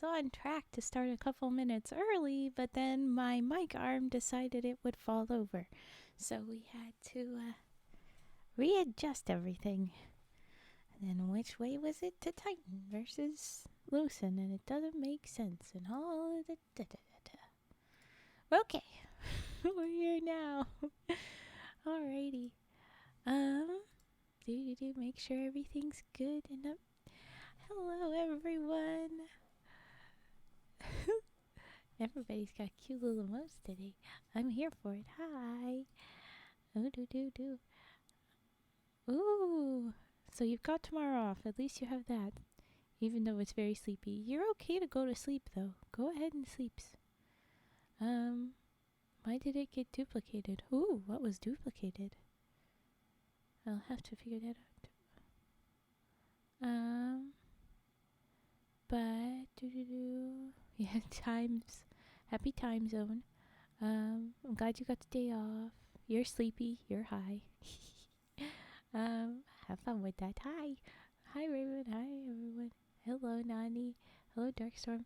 was on track to start a couple minutes early, but then my mic arm decided it would fall over. So we had to readjust everything. And then which way was it to tighten versus loosen? And it doesn't make sense. And all the da-da-da-da. Okay, we're here now. Alrighty. Make sure everything's good and up. Hello, everyone. Everybody's got cute little emotes today. I'm here for it. Hi. Oh. Ooh. So you've got tomorrow off. At least you have that. Even though it's very sleepy. You're okay to go to sleep, though. Go ahead and sleep. Why did it get duplicated? Ooh, what was duplicated? I'll have to figure that out. But yeah, times. Happy time zone. I'm glad you got the day off. You're sleepy. You're high. Have fun with that. Hi. Hi, Raven. Hi, everyone. Hello, Nani. Hello, Darkstorm.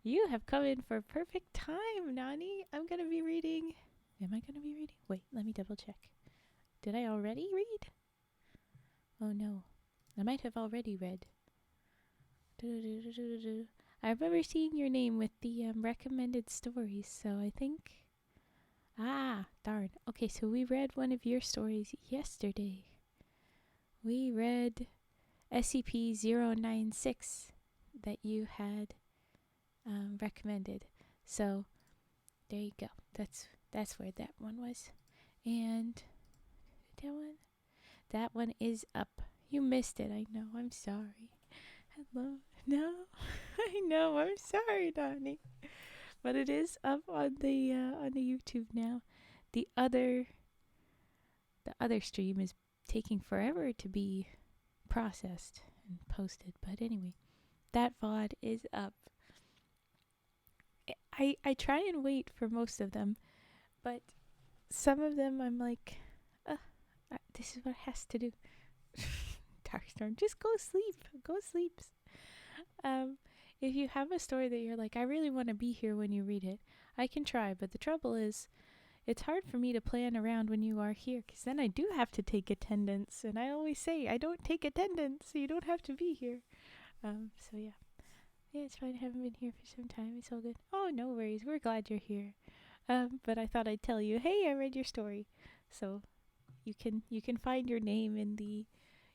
You have come in for perfect time, Nani. I'm going to be reading. Am I going to be reading? Wait, let me double check. Did I already read? Oh, no. I might have already read. I remember seeing your name with the recommended stories, so I think... Ah, darn. Okay, so we read one of your stories yesterday. We read SCP-096 that you had recommended. So, there you go. That's where that one was. And that one is up. You missed it, I know. I'm sorry. Hello. No, I know. I'm sorry, Donnie. But it is up on the YouTube now. The other stream is taking forever to be processed and posted. But anyway, that VOD is up. I try and wait for most of them, but some of them I'm like, this is what it has to do. Darkstorm, just go sleep. Go sleep. If you have a story that you're like, I really want to be here when you read it, I can try. But the trouble is, it's hard for me to plan around when you are here, because then I do have to take attendance. And I always say, I don't take attendance, so you don't have to be here. So yeah. Yeah, it's fine. I haven't been here for some time. It's all good. Oh, no worries. We're glad you're here. But I thought I'd tell you, hey, I read your story. So you can find your name in the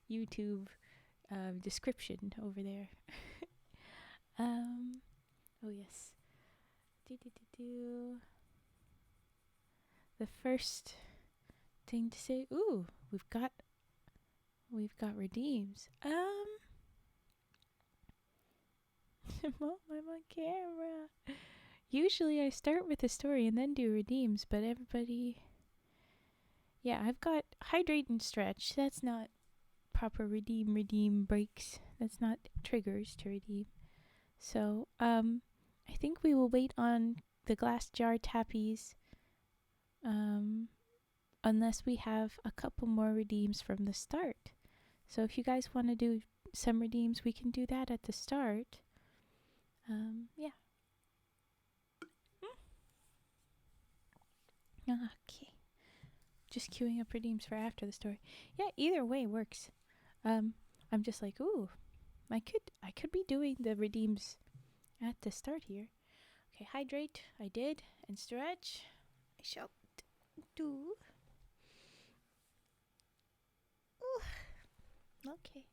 YouTube description over there. Oh yes. The first thing to say, ooh, we've got redeems. I'm on camera. Usually I start with a story and then do redeems, but everybody... Yeah, I've got hydrate and stretch. That's not proper redeem breaks. That's not triggers to redeem. So, I think we will wait on the glass jar tappies, unless we have a couple more redeems from the start. So if you guys want to do some redeems, we can do that at the start. Yeah. Okay. Just queuing up redeems for after the story. Yeah, either way works. I'm just like, ooh, I could be doing the redeems at the start here. Okay, hydrate, I did, and stretch, I shall do. Ooh. Okay.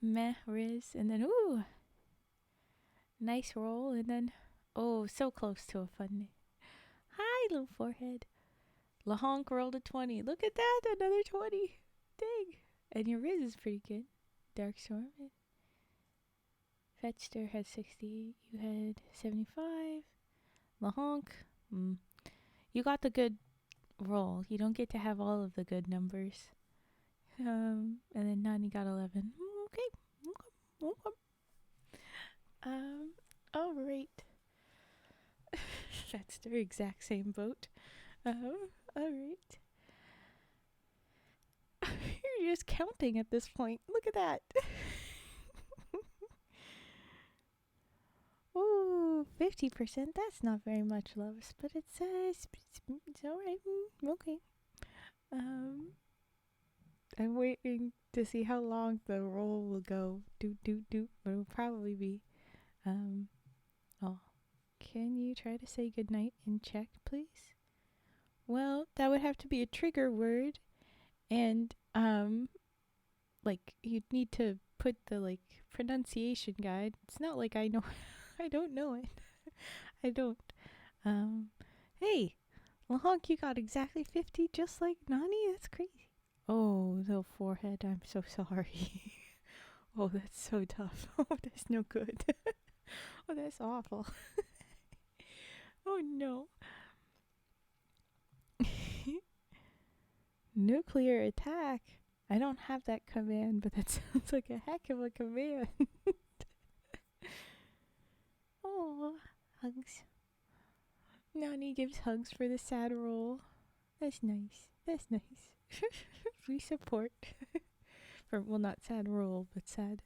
Meh, Riz, and then ooh, nice roll, and then oh, so close to a fun. Hi, little forehead. Lahonk rolled a 20. Look at that, another 20. Dang. And your Riz is pretty good. Darkstorm. Fetchter had 60. You had 75. Lahonk. You got the good roll. You don't get to have all of the good numbers. And then Nani got 11. Okay. Alright. That's their exact same boat. Alright. You're just counting at this point. Look at that. 50%, that's not very much, loves, but it's alright. Okay. I'm waiting to see how long the roll will go. Doot, doot, doot. But it'll probably be, oh. Can you try to say goodnight in Czech, please? Well, that would have to be a trigger word. And, like, you'd need to put the, like, pronunciation guide. It's not like I know, I don't know it. I don't. Hey, Lahonk, you got exactly 50, just like Nani? That's crazy. Oh, the forehead, I'm so sorry. Oh, that's so tough. Oh, that's no good. Oh, that's awful. Oh, no. Nuclear attack. I don't have that command, but that sounds like a heck of a command. Oh, hugs. Nani gives hugs for the sad roll. That's nice. That's nice. We support. Well, not sad roll, but sad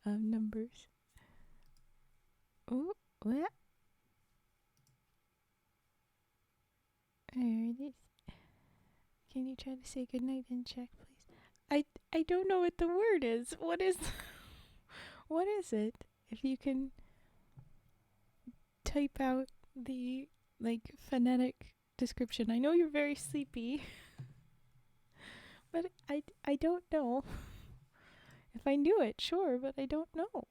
numbers. Oh, what? There it is. Can you try to say goodnight in Czech, please? I don't know what the word is. What is what is it? If you can type out the like phonetic description. I know you're very sleepy. But I don't know. If I knew it, sure, but I don't know.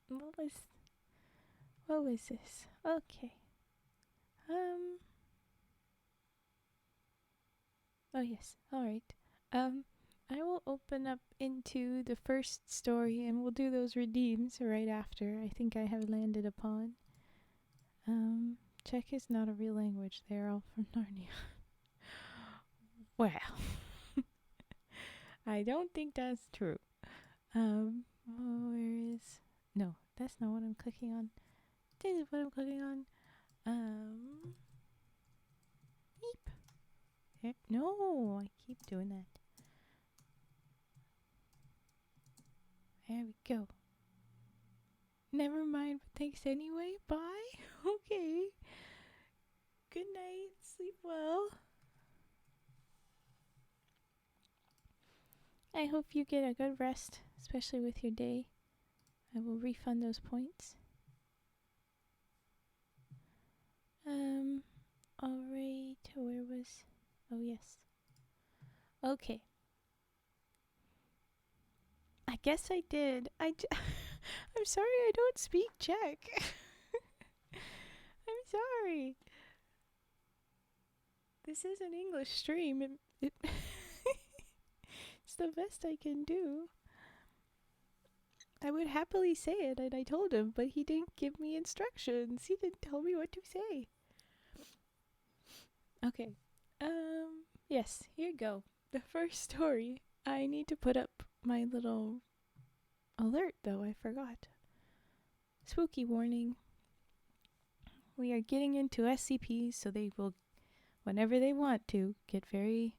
What was this? Okay. Oh yes. All right. I will open up into the first story and we'll do those redeems right after. I think I have landed upon. Czech is not a real language. They're all from Narnia. Well, I don't think that's true. Where is... No, that's not what I'm clicking on. This is what I'm clicking on. Beep. Here. No, I keep doing that. There we go. Never mind, but thanks anyway. Bye. Okay. Good night. Sleep well. I hope you get a good rest, especially with your day. I will refund those points. Alright, where was... Oh, yes. Okay. I guess I did. I'm sorry I don't speak Czech. I'm sorry. This is an English stream. It's the best I can do. I would happily say it, and I told him, but he didn't give me instructions. He didn't tell me what to say. Okay. Yes, here you go. The first story. I need to put up my little alert, though. I forgot. Spooky warning. We are getting into SCPs, so they will, whenever they want to, get very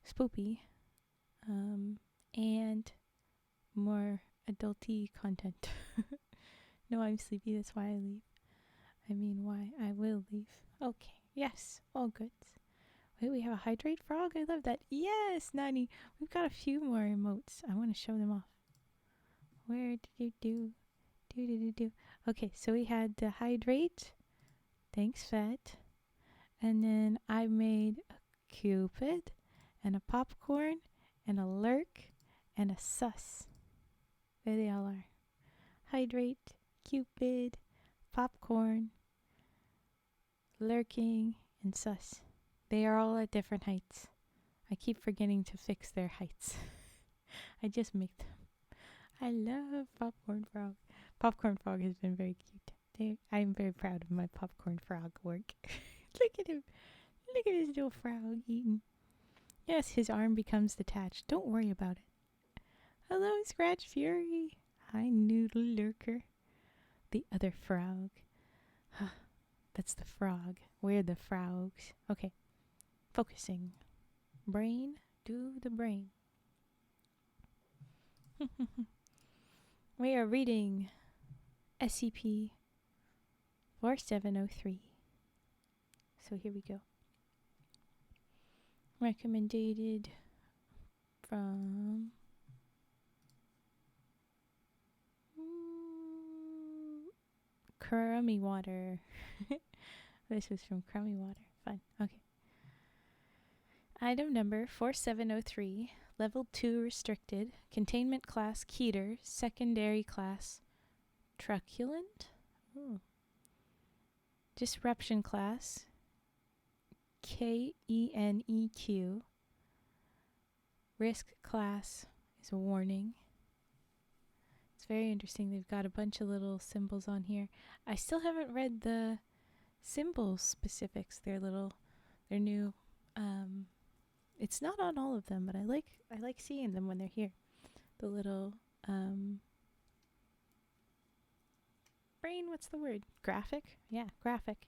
spoopy. And more adulty content. No, I'm sleepy, that's why I leave. I mean, why I will leave. Okay, yes, all good. Wait, we have a hydrate frog? I love that. Yes, Nani. We've got a few more emotes. I want to show them off. Where did you do? Do. Okay, so we had the hydrate. Thanks, Fett. And then I made a Cupid and a popcorn and a lurk and a sus. There they all are. Hydrate, Cupid, popcorn, lurking, and sus. They are all at different heights. I keep forgetting to fix their heights. I just make them. I love Popcorn Frog. Popcorn Frog has been very cute. I'm very proud of my Popcorn Frog work. Look at him. Look at his little frog eating. Yes, his arm becomes detached. Don't worry about it. Hello, Scratch Fury. Hi, Noodle Lurker. The other frog. That's the frog. We're the frogs. Okay. Focusing. Brain. Do the brain. We are reading SCP 4703. So here we go. Recommended from Crummy Water. This was from Crummy Water. Fun. Okay. Item number 4703, Level 2 Restricted, Containment Class Keter, Secondary Class Truculent, Disruption Class KENEQ, Risk Class is a warning. It's very interesting. They've got a bunch of little symbols on here. I still haven't read the symbol specifics. They're new. It's not on all of them, but I like seeing them when they're here. The little brain, what's the word? Graphic? Yeah, graphic.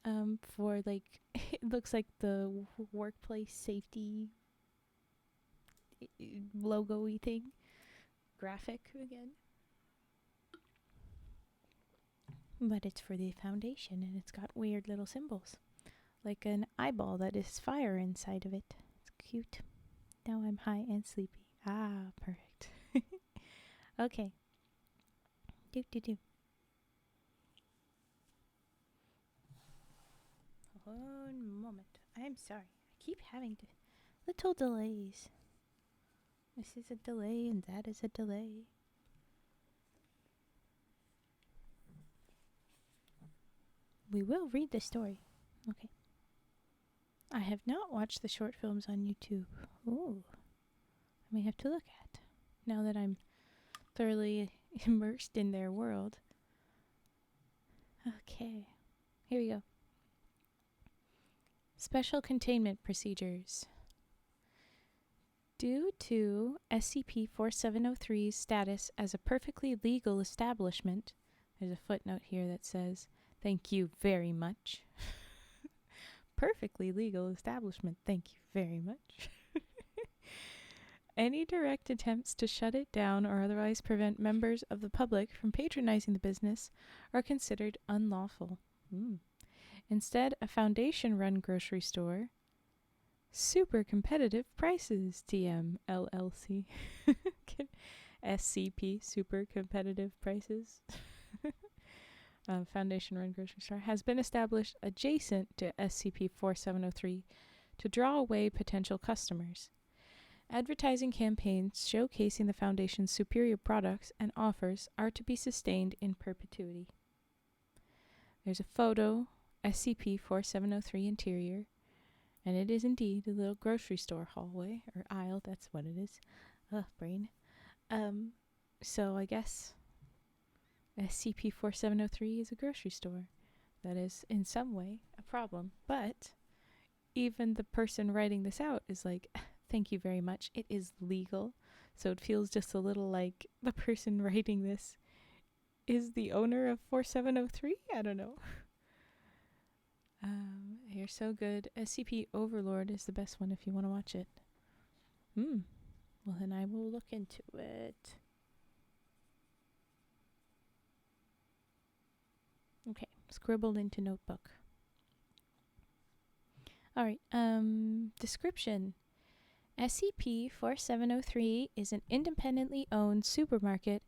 For like it looks like the workplace safety logo-y thing. Graphic again. But it's for the Foundation, and it's got weird little symbols. Like an eyeball that is fire inside of it. It's cute. Now I'm high and sleepy. Ah, perfect. Okay. Do. One moment. I am sorry. I keep having little delays. This is a delay and that is a delay. We will read the story. Okay. I have not watched the short films on YouTube. Ooh. I may have to look at. Now that I'm thoroughly immersed in their world. Okay. Here we go. Special Containment Procedures. Due to SCP-4703's status as a perfectly legal establishment, there's a footnote here that says, "Thank you very much." Perfectly legal establishment, thank you very much. Any direct attempts to shut it down or otherwise prevent members of the public from patronizing the business are considered unlawful. Instead, a Foundation-run grocery store, Super Competitive Prices, TM LLC, SCP, Super Competitive Prices, Foundation-run grocery store, has been established adjacent to SCP-4703 to draw away potential customers. Advertising campaigns showcasing the Foundation's superior products and offers are to be sustained in perpetuity. There's a photo, SCP-4703 interior, and it is indeed a little grocery store hallway, or aisle, that's what it is. Ugh, brain. So I guess SCP-4703 is a grocery store. That is, in some way, a problem. But even the person writing this out is like, thank you very much. It is legal. So it feels just a little like the person writing this is the owner of 4703? I don't know. You're so good. SCP Overlord is the best one if you want to watch it. Well, then I will look into it. Okay, scribbled into notebook. Alright, description. SCP-4703 is an independently owned supermarket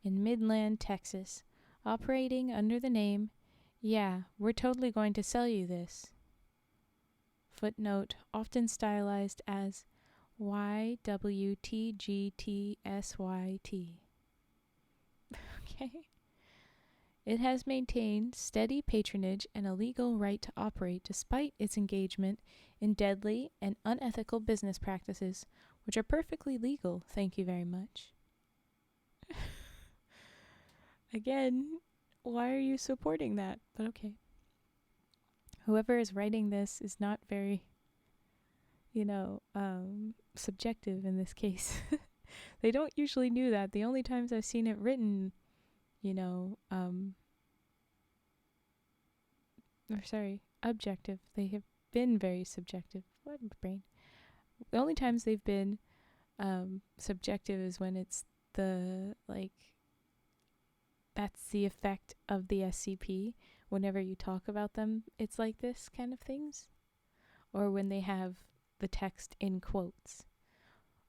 in Midland, Texas, operating under the name, "Yeah, we're totally going to sell you this." Footnote, often stylized as YWTGTSYT. Okay. It has maintained steady patronage and a legal right to operate despite its engagement in deadly and unethical business practices, which are perfectly legal, thank you very much. Again, why are you supporting that? But okay. Whoever is writing this is not very, subjective in this case. They don't usually do that. The only times I've seen it written, objective. They have been very subjective. What brain? The only times they've been subjective is when it's the that's the effect of the SCP. Whenever you talk about them, it's like this kind of things. Or when they have the text in quotes.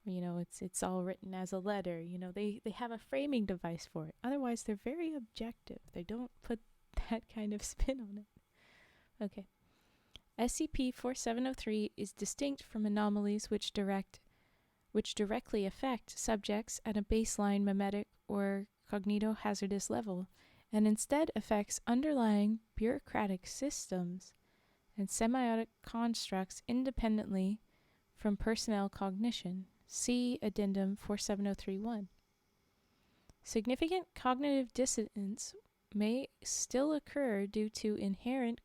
It's all written as a letter. They have a framing device for it. Otherwise, they're very objective. They don't put that kind of spin on it. Okay. SCP-4703 is distinct from anomalies which directly affect subjects at a baseline memetic or cognitohazardous level, and instead affects underlying bureaucratic systems and semiotic constructs independently from personnel cognition. See Addendum 47031. Significant cognitive dissonance may still occur due to inherent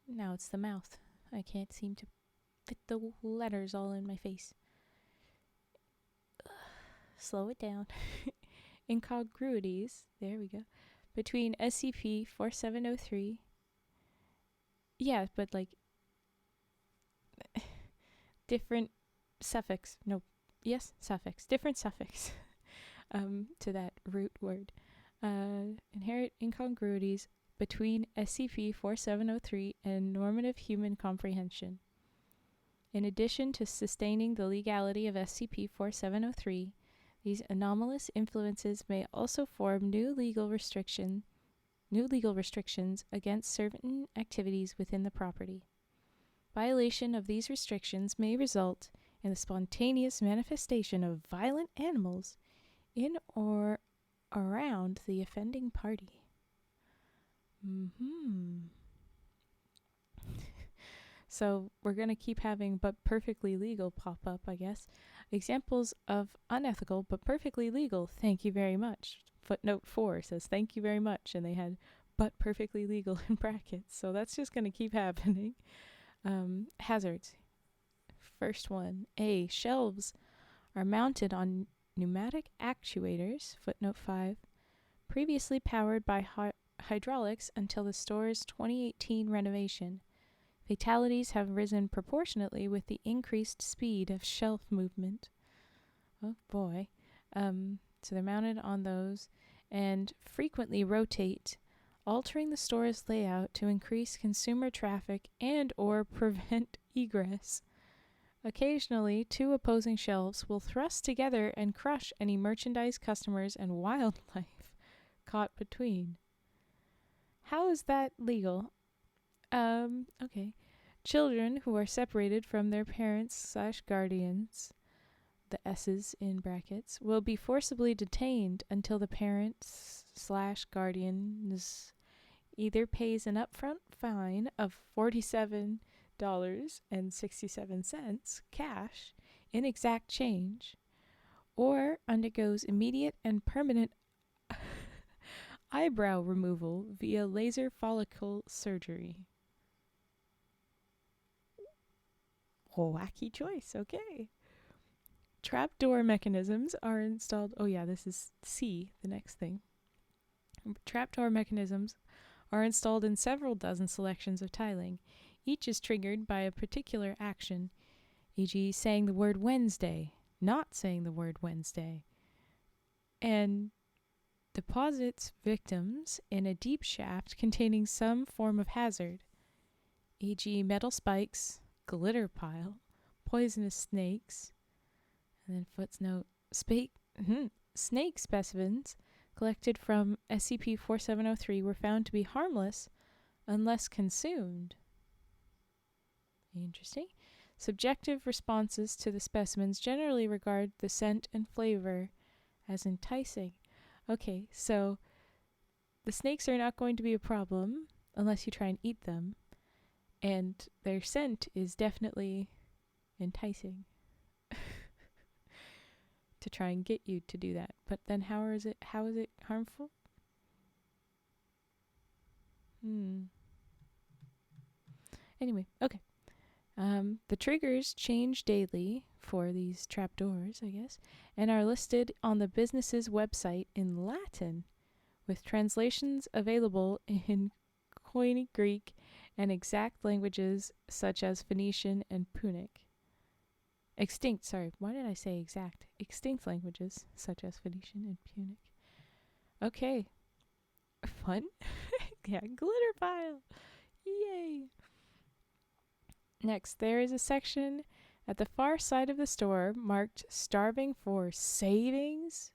now it's the mouth. I can't seem to fit the letters all in my face. Slow it down. Incongruities, there we go, between SCP-4703. Yeah, but like different suffix. No, yes, suffix. Different suffix to that root word. Inherent incongruities between SCP-4703 and normative human comprehension. In addition to sustaining the legality of SCP-4703, these anomalous influences may also form new legal restrictions against certain activities within the property. Violation of these restrictions may result in the spontaneous manifestation of violent animals in or around the offending party. So we're going to keep having but perfectly legal pop up, I guess. Examples of unethical but perfectly legal, thank you very much. Footnote 4 says thank you very much, and they had but perfectly legal in brackets. So that's just going to keep happening. Hazards. First one. A. Shelves are mounted on pneumatic actuators, footnote 5, previously powered by hydraulics until the store's 2018 renovation. Fatalities have risen proportionately with the increased speed of shelf movement. Oh boy. So they're mounted on those and frequently rotate, altering the store's layout to increase consumer traffic and or prevent egress. Occasionally, two opposing shelves will thrust together and crush any merchandise, customers, and wildlife caught between. How is that legal? Okay. Children who are separated from their parents/guardians, the S's in brackets, will be forcibly detained until the parents/guardians either pays an upfront fine of $47.67 cash in exact change, or undergoes immediate and permanent eyebrow removal via laser follicle surgery. Oh, wacky choice, okay. Trapdoor mechanisms are installed. Oh yeah, this is C, the next thing. Trapdoor mechanisms are installed in several dozen selections of tiling. Each is triggered by a particular action, e.g. saying the word Wednesday, not saying the word Wednesday, and deposits victims in a deep shaft containing some form of hazard, e.g. metal spikes, glitter pile, poisonous snakes, and then footnote, snake specimens collected from SCP-4703 were found to be harmless unless consumed. Interesting. Subjective responses to the specimens generally regard the scent and flavor as enticing. Okay, so the snakes are not going to be a problem unless you try and eat them, and their scent is definitely enticing to try and get you to do that. But then how is it harmful? Anyway, okay. The triggers change daily for these trapdoors, I guess, and are listed on the business's website in Latin, with translations available in Koine Greek and exact languages such as Phoenician and Punic. Extinct, sorry. Why did I say exact? Extinct languages, such as Phoenician and Punic. Okay. Fun? Yeah, glitter pile. Yay. Next, there is a section at the far side of the store marked starving for savings.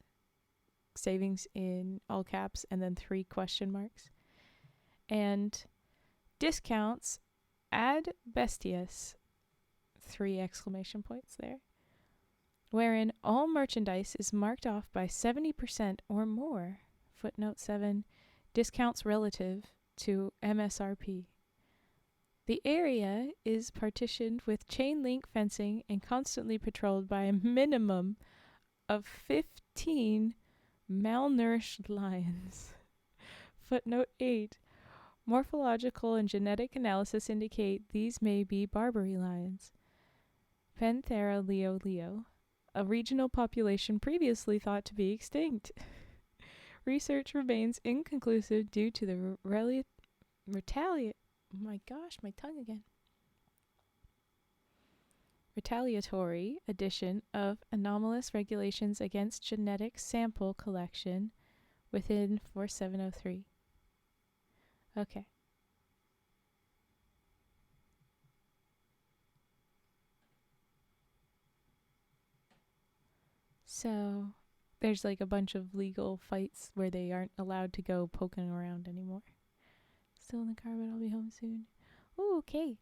Savings in all caps and then 3 question marks. And discounts ad bestias. 3 exclamation points there. Wherein all merchandise is marked off by 70% or more. Footnote 7, discounts relative to MSRP. The area is partitioned with chain link fencing and constantly patrolled by a minimum of 15 malnourished lions. Footnote 8, morphological and genetic analysis indicate these may be Barbary lions. Panthera leo leo, a regional population previously thought to be extinct. Research remains inconclusive due to the retaliatory addition of anomalous regulations against genetic sample collection within 4703. Okay. So there's like a bunch of legal fights where they aren't allowed to go poking around anymore. Still in the car, but I'll be home soon. Ooh, okay.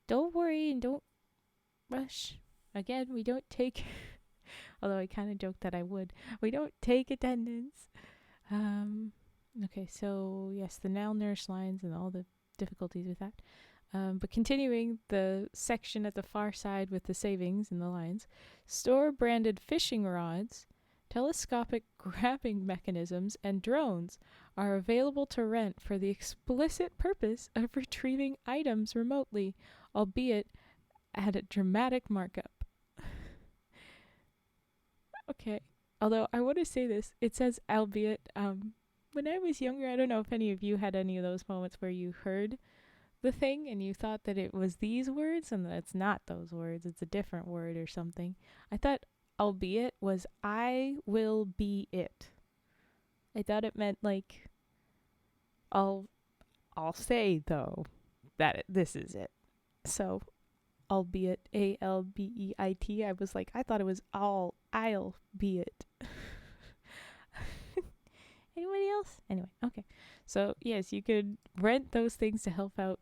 Don't worry and don't rush. Again, we don't take, although I kind of joked that I would, we don't take attendance. Okay, so yes, the malnourished lions and all the difficulties with that. But continuing the section at the far side with the savings and the lions, store-branded fishing rods, telescopic grabbing mechanisms, and drones are available to rent for the explicit purpose of retrieving items remotely, albeit at a dramatic markup. Okay, although I want to say this, it says albeit. When I was younger, I don't know if any of you had any of those moments where you heard the thing and you thought that it was these words and that it's not those words, it's a different word or something. I thought albeit was I will be it. I thought it meant like I'll say though that this is it. So albeit ALBEIT, I was like, I thought it was I'll be it. Anybody else? Anyway, okay. So yes, you could rent those things to help out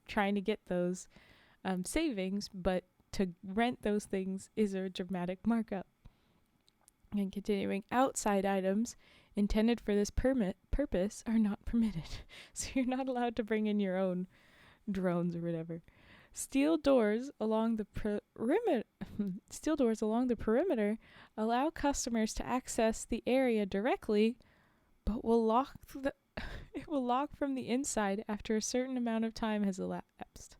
trying to get those savings, but to rent those things is a dramatic markup. And continuing, outside items intended for this purpose are not permitted. So you're not allowed to bring in your own drones or whatever. Steel doors along the perimeter allow customers to access the area directly, but it will lock from the inside after a certain amount of time has elapsed.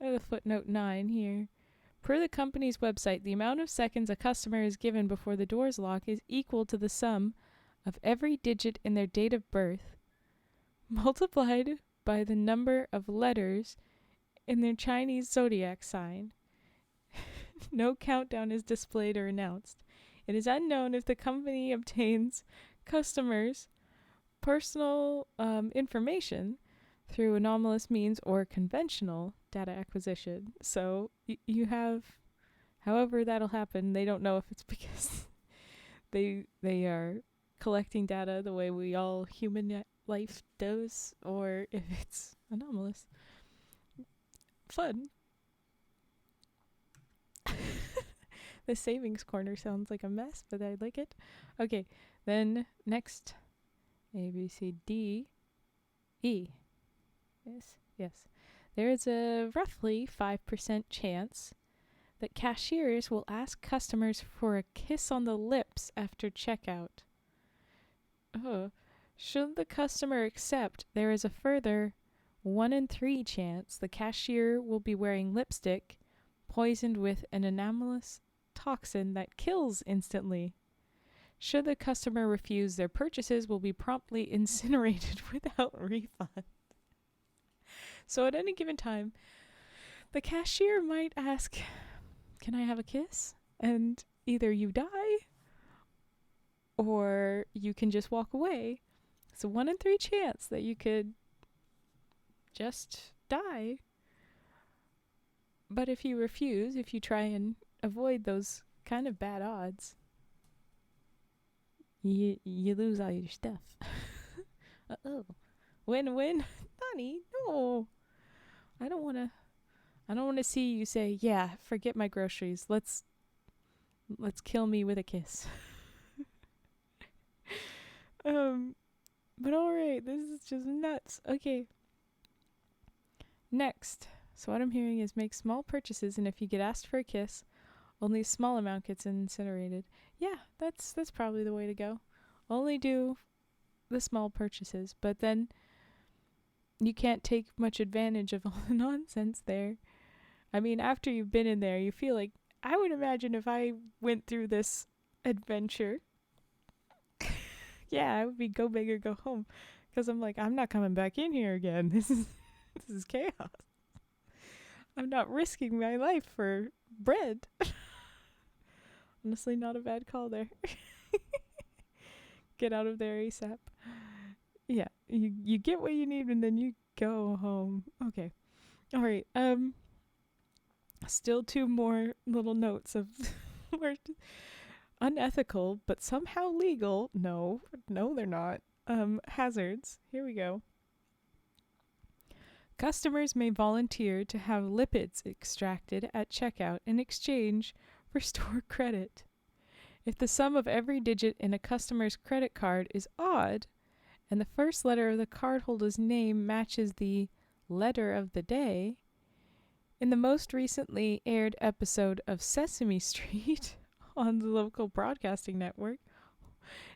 The footnote 9 here. Per the company's website, the amount of seconds a customer is given before the doors lock is equal to the sum of every digit in their date of birth multiplied by the number of letters in their Chinese zodiac sign. No countdown is displayed or announced. It is unknown if the company obtains customers' personal information through anomalous means or conventional data acquisition. So you have, however that'll happen, they don't know if it's because they are collecting data the way we all human life does, or if it's anomalous. Fun. The savings corner sounds like a mess, but I like it. Okay, then next, A, B, C, D, E. Yes. There is a roughly 5% chance that cashiers will ask customers for a kiss on the lips after checkout. Should the customer accept, there is a further 1 in 3 chance the cashier will be wearing lipstick poisoned with an anomalous toxin that kills instantly. Should the customer refuse, their purchases will be promptly incinerated without refund. So at any given time, the cashier might ask can I have a kiss? And either you die or you can just walk away. It's a 1 in 3 chance that you could just die. But if you refuse, if you try and avoid those kind of bad odds, you lose all your stuff. Uh-oh. Win-win? Nani, no. I don't want to see you say, "Yeah, forget my groceries. Let's kill me with a kiss." But all right, this is just nuts. Okay. Next. So what I'm hearing is make small purchases, and if you get asked for a kiss, only a small amount gets incinerated. Yeah, that's probably the way to go. Only do the small purchases, but then you can't take much advantage of all the nonsense there. I mean, after you've been in there, you feel like, I would imagine if I went through this adventure, yeah, I would be go big or go home, because I'm like, I'm not coming back in here again. This is chaos. I'm not risking my life for bread. Honestly, not a bad call there. Get out of there ASAP. Yeah, you get what you need and then you go home. Okay. All right. Still 2 more little notes of unethical but somehow legal. No, they're not. Hazards. Here we go. Customers may volunteer to have lipids extracted at checkout in exchange for store credit. If the sum of every digit in a customer's credit card is odd, and the first letter of the cardholder's name matches the letter of the day, in the most recently aired episode of Sesame Street on the local broadcasting network,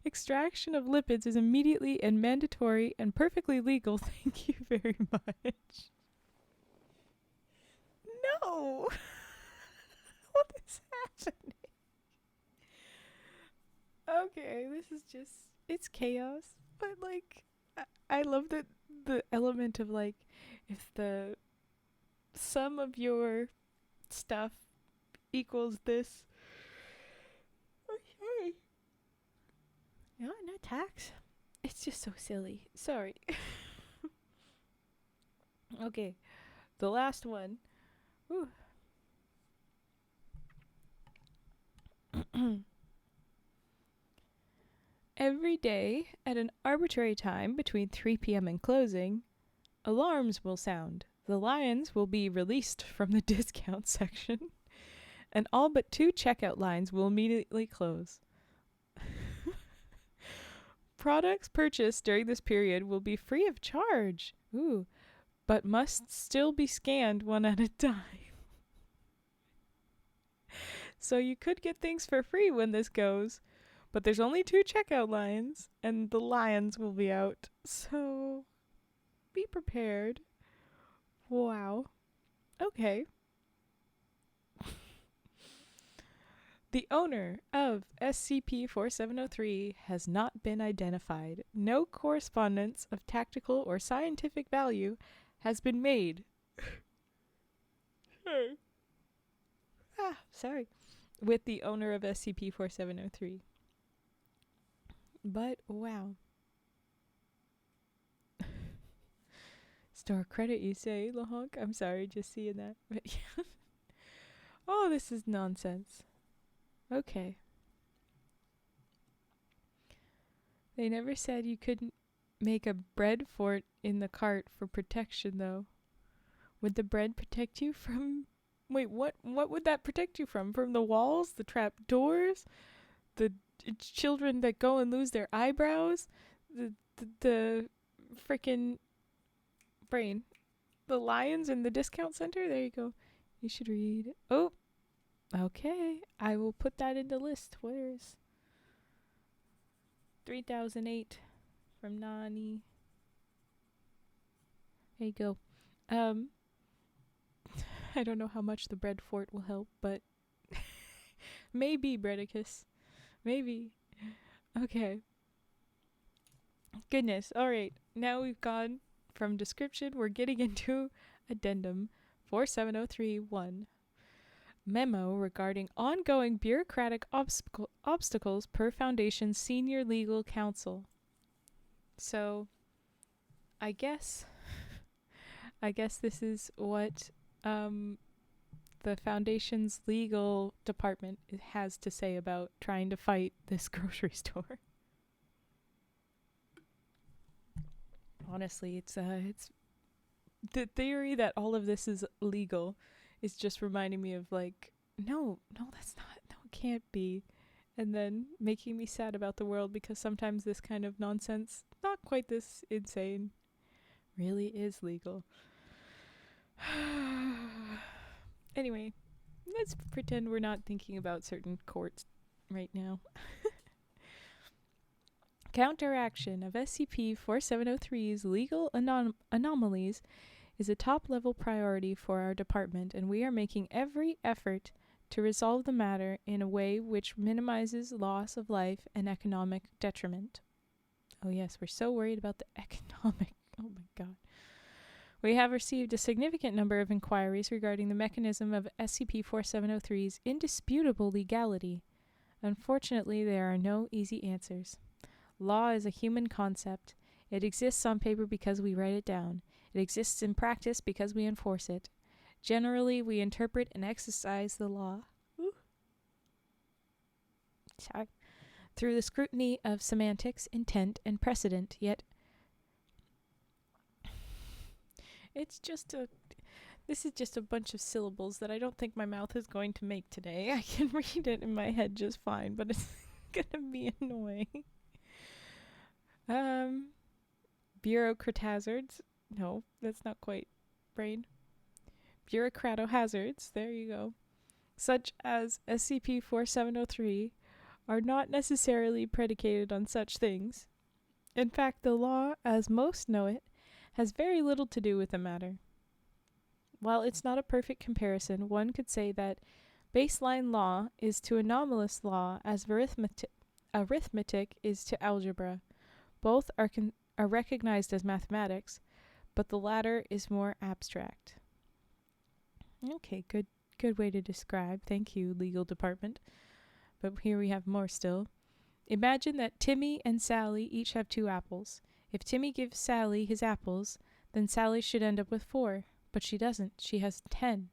extraction of lipids is immediately and mandatory and perfectly legal. Thank you very much. No! What is happening? Okay, this is just, it's chaos. But, like, I love that the element of, like, if the sum of your stuff equals this. Okay. No, not tax. It's just so silly. Sorry. Okay. The last one. Whew. Every day, at an arbitrary time between 3 p.m. and closing, alarms will sound. The lions will be released from the discount section, and all but 2 checkout lines will immediately close. Products purchased during this period will be free of charge. Ooh, but must still be scanned one at a time. So you could get things for free when this goes, but there's only 2 checkout lines, and the lions will be out. So be prepared. Wow. Okay. The owner of SCP-4703 has not been identified. No correspondence of tactical or scientific value has been made. Sorry. With the owner of SCP-4703. But, wow. Store credit, you say, Lahonk? I'm sorry, just seeing that. But yeah. Oh, this is nonsense. Okay. They never said you couldn't make a bread fort in the cart for protection, though. Would the bread protect you from... Wait, what would that protect you from? From the walls? The trap doors? The children that go and lose their eyebrows? The frickin' brain. The lions in the discount center? There you go. You should read. Oh, okay. I will put that in the list. Where's 3008 from Nani? There you go. I don't know how much the bread fort will help, but maybe, Bredicus. Maybe. Okay. Goodness. All right. Now we've gone from description. We're getting into addendum 47031. memo regarding ongoing bureaucratic obstacles per Foundation's senior legal counsel. So, I guess this is what the Foundation's legal department has to say about trying to fight this grocery store. Honestly, it's the theory that all of this is legal is just reminding me of like, no, that's not, no, it can't be. And then making me sad about the world because sometimes this kind of nonsense, not quite this insane, really is legal. Anyway, let's pretend we're not thinking about certain courts right now. Counteraction of SCP-4703's legal anomalies is a top-level priority for our department, and we are making every effort to resolve the matter in a way which minimizes loss of life and economic detriment. Oh yes, we're so worried about the economic. Oh my god. We have received a significant number of inquiries regarding the mechanism of SCP-4703's indisputable legality. Unfortunately, there are no easy answers. Law is a human concept. It exists on paper because we write it down. It exists in practice because we enforce it. Generally, we interpret and exercise the law through the scrutiny of semantics, intent, and precedent, yet this is just a bunch of syllables that I don't think my mouth is going to make today. I can read it in my head just fine, but it's gonna be annoying. Bureaucratazards. No, that's not quite brain. Bureaucratohazards, there you go. Such as SCP-4703 are not necessarily predicated on such things. In fact, the law, as most know it, has very little to do with the matter. While it's not a perfect comparison, one could say that baseline law is to anomalous law as arithmetic is to algebra. Both are recognized as mathematics, but the latter is more abstract. Okay, good way to describe. Thank you, legal department. But here we have more still. Imagine that Timmy and Sally each have 2 apples. If Timmy gives Sally his apples, then Sally should end up with 4. But she doesn't. She has 10.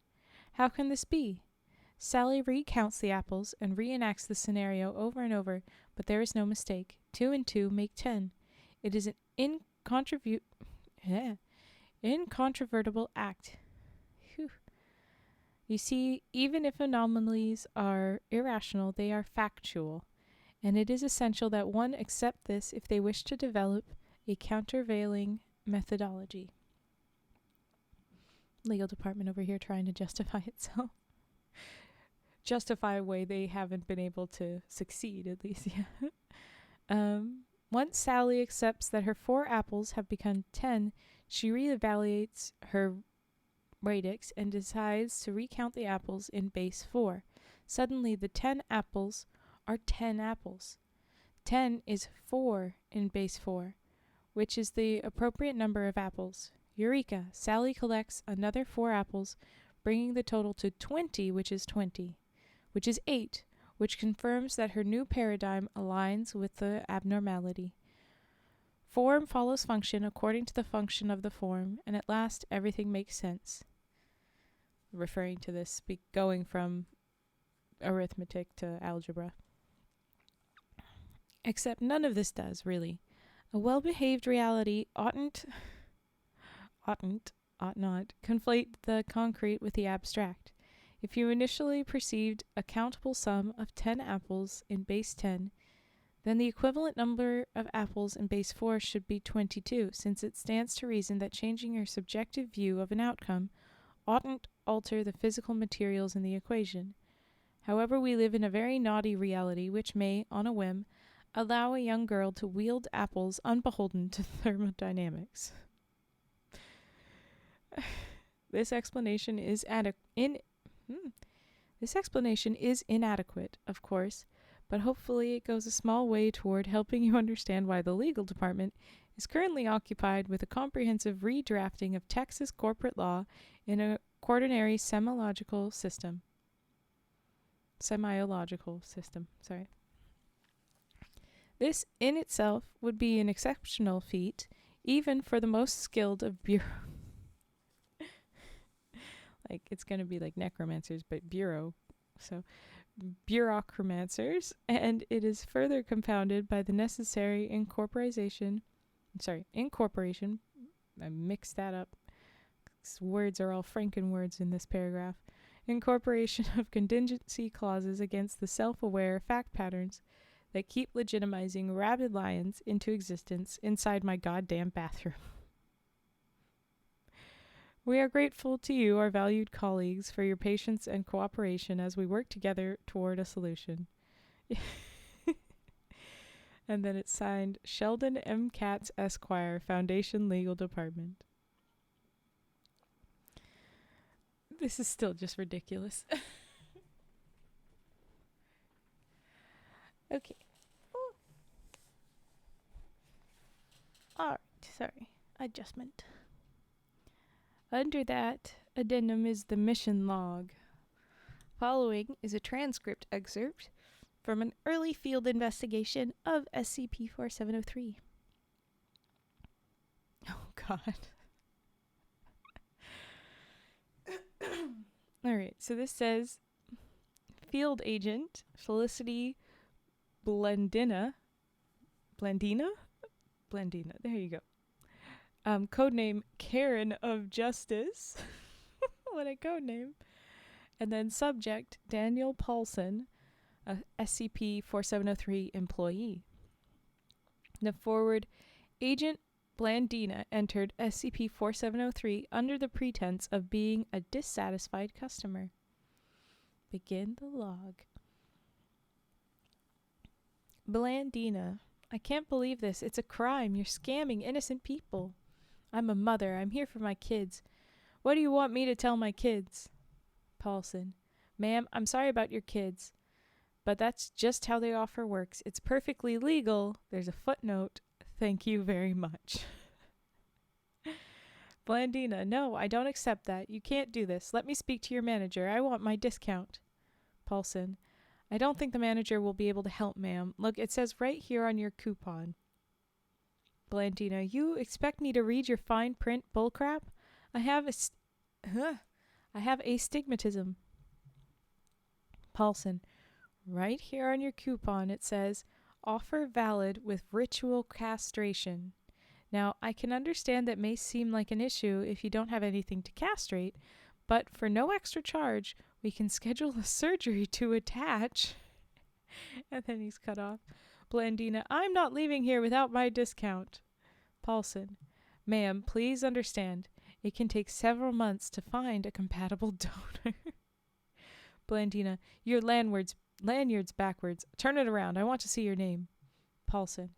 How can this be? Sally recounts the apples and reenacts the scenario over and over, but there is no mistake. 2 and 2 make 10. It is an incontrovertible act. Whew. You see, even if anomalies are irrational, they are factual, and it is essential that one accept this if they wish to develop a countervailing methodology. Legal department over here trying to justify itself. Justify a way they haven't been able to succeed, at least yet. Once Sally accepts that her 4 apples have become 10, she reevaluates her radix and decides to recount the apples in base 4. Suddenly, the 10 apples are 10 apples. 10 is 4 in base 4, which is the appropriate number of apples. Eureka! Sally collects another 4 apples, bringing the total to 20, which is 20, which is 8, which confirms that her new paradigm aligns with the abnormality. Form follows function according to the function of the form, and at last everything makes sense. Referring to this, going from arithmetic to algebra. Except none of this does, really. A well-behaved reality ought not, conflate the concrete with the abstract. If you initially perceived a countable sum of 10 apples in base 10, then the equivalent number of apples in base 4 should be 22, since it stands to reason that changing your subjective view of an outcome oughtn't alter the physical materials in the equation. However, we live in a very naughty reality which may, on a whim, allow a young girl to wield apples unbeholden to thermodynamics. This explanation is inadequate, of course, but hopefully it goes a small way toward helping you understand why the legal department is currently occupied with a comprehensive redrafting of Texas corporate law in a quaternary semilogical system. Semiological system, sorry. This in itself would be an exceptional feat, even for the most skilled of like, it's going to be like necromancers, but bureau. So, bureaucromancers, and it is further compounded by the necessary incorporation. I mixed that up. Words are all Franken words in this paragraph. Incorporation of contingency clauses against the self-aware fact patterns that keep legitimizing rabid lions into existence inside my goddamn bathroom. We are grateful to you, our valued colleagues, for your patience and cooperation as we work together toward a solution. And then it's signed Sheldon M. Katz, Esquire, Foundation Legal Department. This is still just ridiculous. Okay. Ooh. Alright, sorry. Adjustment. Under that addendum is the mission log. Following is a transcript excerpt from an early field investigation of SCP-4703. Oh, God. Alright, so this says, Field Agent Felicity Blandina, there you go. Codename Karen of Justice. What a codename. And then subject Daniel Paulson, a SCP-4703 employee. The forward, Agent Blandina entered SCP-4703 under the pretense of being a dissatisfied customer. Begin the log. Blandina, I can't believe this. It's a crime. You're scamming innocent people. I'm a mother. I'm here for my kids. What do you want me to tell my kids? Paulson, ma'am, I'm sorry about your kids, but that's just how the offer works. It's perfectly legal. There's a footnote. Thank you very much. Blandina, no, I don't accept that. You can't do this. Let me speak to your manager. I want my discount. Paulson, I don't think the manager will be able to help, ma'am. Look, it says right here on your coupon. Blandina, you expect me to read your fine print bullcrap? I have astigmatism. Paulson, right here on your coupon it says, offer valid with ritual castration. Now, I can understand that may seem like an issue if you don't have anything to castrate, but for no extra charge, we can schedule a surgery to attach. And then he's cut off. Blandina, I'm not leaving here without my discount. Paulson, ma'am, please understand, it can take several months to find a compatible donor. Blandina, your lanyard's backwards. Turn it around. I want to see your name. Paulson,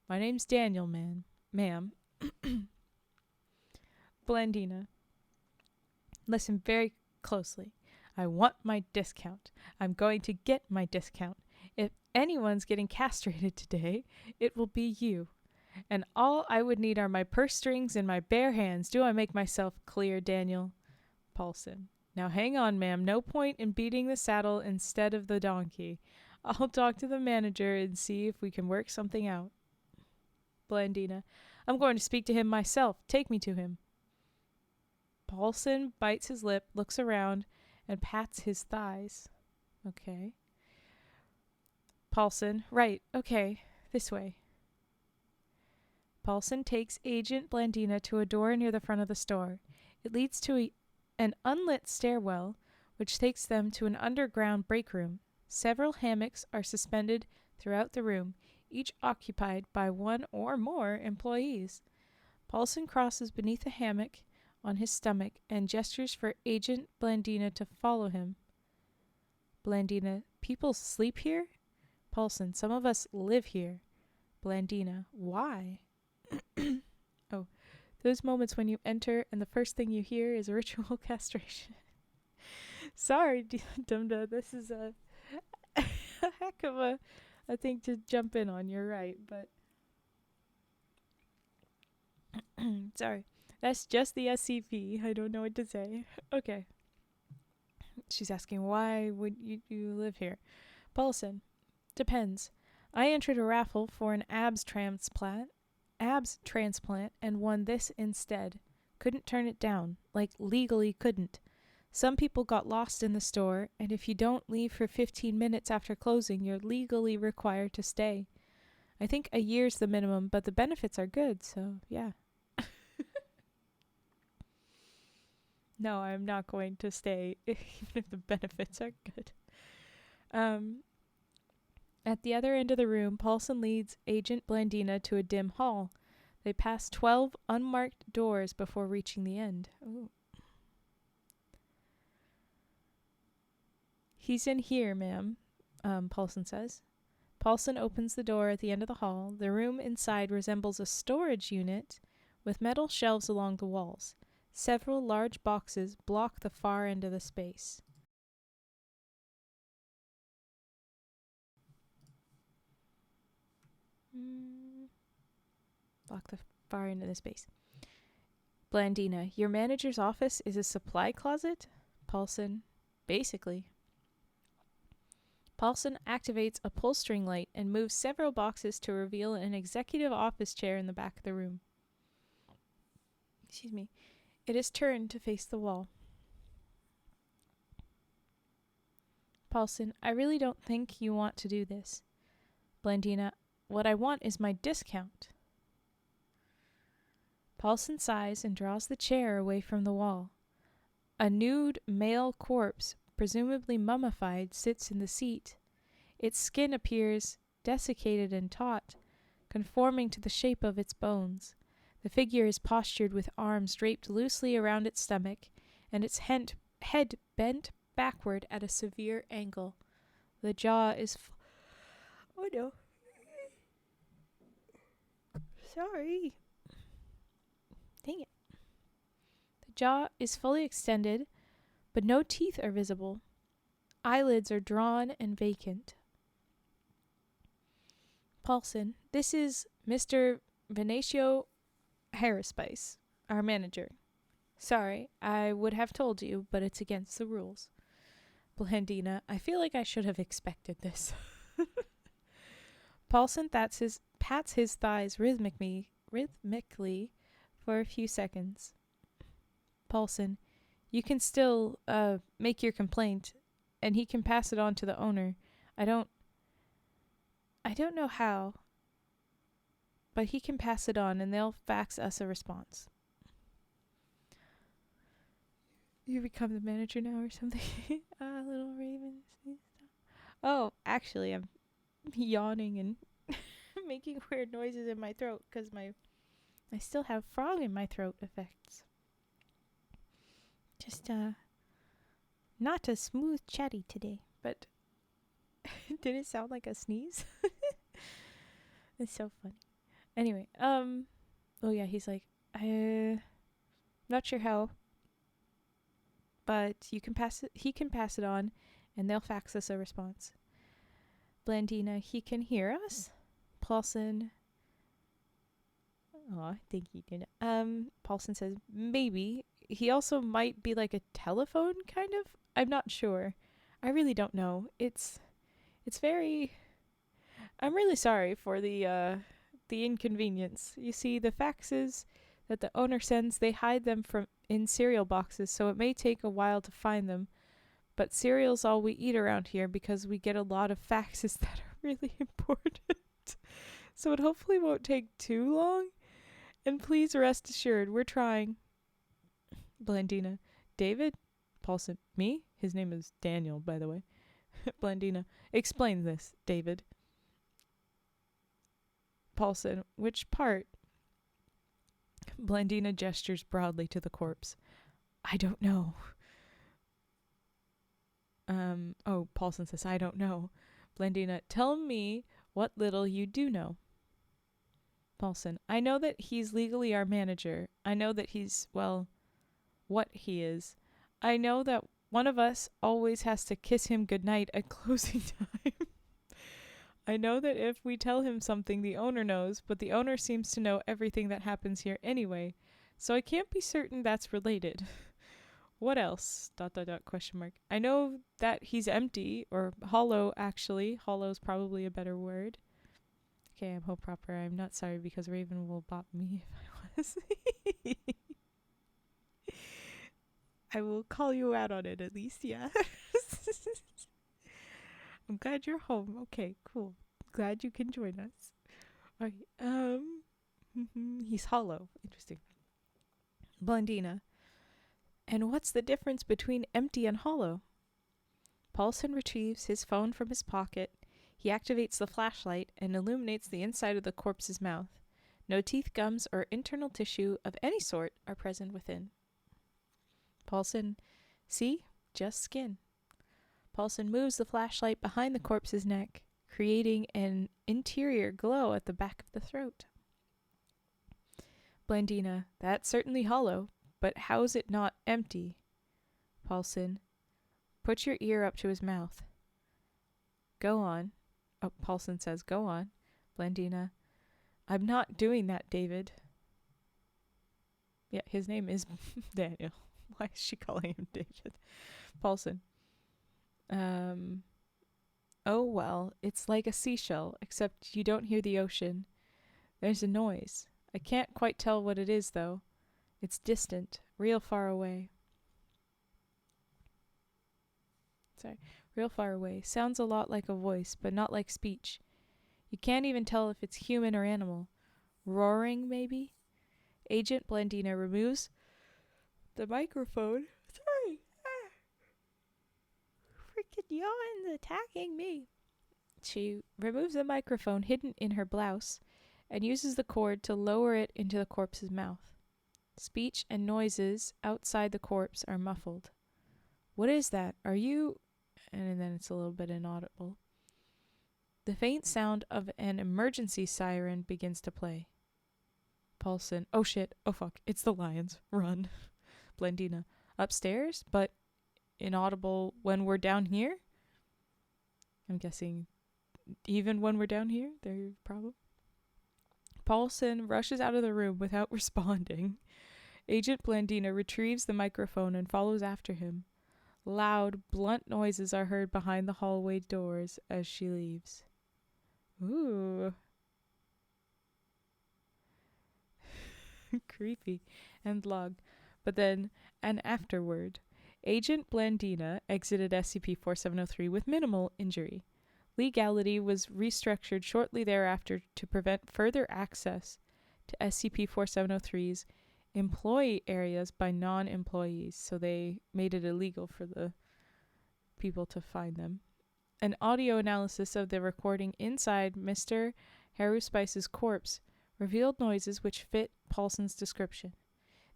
my name's Daniel, ma'am. Blandina, listen very closely. I want my discount. I'm going to get my discount. If anyone's getting castrated today, it will be you. And all I would need are my purse strings and my bare hands. Do I make myself clear, Daniel? Paulson, now hang on, ma'am. No point in beating the saddle instead of the donkey. I'll talk to the manager and see if we can work something out. Blandina, I'm going to speak to him myself. Take me to him. Paulson bites his lip, looks around, and pats his thighs. Okay. Paulson, right, okay, this way. Paulson takes Agent Blandina to a door near the front of the store. It leads to an unlit stairwell, which takes them to an underground break room. Several hammocks are suspended throughout the room, each occupied by one or more employees. Paulson crosses beneath a hammock on his stomach and gestures for Agent Blandina to follow him. Blandina, people sleep here? Paulson, some of us live here. Blandina, why? Oh, those moments when you enter and the first thing you hear is ritual castration. Sorry, Dumda, this is a heck of a thing to jump in on. You're right, but sorry. That's just the SCP. I don't know what to say. Okay. She's asking, why would you live here? Paulson, depends. I entered a raffle for an abs transplant and won this instead. Couldn't turn it down. Like, legally couldn't. Some people got lost in the store, and if you don't leave for 15 minutes after closing, you're legally required to stay. I think a year's the minimum, but the benefits are good, so yeah. No, I'm not going to stay, even if the benefits are good. At the other end of the room, Paulson leads Agent Blandina to a dim hall. They pass 12 unmarked doors before reaching the end. Ooh. He's in here, ma'am, Paulson says. Paulson opens the door at the end of the hall. The room inside resembles a storage unit with metal shelves along the walls. Several large boxes block the far end of the space. Block the far end of the space. Blandina, your manager's office is a supply closet? Paulson, basically. Paulson activates a pull string light and moves several boxes to reveal an executive office chair in the back of the room. Excuse me. It is turned to face the wall. Paulson, I really don't think you want to do this. Blandina, what I want is my discount. Paulson sighs and draws the chair away from the wall. A nude male corpse, presumably mummified, sits in the seat. Its skin appears desiccated and taut, conforming to the shape of its bones. The figure is postured with arms draped loosely around its stomach, and its head bent backward at a severe angle. The jaw is... Oh no. Sorry. Dang it. The jaw is fully extended, but no teeth are visible. Eyelids are drawn and vacant. Paulson, this is Mr. Vinacio Harrispice, our manager. Sorry, I would have told you, but it's against the rules. Blandina, I feel like I should have expected this. Paulson pats his thighs rhythmically for a few seconds. Paulson, you can still make your complaint, and he can pass it on to the owner. I don't know how, but he can pass it on, and they'll fax us a response. You become the manager now or something? Little ravens. Oh, actually, I'm yawning and making weird noises in my throat because I still have frog in my throat effects. Just not a smooth chatty today, but did it sound like a sneeze? It's so funny. Anyway, oh yeah, he's like, not sure how, but he can pass it on, and they'll fax us a response. Blandina, he can hear us? Paulson, I think he did. Paulson says, maybe. He also might be like a telephone, kind of. I'm not sure. I really don't know. It's very... I'm really sorry for the inconvenience. You see, the faxes that the owner sends, they hide them in cereal boxes, so it may take a while to find them. But cereal's all we eat around here because we get a lot of faxes that are really important. So it hopefully won't take too long. And please rest assured, we're trying. Blandina, David? Paulson, me? His name is Daniel, by the way. Blandina, explain this, David. Paulson, which part? Blandina gestures broadly to the corpse. I don't know. Paulson says, I don't know. Blandina, tell me what little you do know. Paulson, I know that he's legally our manager. I know that he's, well, what he is. I know that one of us always has to kiss him goodnight at closing time. I know that if we tell him something, the owner knows, but the owner seems to know everything that happens here anyway, so I can't be certain that's related. What else? Dot dot dot question mark. I know that he's empty or hollow actually. Hollow is probably a better word. Okay, I'm home proper. I'm not sorry because Raven will bop me if I was. I will call you out on it at least, yeah. I'm glad you're home. Okay, cool. Glad you can join us. Alright, he's hollow. Interesting. Blondina. And what's the difference between empty and hollow? Paulson retrieves his phone from his pocket. He activates the flashlight and illuminates the inside of the corpse's mouth. No teeth, gums, or internal tissue of any sort are present within. Paulson, see? Just skin. Paulson moves the flashlight behind the corpse's neck, creating an interior glow at the back of the throat. Blandina, that's certainly hollow, but how's it not empty? Paulson, put your ear up to his mouth. Go on. Oh, Paulson says, go on. Blandina, I'm not doing that, David. Yeah, his name is Daniel. Why is she calling him David? Paulson. Oh, well, it's like a seashell, except you don't hear the ocean. There's a noise. I can't quite tell what it is, though. It's distant, real far away. Real far away. Sounds a lot like a voice, but not like speech. You can't even tell if it's human or animal. Roaring, maybe? Agent Blandina removes the microphone. Sorry. Freaking yawn's attacking me. She removes the microphone hidden in her blouse and uses the cord to lower it into the corpse's mouth. Speech and noises outside the corpse are muffled. What is that? Are you... And then it's a little bit inaudible. The faint sound of an emergency siren begins to play. Paulson. Oh shit. Oh fuck. It's the lions. Run. Blandina. Upstairs? But inaudible when we're down here? I'm guessing even when we're down here, there's a problem. Paulson rushes out of the room without responding. Agent Blandina retrieves the microphone and follows after him. Loud, blunt noises are heard behind the hallway doors as she leaves. Ooh. Creepy. And log. But then, an afterword. Agent Blandina exited SCP-4703 with minimal injury. Legality was restructured shortly thereafter to prevent further access to SCP-4703's employee areas by non-employees, so they made it illegal for the people to find them. An audio analysis of the recording inside Mr. Haruspice's corpse revealed noises which fit Paulson's description.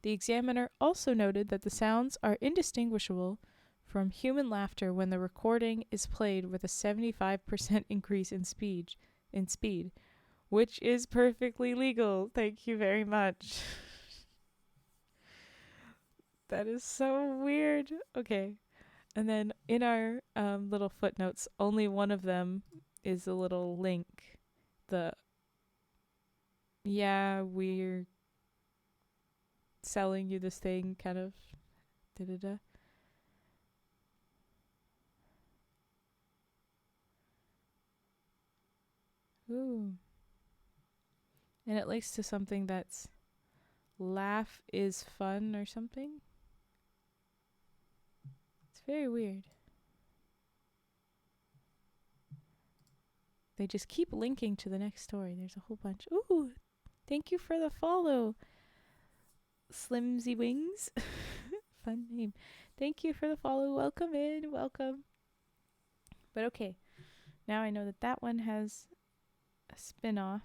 The examiner also noted that the sounds are indistinguishable from human laughter when the recording is played with a 75% increase in speed, which is perfectly legal. Thank you very much. That is so weird. Okay. And then in our little footnotes, only one of them is a little link. We're selling you this thing kind of da-da-da. Ooh. And it links to something that's laugh is fun or something. It's very weird. They just keep linking to the next story. There's a whole bunch. Ooh, thank you for the follow, Slimsy Wings. Fun name. Thank you for the follow. Welcome in. Welcome. But okay, now I know that that one has a spin-off,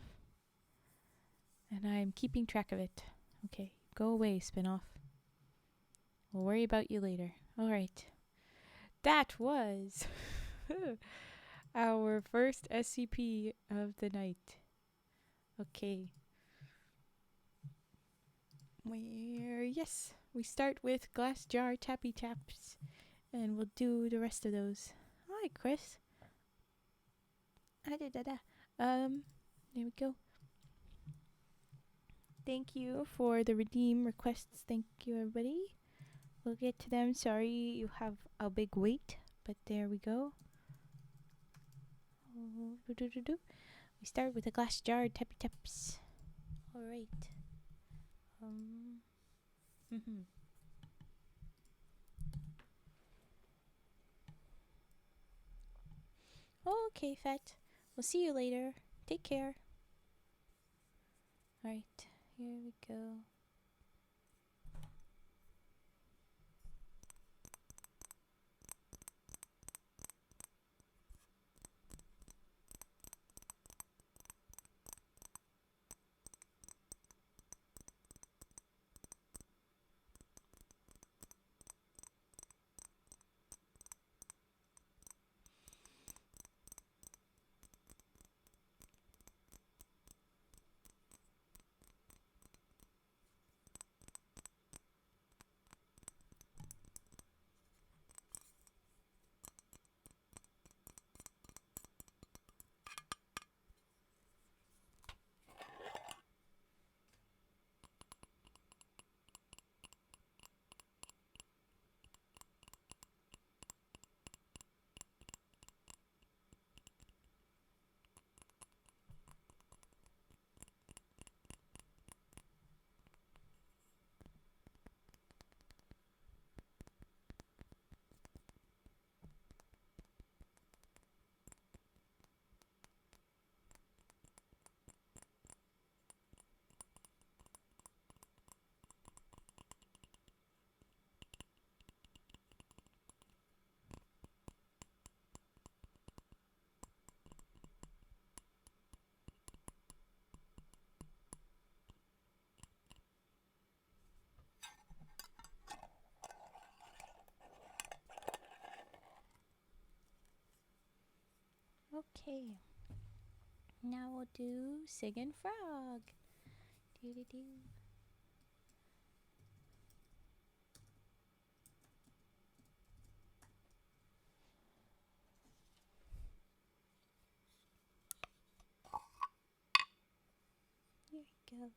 and I'm keeping track of it. Okay, go away, spin-off. We'll worry about you later. All right. That was our first SCP of the night. Okay. We start with glass jar tappy taps, and we'll do the rest of those. Hi, Chris. There we go. Thank you for the redeem requests. Thank you, everybody. We'll get to them. Sorry you have a big wait, but there we go. We start with a glass jar, tappy taps. Alright. Okay, Fat. We'll see you later. Take care. Alright, here we go. Okay. Now we'll do Singing Frog. Doo-doo-doo. Here we go.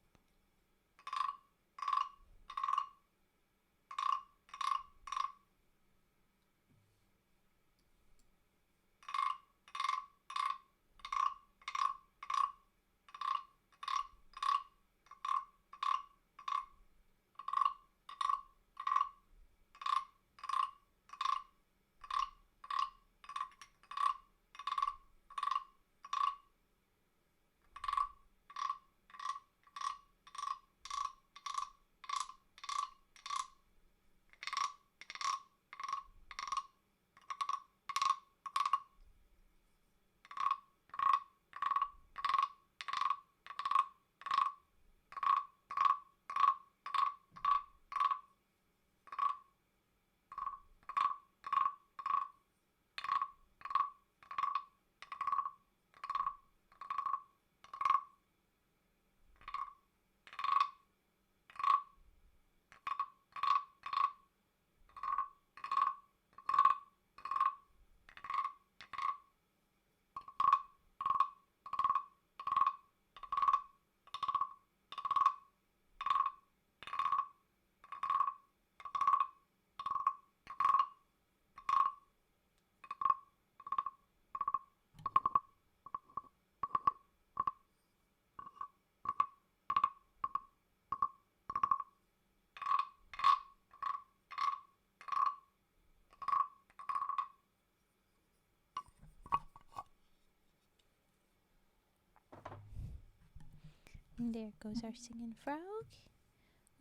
And there goes our Singing Frog.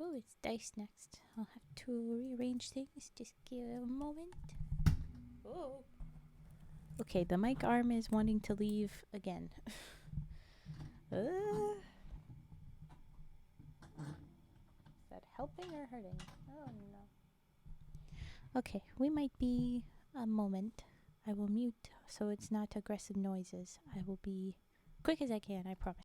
Oh, it's dice next. I'll have to rearrange things. Just give it a moment. Oh. Okay, the mic arm is wanting to leave again. Is that helping or hurting? Oh no. Okay, we might be a moment. I will mute so it's not aggressive noises. I will be quick as I can, I promise.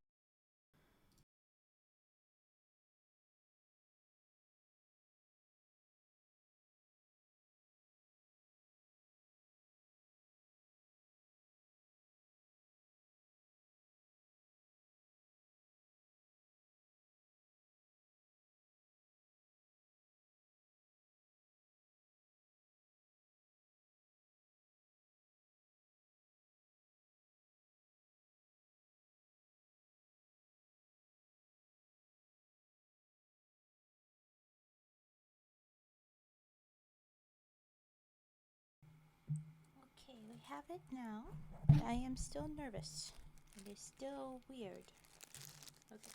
we have it now, but I am still nervous. It is still weird. Okay.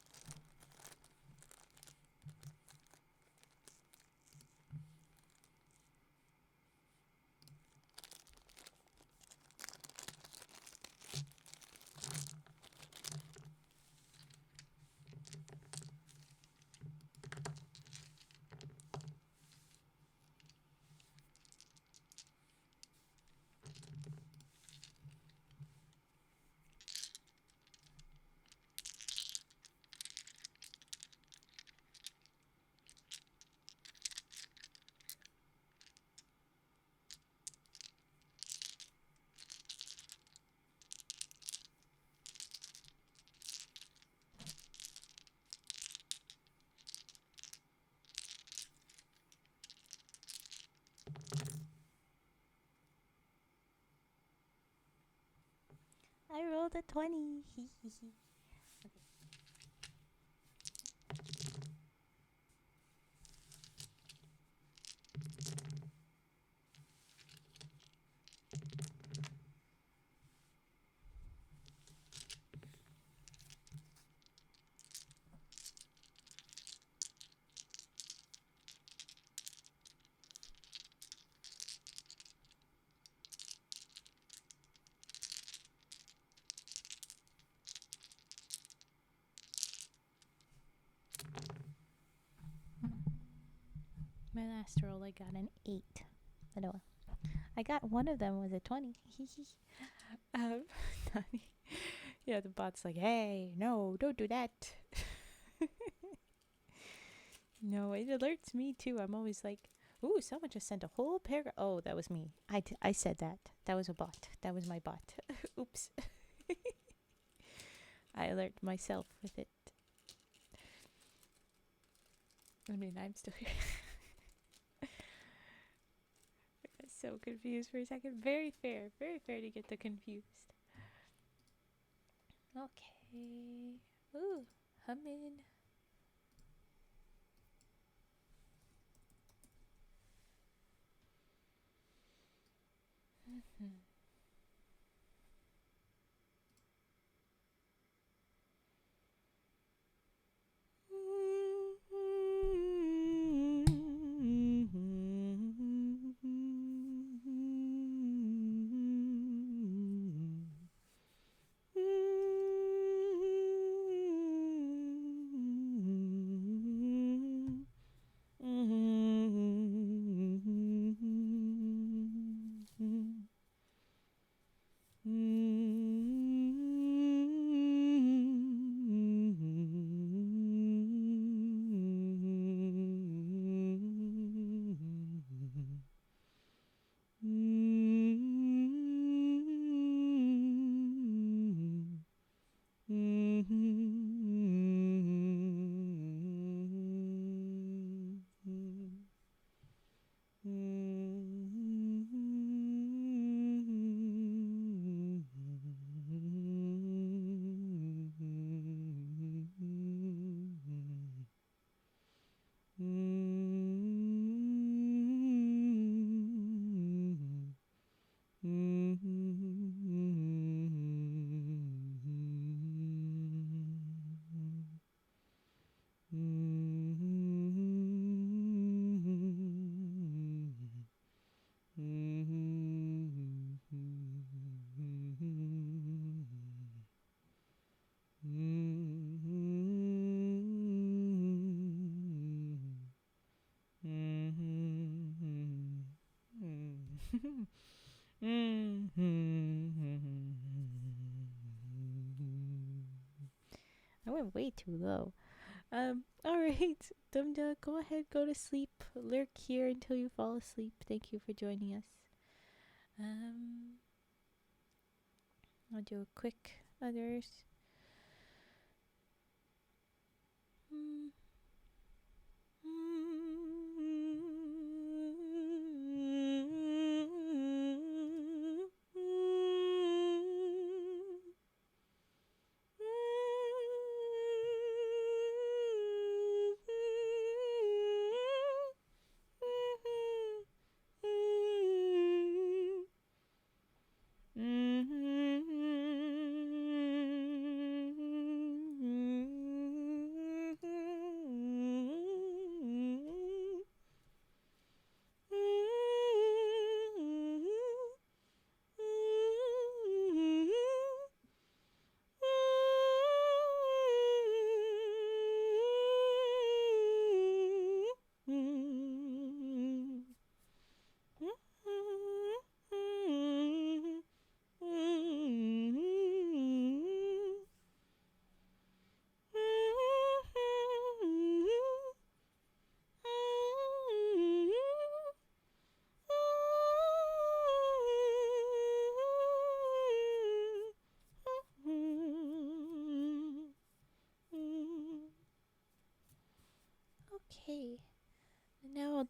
I rolled a 20. Okay. My last roll, I got an 8. But oh well. I got one of them was a 20. um, yeah, the bot's like, hey, no, don't do that. No, it alerts me too. I'm always like, ooh, someone just sent a whole paragraph. Oh, that was me. I said that. That was a bot. That was my bot. Oops. I alert myself with it. I mean, I'm still here. I got so confused for a second. Very fair. Very fair to get the confused. Okay. Ooh, humming. Mm-hmm. I went way too low. Alright, Dumda, go ahead, go to sleep. Lurk here until you fall asleep. Thank you for joining us. I'll do a quick others.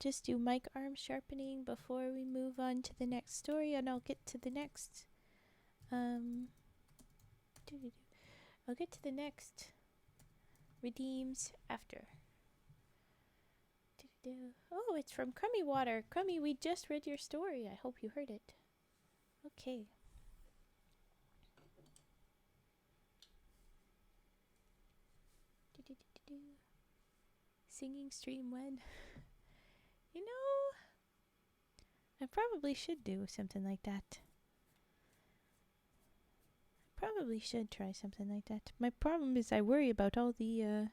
just do mic arm sharpening before we move on to the next story, and I'll get to the next. I'll get to the next redeems after. Oh, it's from Crummy Water. Crummy, we just read your story. I hope you heard it. Okay. Singing stream when? You know, I probably should do something like that. Probably should try something like that. My problem is I worry about all the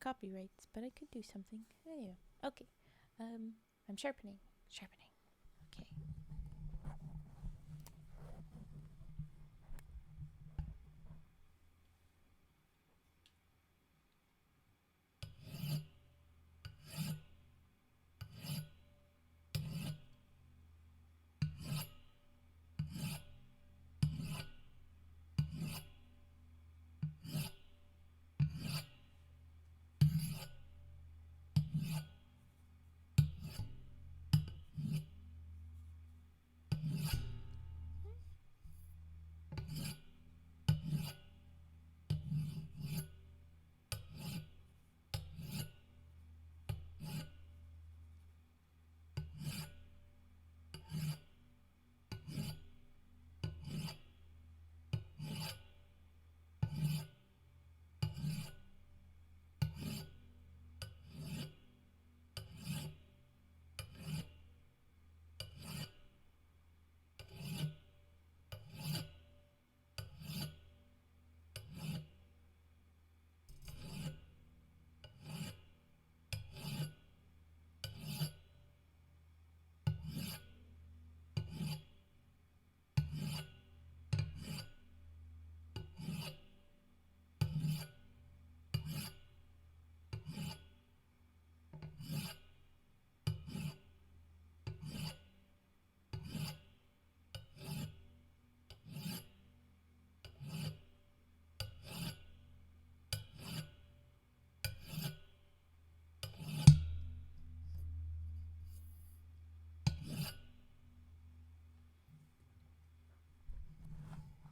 copyrights, but I could do something. Anyway, okay. I'm sharpening. Okay.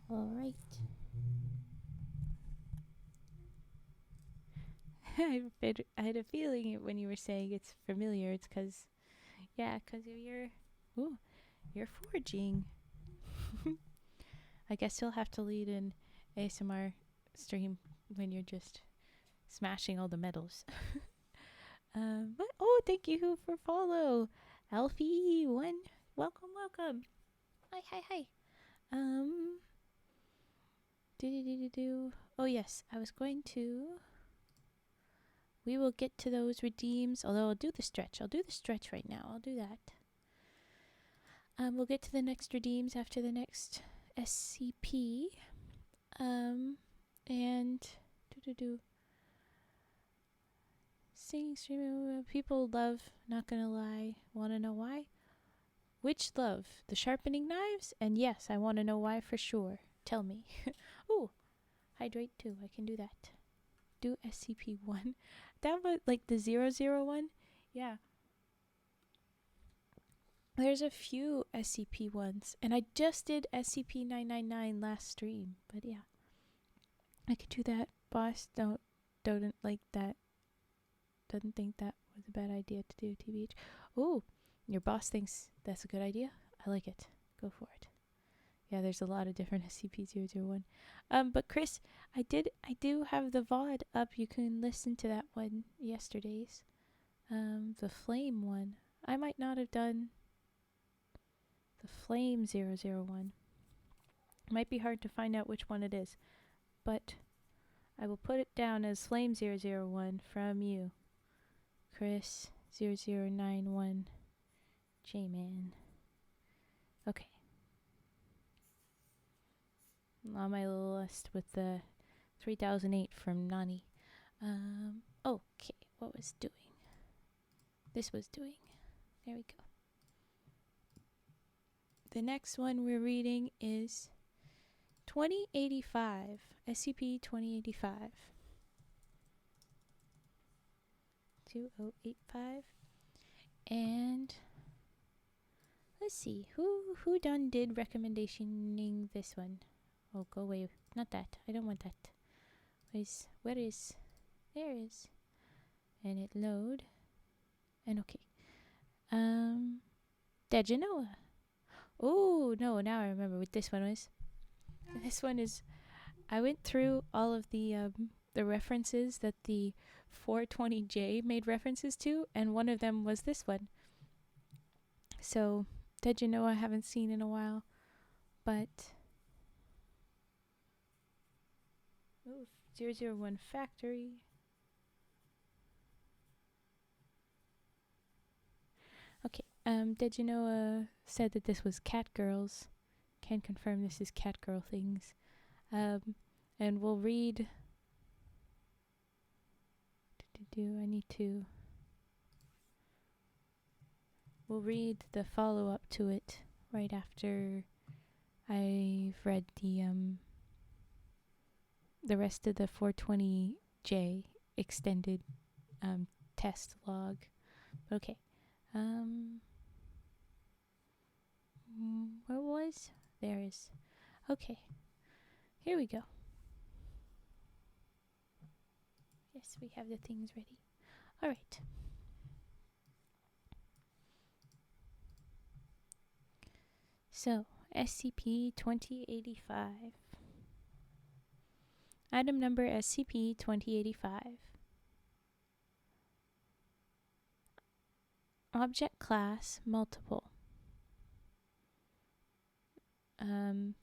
All right. I had a feeling when you were saying it's familiar. It's because of you're forging. I guess you'll have to lead an ASMR stream when you're just smashing all the metals. But thank you for follow, Alfie1. Welcome. Hi. Oh yes, I was going to. We will get to those redeems. Although I'll do the stretch. I'll do the stretch right now. I'll do that. We'll get to the next redeems after the next SCP. And singing stream. People love. Not gonna lie. Want to know why? Which love? The sharpening knives? And yes, I want to know why for sure. Tell me. Ooh, hydrate too. I can do that. Do SCP-1. That was like the 001. Yeah. There's a few SCP ones, and I just did SCP-999 last stream. But yeah, I could do that. Boss don't like that. Doesn't think that was a bad idea to do, TBH. Ooh, your boss thinks that's a good idea. I like it. Go for it. Yeah, there's a lot of different SCP-001. But Chris, I do have the VOD up. You can listen to that one yesterday's. The flame one. I might not have done the flame 001. Might be hard to find out which one it is, but I will put it down as flame 001 from you, Chris 0091 J-Man. Okay. On my little list with the 3008 from Nani. Okay, what was doing? This was doing. There we go. The next one we're reading is 2085, SCP-2085. 2085. And let's see, who done did recommendationing this one? Oh, go away. Not that. I don't want that. Where is? There is. And it load. And okay. Degenoah. Oh, no, now I remember what this one was. This one is, I went through all of the references that the 420J made references to, and one of them was this one. So, degenoah I haven't seen in a while, but 001 Factory. Okay, degenoah said that this was cat girls. Can confirm this is cat girl things. And we'll read. We'll read the follow-up to it right after I've read the rest of the 420J extended test log. Okay. Where was? There is. Okay. Here we go. Yes, we have the things ready. All right. So, SCP-2085. Item number SCP-2085. Object class multiple.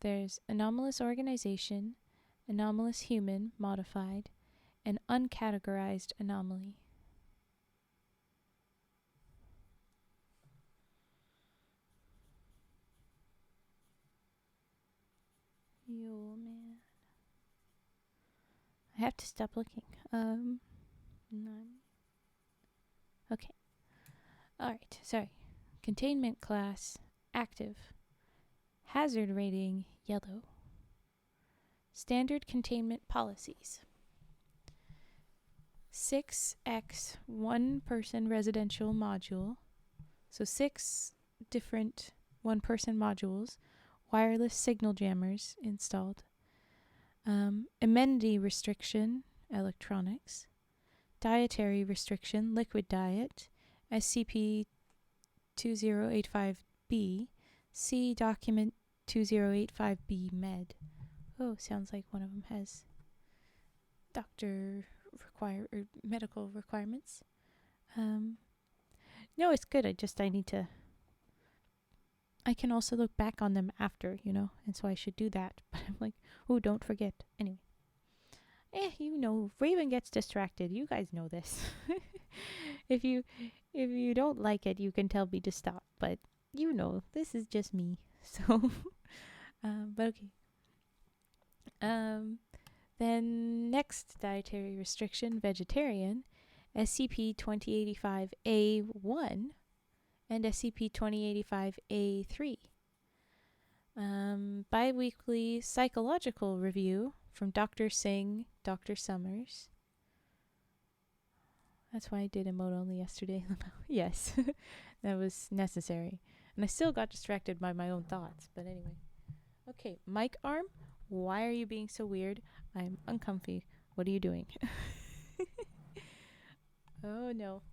There's anomalous organization, anomalous human modified, and uncategorized anomaly. Yo, man. I have to stop looking. None. Okay. Alright, sorry. Containment class active. Hazard rating yellow. Standard containment policies. 6x 1-person residential module. So 6 different 1-person modules. Wireless signal jammers installed. Amenity restriction, electronics. Dietary restriction, liquid diet. SCP-2085-B. See document 2085-B med. Oh, sounds like one of them has medical requirements. No, it's good. I need to. I can also look back on them after, and so I should do that. But I'm like, oh, don't forget. Anyway. Raven gets distracted. You guys know this. If you don't like it, you can tell me to stop. But this is just me. So, but okay. Then next dietary restriction, vegetarian, SCP-2085-A1 and SCP-2085-A3. Bi-weekly psychological review from Dr. Singh, Dr. Summers. That's why I did emote only yesterday. Yes, that was necessary. And I still got distracted by my own thoughts, but anyway. Okay, mic arm, why are you being so weird? I'm uncomfy. What are you doing? Oh no.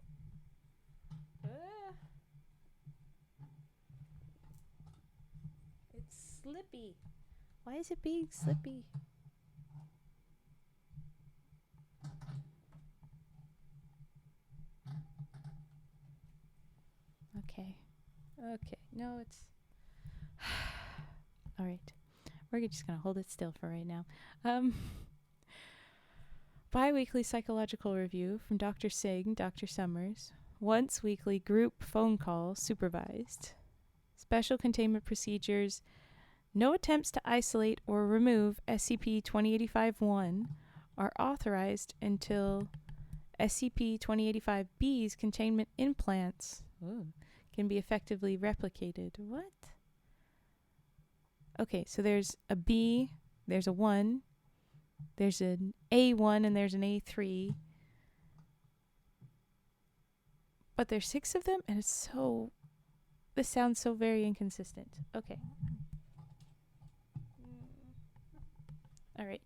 It's slippy. Why is it being slippy? Okay. No, it's... Alright. We're just going to hold it still for right now. Bi-weekly psychological review from Dr. Singh, Dr. Summers. Once weekly group phone call supervised. Special containment procedures. No attempts to isolate or remove SCP-2085-1 are authorized until SCP-2085-B's containment implants can be effectively replicated. What? Okay, so there's a B, there's a 1, there's an A1, and there's an A3. But there's 6 of them, and this sounds so very inconsistent. Okay. All right.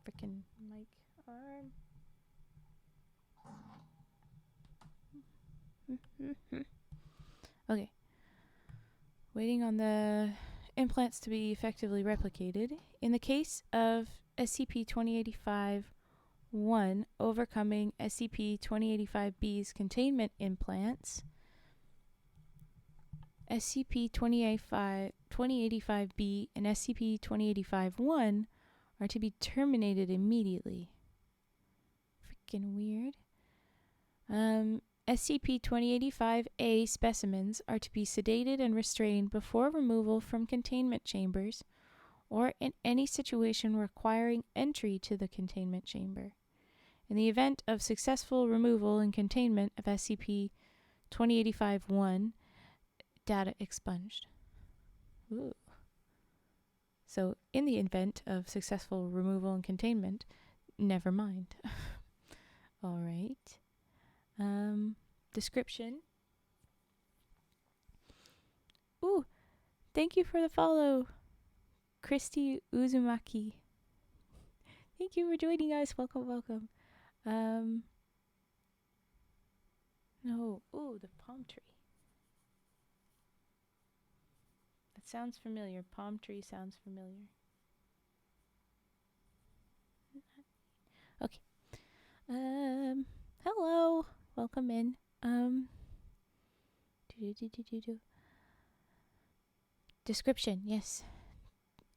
Frickin' mic arm. Okay. Waiting on the implants to be effectively replicated. In the case of SCP-2085-1 overcoming SCP-2085-B's containment implants, SCP-2085-B and SCP-2085-1 are to be terminated immediately. Freaking weird. SCP-2085-A specimens are to be sedated and restrained before removal from containment chambers or in any situation requiring entry to the containment chamber. In the event of successful removal and containment of SCP-2085-1, data expunged. Ooh. So, in the event of successful removal and containment, never mind. All right. Description. Ooh, thank you for the follow, Christy Uzumaki. Thank you for joining us. Welcome, welcome. No. Ooh, the palm tree. That sounds familiar. Palm tree sounds familiar. Okay. Hello. Welcome in. Description, yes.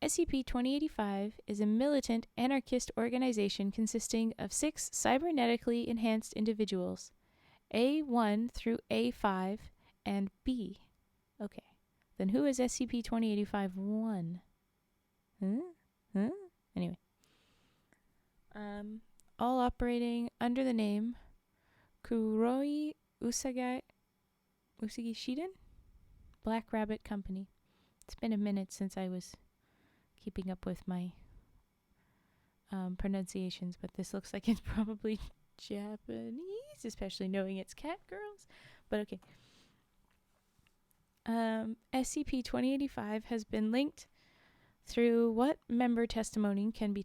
SCP-2085 is a militant anarchist organization consisting of 6 cybernetically enhanced individuals, A1 through A5 and B. Okay. Then who is SCP-2085-1? Huh? Anyway. All operating under the name Kuroi Usagi Shiden? Black Rabbit Company. It's been a minute since I was keeping up with my pronunciations, but this looks like it's probably Japanese, especially knowing it's cat girls. But okay. SCP-2085 has been linked through what member testimony can be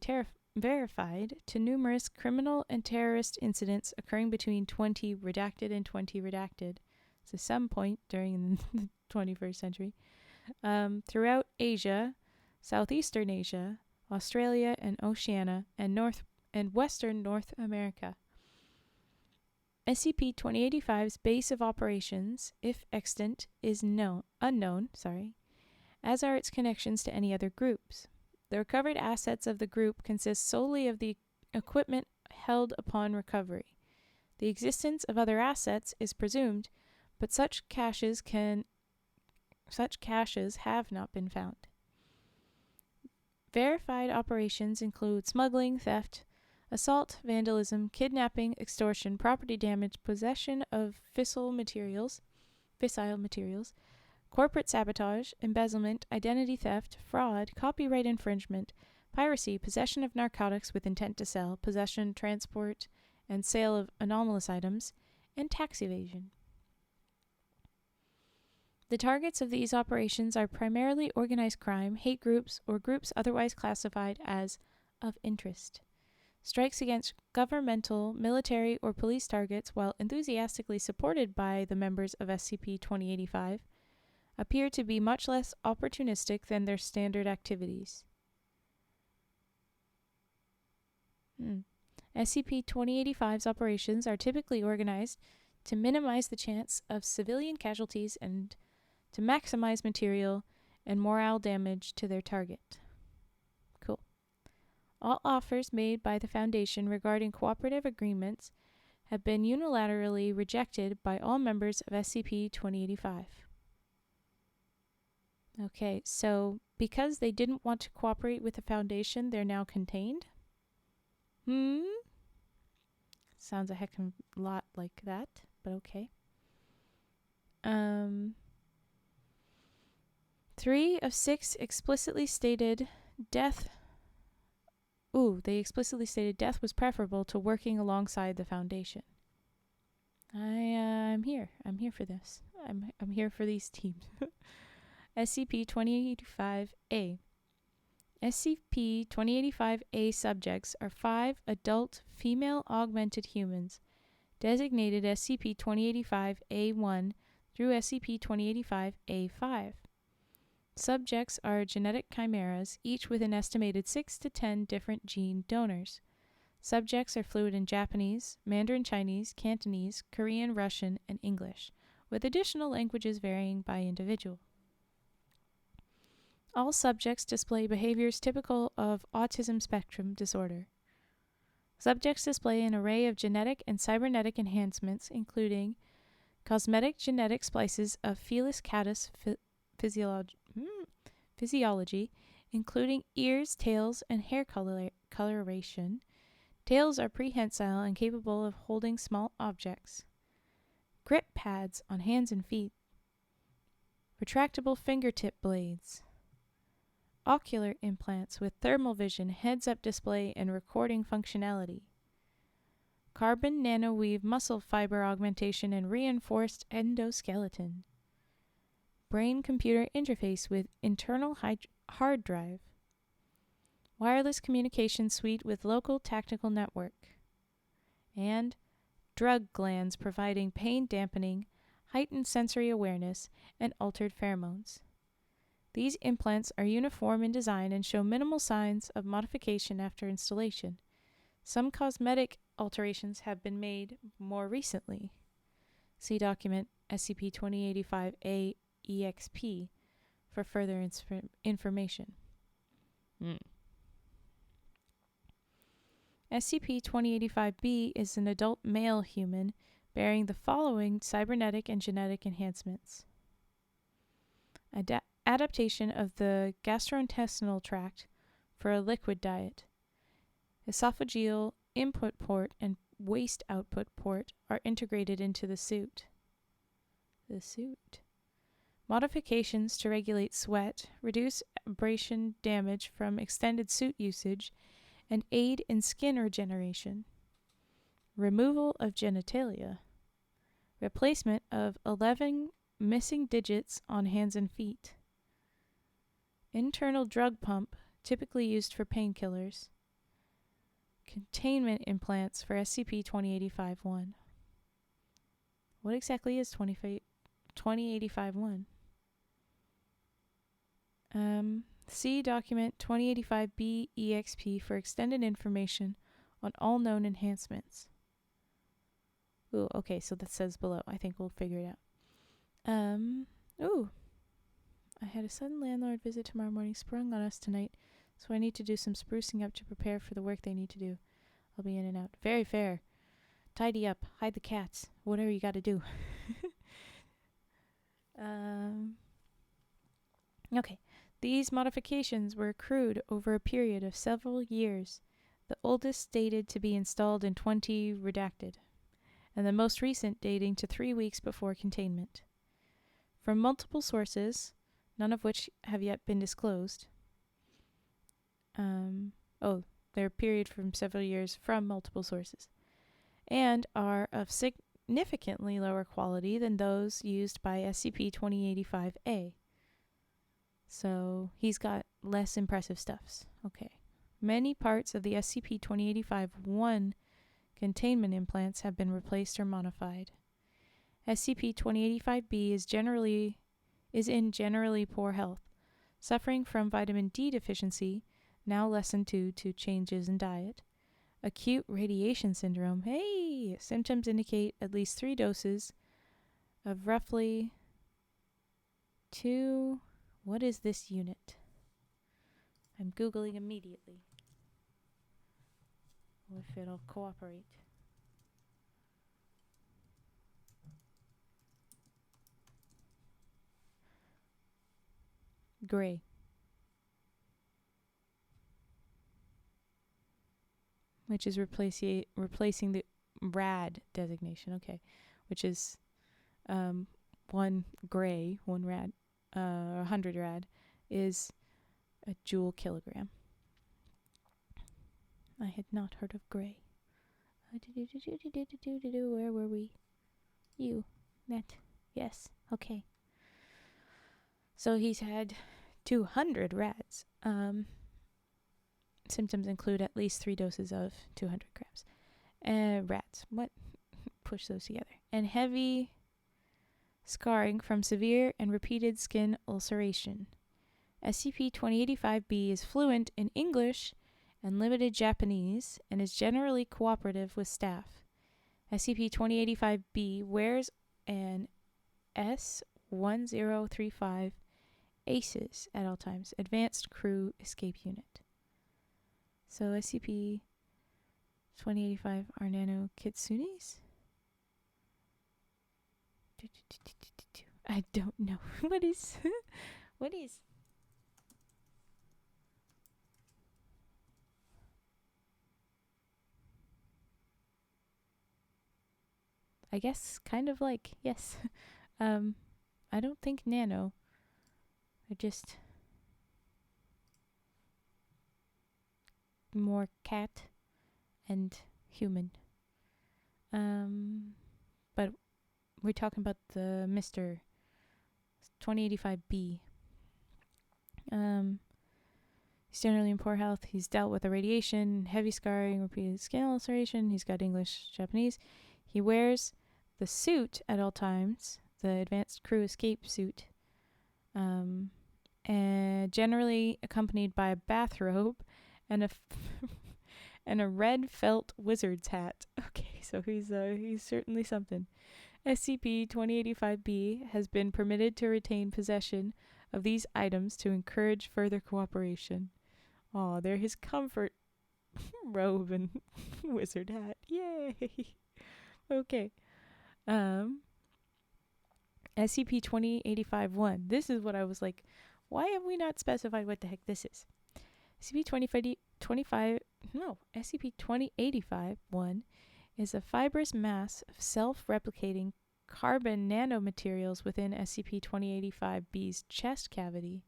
verified to numerous criminal and terrorist incidents occurring between 20 redacted and 20 redacted, so some point during the 21st century, throughout Asia, Southeastern Asia, Australia and Oceania, and Western North America. SCP-2085's base of operations, if extant, is unknown, as are its connections to any other groups. The recovered assets of the group consist solely of the equipment held upon recovery. The existence of other assets is presumed, but such caches have not been found. Verified operations include smuggling, theft, assault, vandalism, kidnapping, extortion, property damage, possession of fissile materials, corporate sabotage, embezzlement, identity theft, fraud, copyright infringement, piracy, possession of narcotics with intent to sell, possession, transport, and sale of anomalous items, and tax evasion. The targets of these operations are primarily organized crime, hate groups, or groups otherwise classified as of interest. Strikes against governmental, military, or police targets, while enthusiastically supported by the members of SCP-2085, appear to be much less opportunistic than their standard activities. SCP-2085's operations are typically organized to minimize the chance of civilian casualties and to maximize material and morale damage to their target. Cool. All offers made by the Foundation regarding cooperative agreements have been unilaterally rejected by all members of SCP-2085. Okay, so because they didn't want to cooperate with the Foundation, they're now contained? Sounds a heck of a lot like that, but okay. 3 of 6 explicitly stated death They explicitly stated death was preferable to working alongside the Foundation. I'm here. I'm here for this. I'm here for these teams. SCP-2085-A. SCP-2085-A subjects are 5 adult female augmented humans, designated SCP-2085-A1 through SCP-2085-A5. Subjects are genetic chimeras, each with an estimated 6 to 10 different gene donors. Subjects are fluent in Japanese, Mandarin Chinese, Cantonese, Korean, Russian, and English, with additional languages varying by individual. All subjects display behaviors typical of autism spectrum disorder. Subjects display an array of genetic and cybernetic enhancements, including cosmetic genetic splices of Felis catus physiology, including ears, tails, and hair coloration. Tails are prehensile and capable of holding small objects. Grip pads on hands and feet. Retractable fingertip blades. Ocular implants with thermal vision, heads-up display, and recording functionality. Carbon nanoweave muscle fiber augmentation and reinforced endoskeleton. Brain-computer interface with internal hard drive. Wireless communication suite with local tactical network. And drug glands providing pain dampening, heightened sensory awareness, and altered pheromones. These implants are uniform in design and show minimal signs of modification after installation. Some cosmetic alterations have been made more recently. See document SCP-2085-A-EXP for further information. SCP-2085-B is an adult male human bearing the following cybernetic and genetic enhancements. Adaptation of the gastrointestinal tract for a liquid diet. Esophageal input port and waste output port are integrated into the suit. Modifications to regulate sweat, reduce abrasion damage from extended suit usage, and aid in skin regeneration. Removal of genitalia. Replacement of 11 missing digits on hands and feet. Internal drug pump, typically used for painkillers. Containment implants for SCP-2085-1. What exactly is 2085-1? See document 2085-B-EXP for extended information on all known enhancements. Ooh, okay, so that says below. I think we'll figure it out. I had a sudden landlord visit tomorrow morning sprung on us tonight, so I need to do some sprucing up to prepare for the work they need to do. I'll be in and out. Very fair. Tidy up. Hide the cats. Whatever you gotta do. Okay. These modifications were accrued over a period of several years, the oldest dated to be installed in 20 redacted, and the most recent dating to 3 weeks before containment. From multiple sources, none of which have yet been disclosed. They're period from several years from multiple sources, and are of significantly lower quality than those used by SCP-2085-A. So he's got less impressive stuffs. Okay. Many parts of the SCP-2085-1 containment implants have been replaced or modified. SCP-2085-B is in generally poor health, suffering from vitamin D deficiency, now lessened due to changes in diet. Acute radiation syndrome. Hey! Symptoms indicate at least 3 doses of roughly 2... What is this unit? I'm Googling immediately. If it'll cooperate. Gray. Which is replacing the rad designation. Okay. Which is 1 gray, 1 rad, 100 rad is a joule kilogram. I had not heard of Gray. Where were we? You. Net. Yes. Okay. So he's had 200 rats. Symptoms include at least 3 doses of 200 grams. Rats. What? Push those together. And heavy scarring from severe and repeated skin ulceration. SCP-2085-B is fluent in English and limited Japanese and is generally cooperative with staff. SCP-2085-B wears an S-1035 ACEs at all times, Advanced Crew Escape Unit. So SCP-2085 are nano kitsunes? I don't know. What is... what is... I guess kind of like, yes. I don't think nano. They're just more cat and human. But we're talking about the Mr. 2085-B. He's generally in poor health. He's dealt with irradiation, heavy scarring, repeated skin ulceration. He's got English, Japanese. He wears the suit at all times, the Advanced Crew Escape suit, and generally accompanied by a bathrobe and and a red felt wizard's hat. Okay, so he's certainly something. SCP-2085-B has been permitted to retain possession of these items to encourage further cooperation. Aw, they're his comfort robe and wizard hat. Yay! Okay. SCP-2085-1. This is what I was like, why have we not specified what the heck this is? SCP-2085-1 is a fibrous mass of self-replicating carbon nanomaterials within SCP-2085-B's chest cavity,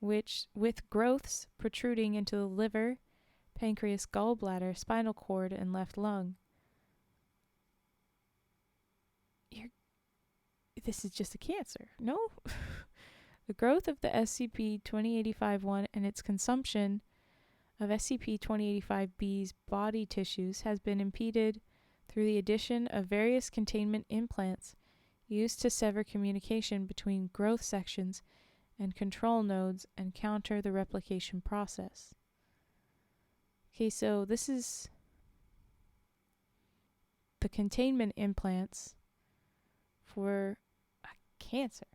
which, with growths protruding into the liver, pancreas, gallbladder, spinal cord, and left lung. This is just a cancer, no? The growth of the SCP-2085-1 and its consumption of SCP-2085-B's body tissues has been impeded through the addition of various containment implants used to sever communication between growth sections and control nodes and counter the replication process. Okay, so this is the containment implants for a cancer.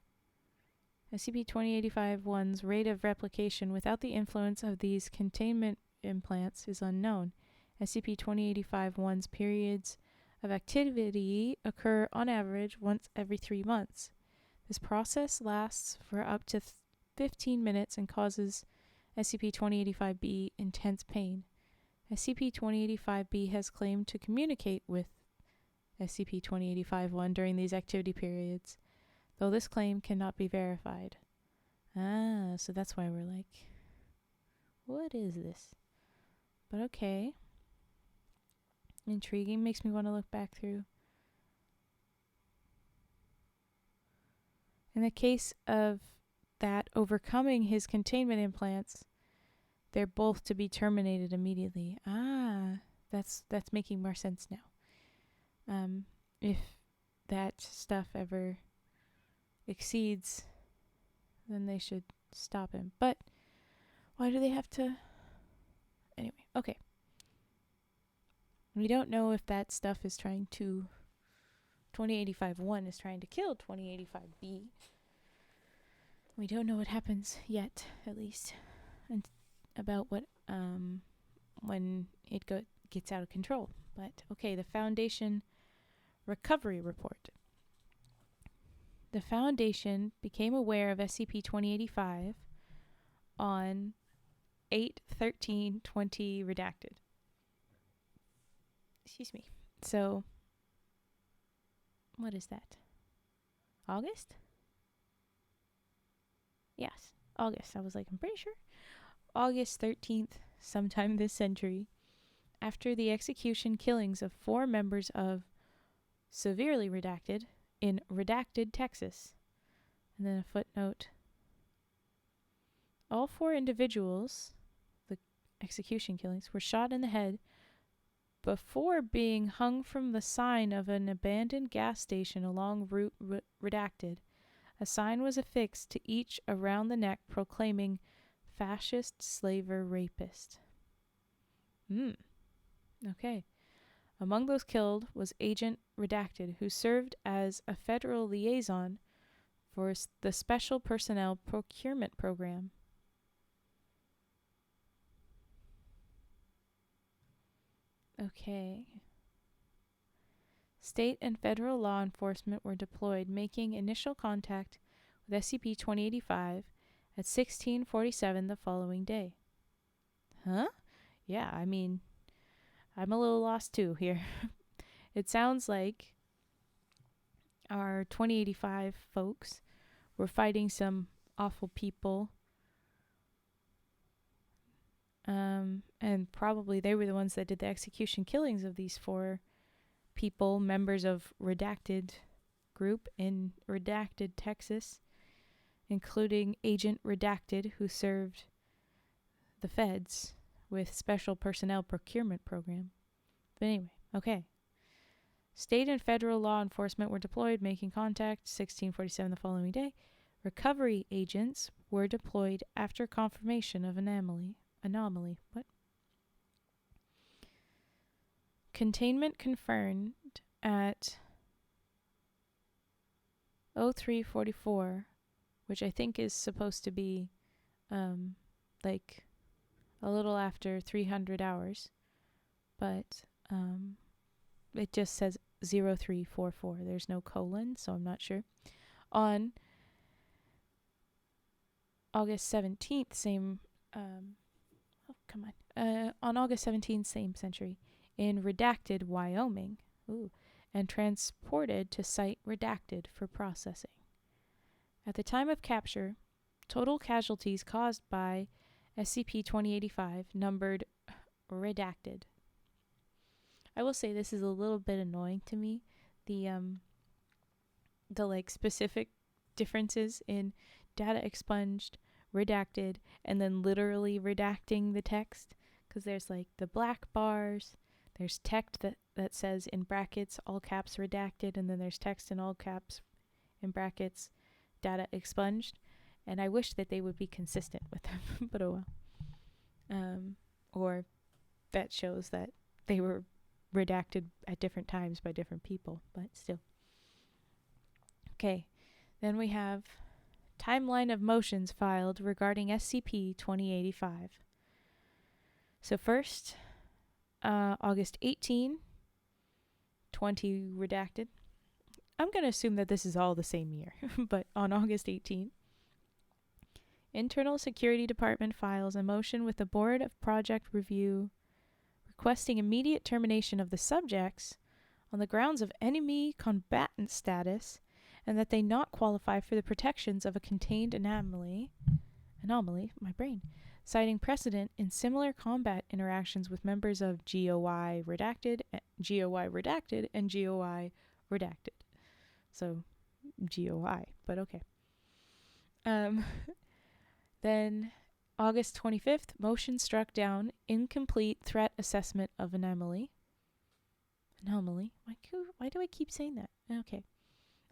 SCP-2085-1's rate of replication without the influence of these containment implants is unknown. SCP-2085-1's periods of activity occur on average once every 3 months. This process lasts for up to 15 minutes and causes SCP-2085-B intense pain. SCP-2085-B has claimed to communicate with SCP-2085-1 during these activity periods, though this claim cannot be verified. So that's why we're like, what is this? But okay. Intriguing, makes me want to look back through. In the case of that overcoming his containment implants, they're both to be terminated immediately. That's making more sense now. If that stuff ever exceeds, then they should stop him. But why do they have to? Anyway, okay. We don't know if that stuff is trying to... 2085-1 is trying to kill 2085-B. We don't know what happens yet, at least, and about what when it gets out of control. But okay, the Foundation Recovery Report. The Foundation became aware of SCP-2085 on 8/13/20 redacted. Excuse me. So, what is that? August? Yes, August. I was like, I'm pretty sure. August 13th, sometime this century, after the execution killings of 4 members of Severely Redacted in Redacted, Texas. And then a footnote. All 4 individuals, the execution killings, were shot in the head before being hung from the sign of an abandoned gas station along Route Redacted. A sign was affixed to each around the neck proclaiming fascist slaver rapist. Okay. Among those killed was Agent Redacted, who served as a federal liaison for the Special Personnel Procurement Program. Okay. State and federal law enforcement were deployed, making initial contact with SCP-2085 at 1647 the following day. Huh? Yeah, I mean, I'm a little lost too here. It sounds like our 2085 folks were fighting some awful people. And probably they were the ones that did the execution killings of these 4 people, members of Redacted group in Redacted, Texas, including Agent Redacted, who served the feds with Special Personnel Procurement Program. But anyway, okay. State and federal law enforcement were deployed, making contact 1647 the following day. Recovery agents were deployed after confirmation of anomaly. What? Containment confirmed at 0344, which I think is supposed to be like a little after 300 hours, but it just says 0344. There's no colon, so I'm not sure. On August 17th, on August 17th, same century, in Redacted, Wyoming, and transported to Site Redacted for processing. At the time of capture, total casualties caused by SCP-2085 numbered Redacted. I will say this is a little bit annoying to me. The like specific differences in data expunged, redacted, and then literally redacting the text, because there's like the black bars, there's text that says in brackets all caps redacted, and then there's text in all caps in brackets data expunged, and I wish that they would be consistent with them. But oh well. Or that shows that they were redacted at different times by different people, but still. Okay, then we have timeline of motions filed regarding SCP-2085. So first, August 18, 20 redacted. I'm going to assume that this is all the same year, but on August 18, Internal Security Department files a motion with the Board of Project Review requesting immediate termination of the subjects on the grounds of enemy combatant status and that they not qualify for the protections of a contained anomaly, citing precedent in similar combat interactions with members of GOI Redacted, and GOI Redacted. So, GOI, but okay. Then, August 25th, motion struck down incomplete threat assessment of anomaly. Why do I keep saying that? Okay.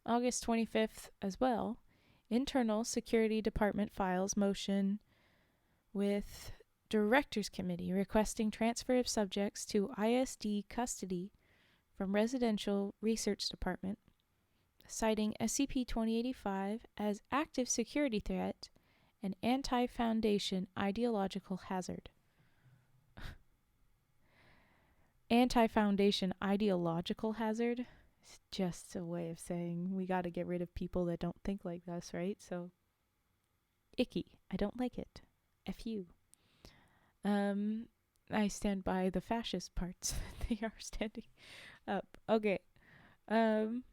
August 25th as well, Internal Security Department files motion with Directors Committee requesting transfer of subjects to ISD custody from Residential Research Department, citing SCP-2085 as active security threat and anti-Foundation ideological hazard. Anti-Foundation ideological hazard? It's just a way of saying we gotta get rid of people that don't think like us, right? So, icky. I don't like it. F you. I stand by the fascist parts. They are standing up. Okay. Then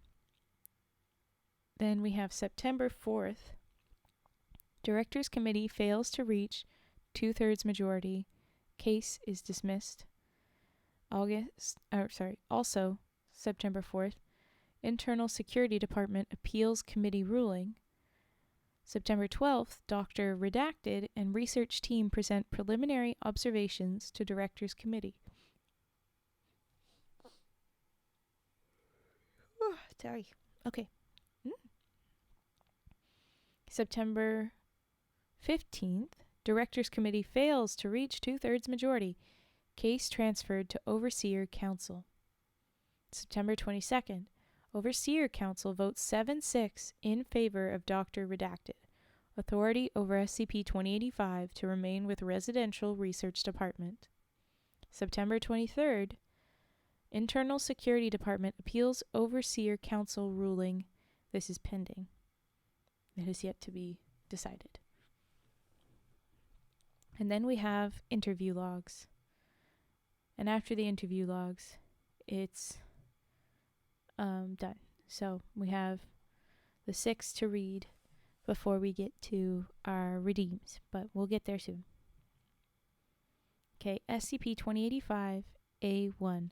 we have September 4th. Directors Committee fails to reach 2/3 majority. Case is dismissed. Also, September 4th, Internal Security Department Appeals Committee ruling. September 12th, Dr. Redacted and research team present preliminary observations to Director's Committee. Sorry. Okay. September 15th, Director's Committee fails to reach 2/3 majority. Case transferred to Overseer Council. September 22nd, Overseer Council votes 7-6 in favor of Dr. Redacted. Authority over SCP-2085 to remain with Residential Research Department. September 23rd, Internal Security Department appeals Overseer Council ruling. This is pending. It is yet to be decided. And then we have interview logs. And after the interview logs, it's done. So we have the 6 to read before we get to our redeems, but we'll get there soon. Okay, SCP-2085 A1,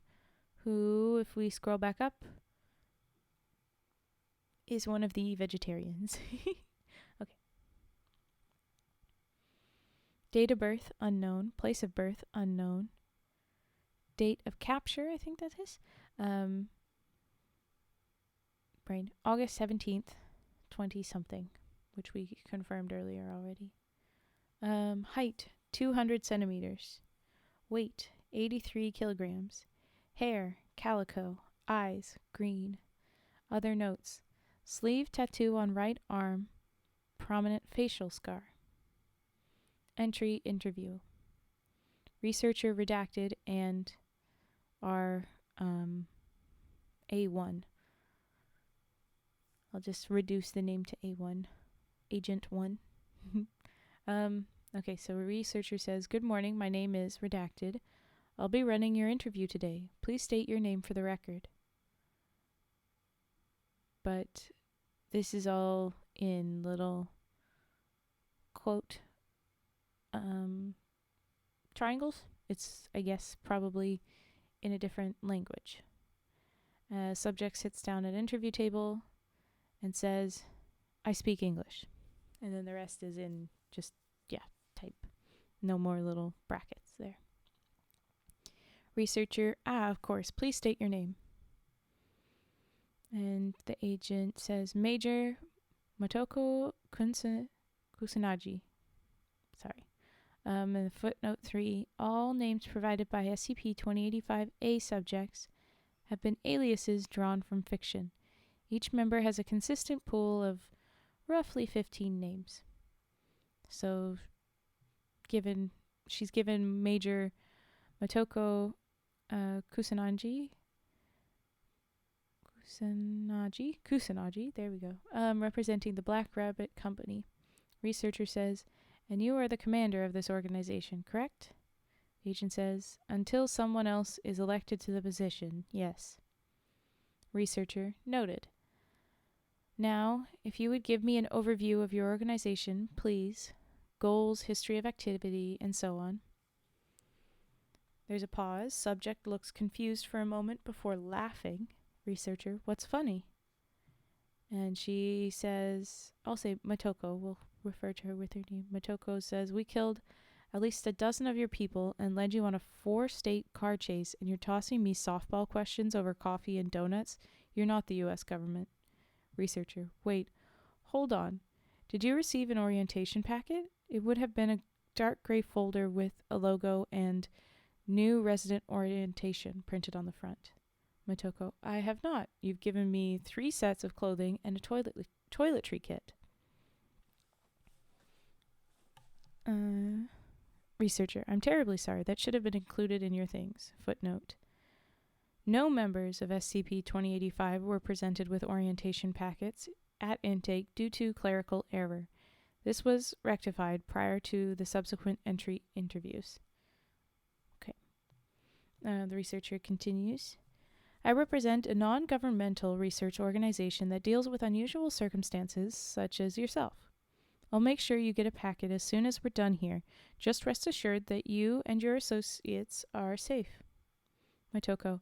who, if we scroll back up, is one of the vegetarians. Okay. Date of birth, unknown. Place of birth, unknown. Date of capture, I think that is. Brain, August 17th, 20-something, which we confirmed earlier already. Height, 200 centimeters. Weight, 83 kilograms. Hair, calico. Eyes, green. Other notes. Sleeve tattoo on right arm. Prominent facial scar. Entry, interview. Researcher redacted and our A1. I'll just reduce the name to A1. Agent 1. Okay, so a researcher says, "Good morning, my name is Redacted. I'll be running your interview today. Please state your name for the record." But this is all in little quote triangles. It's, I guess, probably in a different language. Subject sits down at interview table and says, "I speak English." And then the rest is in just, type. No more little brackets there. Researcher, of course, please state your name. And the agent says, "Major Motoko Kusanagi." Sorry. And footnote 3, all names provided by SCP-2085-A subjects have been aliases drawn from fiction. Each member has a consistent pool of roughly 15 names. So she's given Major Motoko Kusanagi, there we go, representing the Black Rabbit Company. Researcher says, "And you are the commander of this organization, correct?" Agent says, "Until someone else is elected to the position, yes." Researcher, noted. Now, if you would give me an overview of your organization, please. Goals, history of activity, and so on. There's a pause. Subject looks confused for a moment before laughing. Researcher, what's funny? And she says, I'll say Motoko, we'll refer to her with her name. Motoko says, "We killed at least a dozen of your people and led you on a 4-state car chase, and you're tossing me softball questions over coffee and donuts? You're not the U.S. government." Researcher, wait, hold on. Did you receive an orientation packet? It would have been a dark gray folder with a logo and "New Resident Orientation" printed on the front. Motoko, I have not. You've given me 3 sets of clothing and a toiletry kit. Researcher, I'm terribly sorry. That should have been included in your things. Footnote. No members of SCP-2085 were presented with orientation packets at intake due to clerical error. This was rectified prior to the subsequent entry interviews. Okay. The researcher continues. I represent a non-governmental research organization that deals with unusual circumstances such as yourself. I'll make sure you get a packet as soon as we're done here. Just rest assured that you and your associates are safe. Motoko,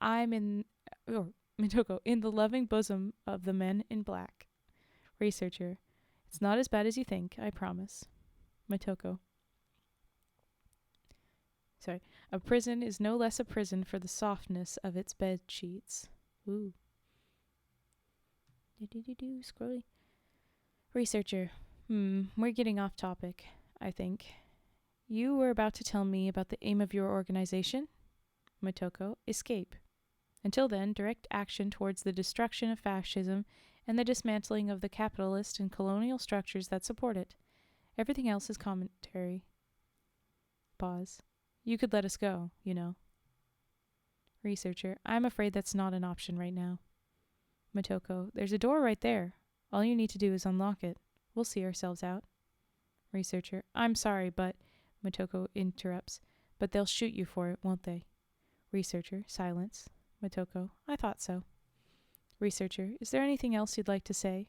Motoko, in the loving bosom of the men in black. Researcher, it's not as bad as you think, I promise. Motoko, a prison is no less a prison for the softness of its bed sheets. Ooh. Scrolly. Researcher, we're getting off topic, I think. You were about to tell me about the aim of your organization? Motoko, escape. Until then, direct action towards the destruction of fascism and the dismantling of the capitalist and colonial structures that support it. Everything else is commentary. Pause. You could let us go, you know. Researcher, I'm afraid that's not an option right now. Motoko, there's a door right there. All you need to do is unlock it. We'll see ourselves out. Researcher, I'm sorry, but... Motoko interrupts. But they'll shoot you for it, won't they? Researcher, silence. Motoko, I thought so. Researcher, is there anything else you'd like to say?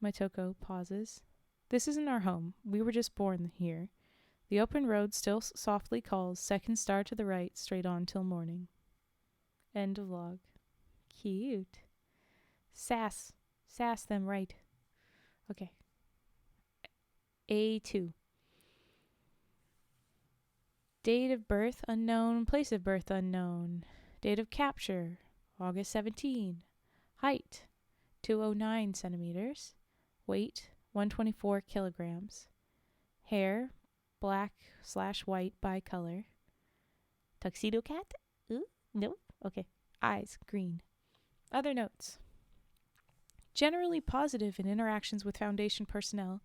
Motoko pauses. This isn't our home. We were just born here. The open road still softly calls, second star to the right, straight on till morning. End of log. Cute. Sass them right. Okay. A2. Date of birth unknown, place of birth unknown. Date of capture, August 17. Height, 209 centimeters. Weight, 124 kilograms. Hair, black/white bicolor. Tuxedo cat? Ooh, no? Okay. Eyes, green. Other notes. Generally positive in interactions with Foundation personnel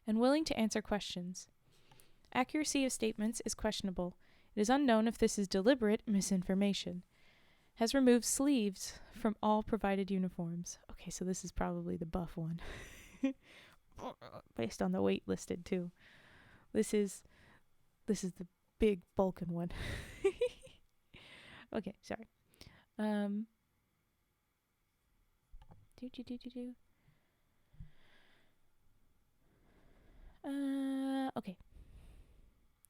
and willing to answer questions. Accuracy of statements is questionable. It is unknown if this is deliberate misinformation. Has removed sleeves from all provided uniforms. Okay, so this is probably the buff one. Based on the weight listed too. This is the big bulking one. Okay, sorry. Okay.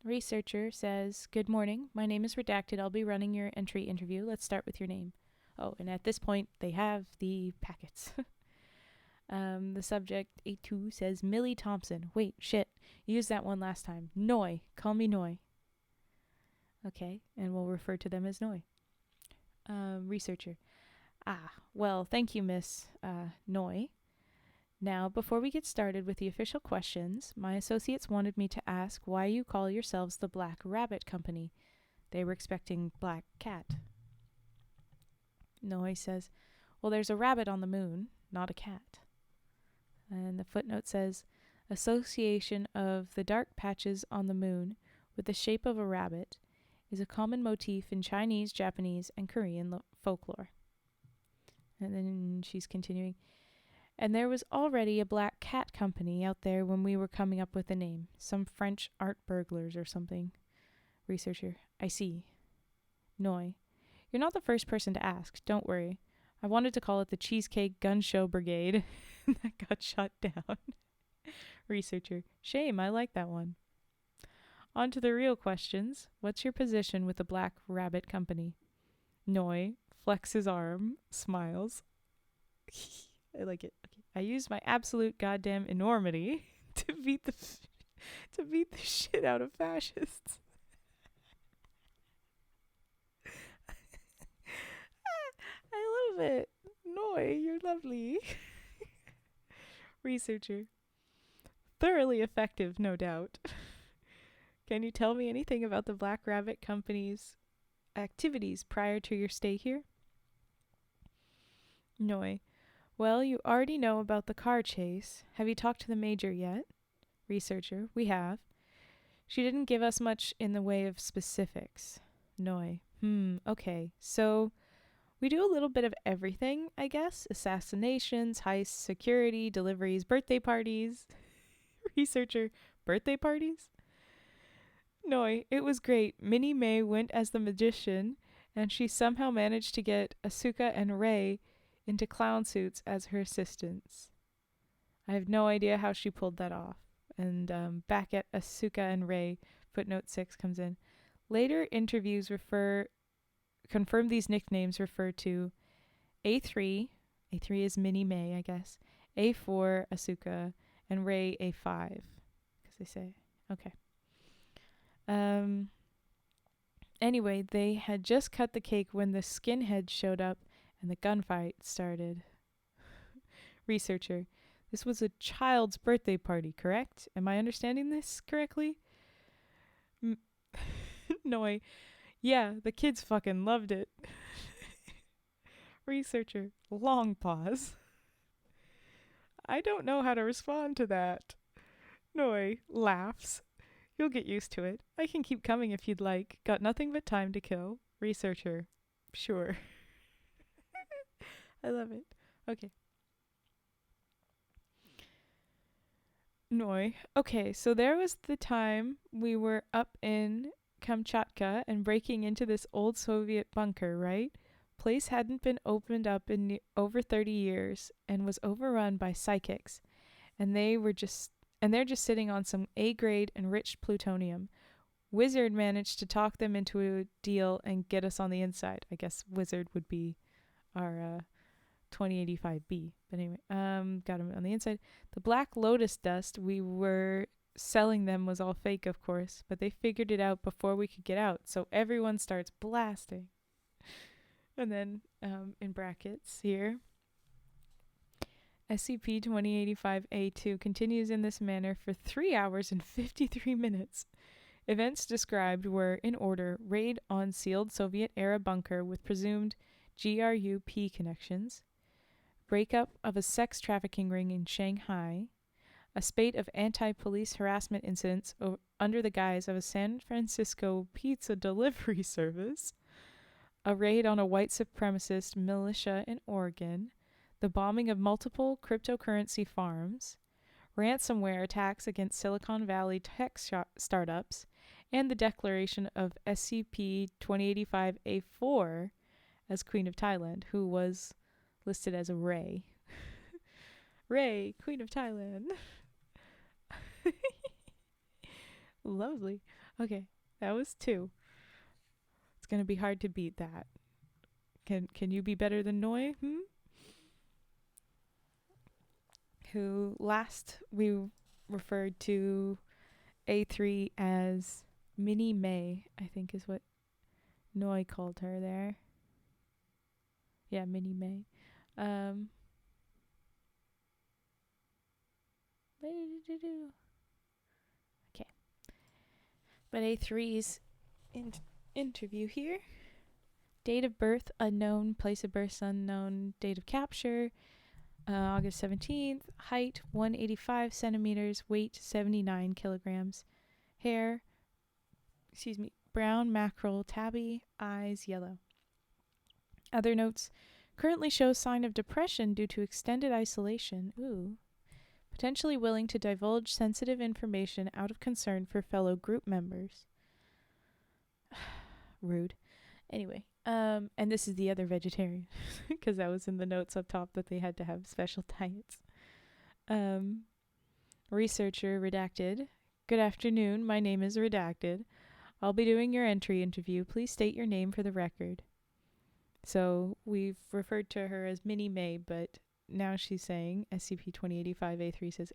Researcher says, good morning. My name is Redacted. I'll be running your entry interview. Let's start with your name. Oh, and at this point, they have the packets. The subject, A2, says, Millie Thompson. Wait, shit. You used that one last time. Noi. Call me Noi. Okay, and we'll refer to them as Noi. Researcher. Well, thank you, Miss Noi. Now, before we get started with the official questions, my associates wanted me to ask why you call yourselves the Black Rabbit Company. They were expecting Black Cat. Noi says, well, there's a rabbit on the moon, not a cat. And the footnote says, association of the dark patches on the moon with the shape of a rabbit is a common motif in Chinese, Japanese, and Korean folklore. And then she's continuing. And there was already a Black Cat Company out there when we were coming up with the name. Some French art burglars or something. Researcher. I see. Noi. You're not the first person to ask. Don't worry. I wanted to call it the Cheesecake Gun Show Brigade. That got shut down. Researcher. Shame. I like that one. On to the real questions. What's your position with the Black Rabbit Company? Noi. Flex his arm. Smiles. I like it. Okay. I use my absolute goddamn enormity to beat the shit out of fascists. I love it. Noi, you're lovely. Researcher. Thoroughly effective, no doubt. Can you tell me anything about the Black Rabbit Company's activities prior to your stay here? Noi. Well, you already know about the car chase. Have you talked to the major yet? Researcher. We have. She didn't give us much in the way of specifics. Noi. Okay. So, we do a little bit of everything, I guess. Assassinations, heists, security, deliveries, birthday parties. Researcher. Birthday parties? Noi. It was great. Minnie May went as the magician, and she somehow managed to get Asuka and Rei into clown suits as her assistants. I have no idea how she pulled that off. And back at Asuka and Rei, footnote 6 comes in. Later interviews confirm these nicknames refer to A3 is Mini May, I guess, A4 Asuka, and Rei A5, because they say, okay. Anyway, they had just cut the cake when the skinheads showed up and the gunfight started. Researcher, this was a child's birthday party, correct? Am I understanding this correctly? Noi, yeah, the kids fucking loved it. Researcher, long pause. I don't know how to respond to that. Noi laughs. You'll get used to it. I can keep coming if you'd like. Got nothing but time to kill. Researcher, sure. I love it. Okay. Noi. Okay, so there was the time we were up in Kamchatka and breaking into this old Soviet bunker, right? Place hadn't been opened up in over 30 years and was overrun by psychics, and they're just sitting on some A-grade enriched plutonium. Wizard managed to talk them into a deal and get us on the inside. I guess Wizard would be our 2085B. But anyway, got him on the inside. The Black Lotus dust we were selling them was all fake, of course, but they figured it out before we could get out, so everyone starts blasting. And then, in brackets here, SCP-2085-A2 continues in this manner for 3 hours and 53 minutes. Events described were, in order, raid on sealed Soviet-era bunker with presumed GRUP connections, breakup of a sex trafficking ring in Shanghai, a spate of anti-police harassment incidents under the guise of a San Francisco pizza delivery service, a raid on a white supremacist militia in Oregon, the bombing of multiple cryptocurrency farms, ransomware attacks against Silicon Valley tech startups, and the declaration of SCP-2085-A4 as Queen of Thailand, who was listed as a Rei. Rei, Queen of Thailand. Lovely. Okay, that was 2. It's going to be hard to beat that. Can you be better than Noi? Who last we referred to A3 as Mini May, I think is what Noi called her there. Yeah, Mini May. Okay. But A3's interview here. Date of birth unknown, place of birth unknown, date of capture August 17th, height 185 centimeters, weight 79 kilograms, hair, brown mackerel tabby, eyes yellow. Other notes, currently shows sign of depression due to extended isolation. Ooh. Potentially willing to divulge sensitive information out of concern for fellow group members. Rude. Anyway, and this is the other vegetarian, because that was in the notes up top that they had to have special diets. Researcher, redacted. Good afternoon, my name is redacted. I'll be doing your entry interview. Please state your name for the record. So we've referred to her as Mini May, but now she's saying SCP-2085-A3 says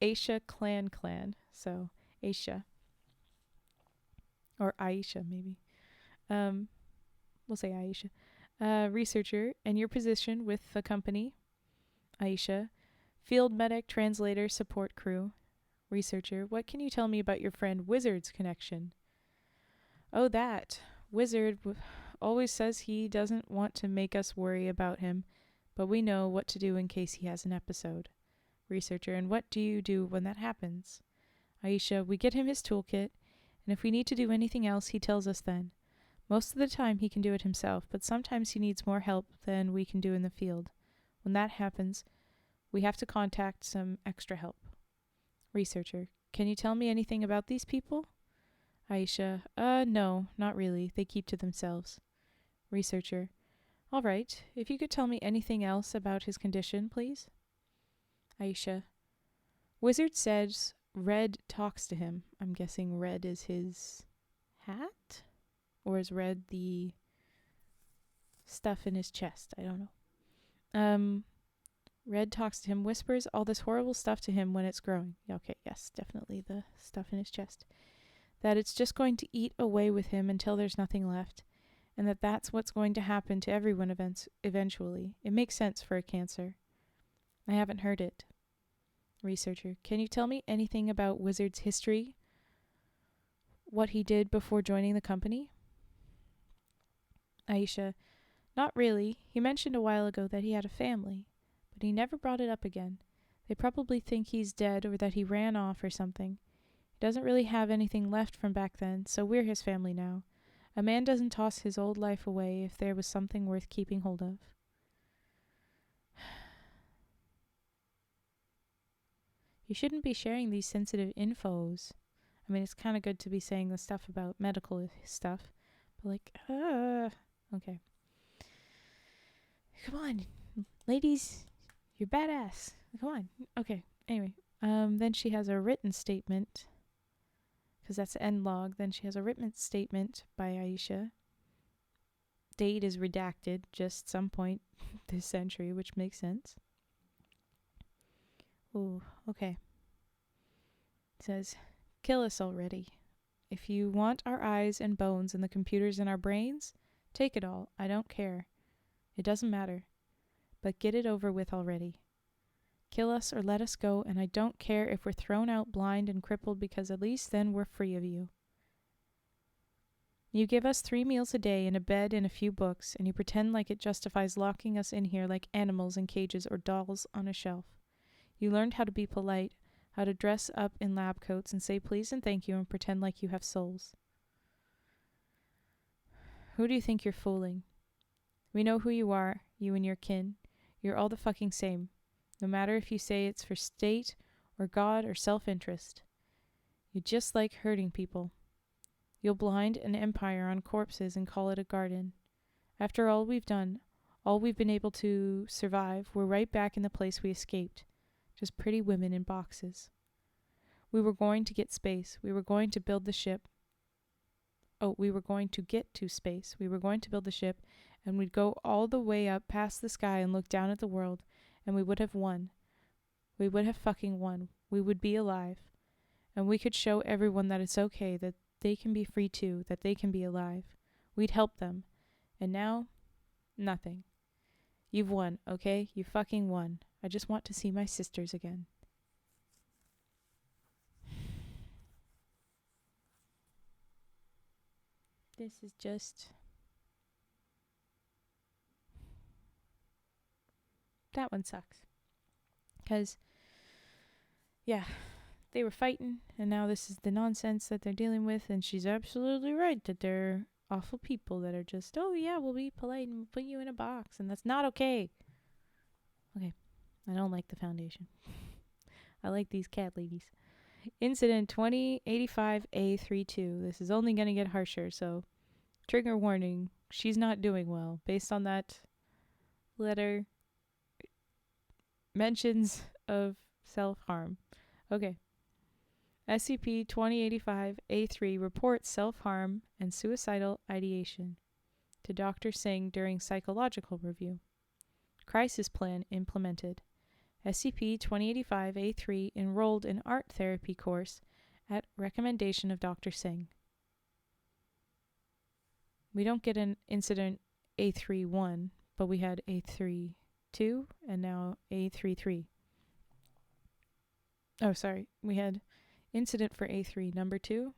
Aisha Clan. So Aisha. Or Aisha, maybe. We'll say Aisha. Researcher, and your position with the company? Aisha. Field medic, translator, support crew. Researcher, what can you tell me about your friend Wizard's connection? Oh, that. Wizard always says he doesn't want to make us worry about him, but we know what to do in case he has an episode. Researcher, and what do you do when that happens? Aisha, we get him his toolkit, and if we need to do anything else, he tells us then. Most of the time he can do it himself, but sometimes he needs more help than we can do in the field. When that happens, we have to contact some extra help. Researcher, can you tell me anything about these people? Aisha, no, not really. They keep to themselves. Researcher, all right. If you could tell me anything else about his condition, please. Aisha. Wizard says Red talks to him. I'm guessing red is his hat? Or is red the stuff in his chest? I don't know. Red talks to him, whispers all this horrible stuff to him when it's growing. Okay, yes, definitely the stuff in his chest. That it's just going to eat away with him until there's nothing left, and that's what's going to happen to everyone eventually. It makes sense for a cancer. I haven't heard it. Researcher, can you tell me anything about Wizard's history? What he did before joining the company? Aisha, not really. He mentioned a while ago that he had a family, but he never brought it up again. They probably think he's dead or that he ran off or something. He doesn't really have anything left from back then, so we're his family now. A man doesn't toss his old life away if there was something worth keeping hold of. You shouldn't be sharing these sensitive infos. I mean, it's kind of good to be saying the stuff about medical stuff, but okay. Come on, ladies, you're badass. Come on. Okay, anyway. Then she has a written statement, because that's the end log. Then she has a written statement by Aisha. Date is redacted, just some point this century, which makes sense. Ooh, okay. It says, kill us already. If you want our eyes and bones and the computers in our brains, take it all. I don't care. It doesn't matter. But get it over with already. Kill us or let us go, and I don't care if we're thrown out blind and crippled, because at least then we're free of you. You give us 3 meals a day and a bed and a few books, and you pretend like it justifies locking us in here like animals in cages or dolls on a shelf. You learned how to be polite, how to dress up in lab coats and say please and thank you and pretend like you have souls. Who do you think you're fooling? We know who you are, you and your kin. You're all the fucking same. No matter if you say it's for state or God or self-interest. You just like hurting people. You'll blind an empire on corpses and call it a garden. After all we've done, all we've been able to survive, we're right back in the place we escaped. Just pretty women in boxes. We were going to get space. We were going to build the ship. We were going to get to space. We were going to build the ship, and we'd go all the way up past the sky and look down at the world, and we would have won. We would have fucking won. We would be alive. And we could show everyone that it's okay, that they can be free too, that they can be alive. We'd help them. And now, nothing. You've won, okay? You fucking won. I just want to see my sisters again. This is just... That one sucks. Because, yeah, they were fighting, and now this is the nonsense that they're dealing with, and she's absolutely right that they're awful people that are just, oh yeah, we'll be polite and put you in a box, and that's not okay. Okay, I don't like the Foundation. I like these cat ladies. Incident 2085A32. This is only going to get harsher, so trigger warning, she's not doing well. Based on that letter, mentions of self-harm. Okay. SCP-2085-A3 reports self-harm and suicidal ideation to Dr. Singh during psychological review. Crisis plan implemented. SCP-2085-A3 enrolled in art therapy course at recommendation of Dr. Singh. We don't get an incident A31, but we had A32 and now A33. Oh, sorry. We had incident for A3 number 2,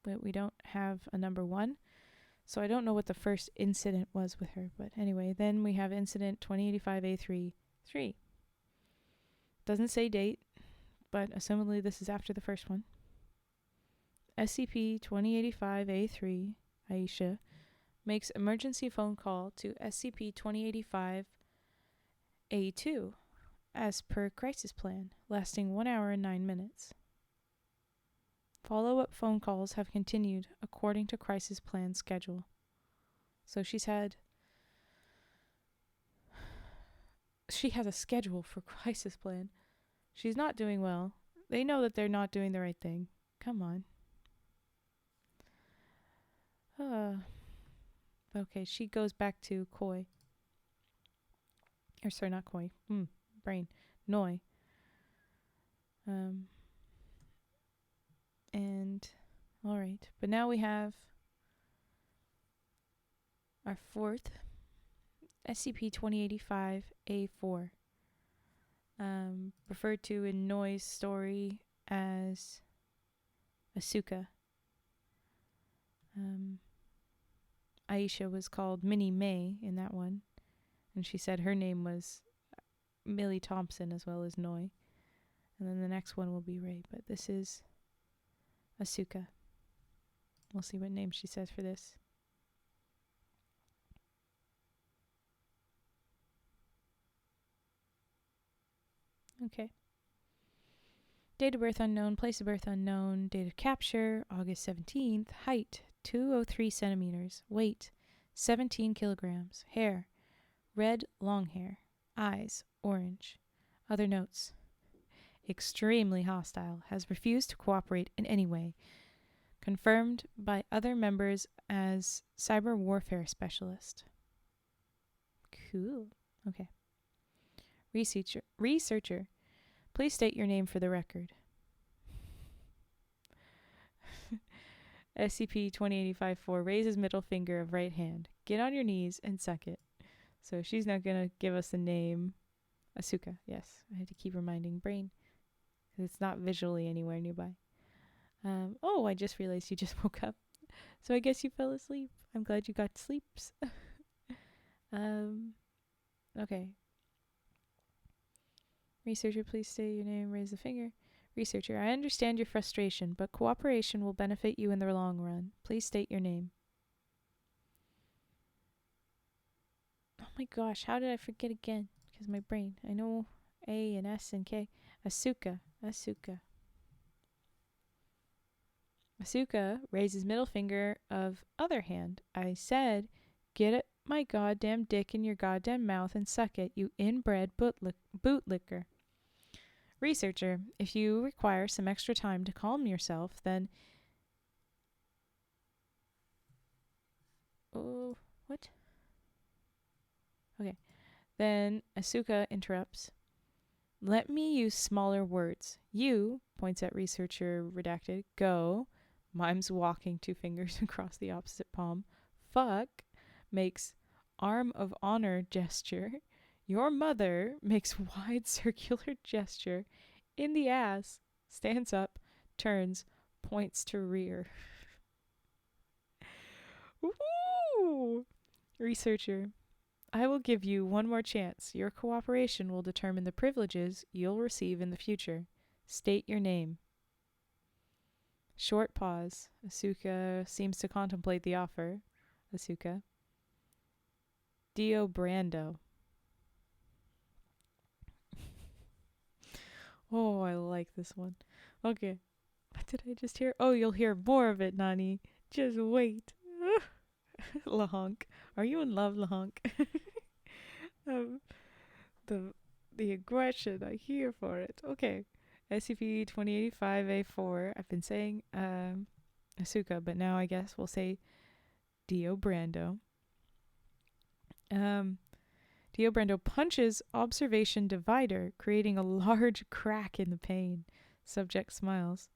but we don't have a number 1. So I don't know what the first incident was with her. But anyway, then we have incident 2085A3 3. Doesn't say date, but assumedly this is after the first one. SCP-2085-A3, Aisha, makes emergency phone call to SCP-2085-A2 as per crisis plan, lasting 1 hour and 9 minutes. Follow-up phone calls have continued according to crisis plan schedule. So she has a schedule for crisis plan. She's not doing well. They know that they're not doing the right thing. Come on. Okay, she goes back to Koi. Or sorry, not Koi. Brain. Noi. And all right. But now we have our fourth SCP-2085-A4. Referred to in Noi's story as Asuka. Aisha was called Minnie May in that one, and she said her name was Millie Thompson as well as Noi. And then the next one will be Ray, but this is Asuka. We'll see what name she says for this. Okay. Date of birth unknown, place of birth unknown, date of capture, August 17th, height 203 centimeters, weight 17 kilograms, hair red long hair, eyes orange. Other notes: extremely hostile, has refused to cooperate in any way, confirmed by other members as cyber warfare specialist. Cool. Okay. Researcher, please state your name for the record. SCP-2085-4 raises middle finger of right hand. Get on your knees and suck it. So she's not going to give us a name. Asuka, yes. I had to keep reminding Brain. It's not visually anywhere nearby. I just realized you just woke up. So I guess you fell asleep. I'm glad you got sleeps. Okay. Researcher, please state your name, raise the finger. Researcher, I understand your frustration, but cooperation will benefit you in the long run. Please state your name. Oh my gosh, how did I forget again? Because my brain. I know A and S and K. Asuka. Asuka raises middle finger of other hand. I said, get my goddamn dick in your goddamn mouth and suck it, you inbred bootlicker. Researcher, if you require some extra time to calm yourself, then... Oh, what? Okay. Then Asuka interrupts. Let me use smaller words. You, points at researcher redacted, go, mimes walking 2 fingers across the opposite palm. Fuck, makes arm of honor gesture. Your mother makes wide circular gesture. In the ass, stands up, turns, points to rear. Woo! Researcher, I will give you one more chance. Your cooperation will determine the privileges you'll receive in the future. State your name. Short pause. Asuka seems to contemplate the offer. Asuka. Dio Brando. Oh, I like this one. Okay. What did I just hear? Oh, you'll hear more of it, Nani. Just wait. Lahonk. Are you in love, Lahonk? The aggression, I hear for it. Okay. SCP-2085-A4. I've been saying Asuka, but now I guess we'll say Dio Brando. Dio Brando punches observation divider, creating a large crack in the pane. Subject smiles.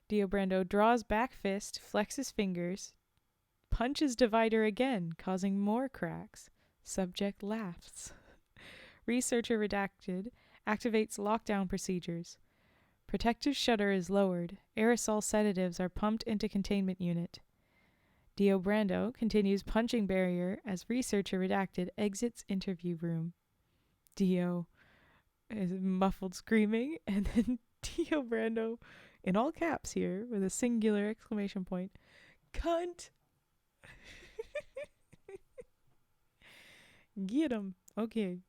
Dio Brando draws back fist, flexes fingers, punches divider again, causing more cracks. Subject laughs. Researcher redacted, activates lockdown procedures. Protective shutter is lowered. Aerosol sedatives are pumped into containment unit. Dio Brando continues punching barrier as researcher redacted exits interview room. Dio is muffled screaming, and then Dio Brando, in all caps here, with a singular exclamation point, cunt! Get him. Okay.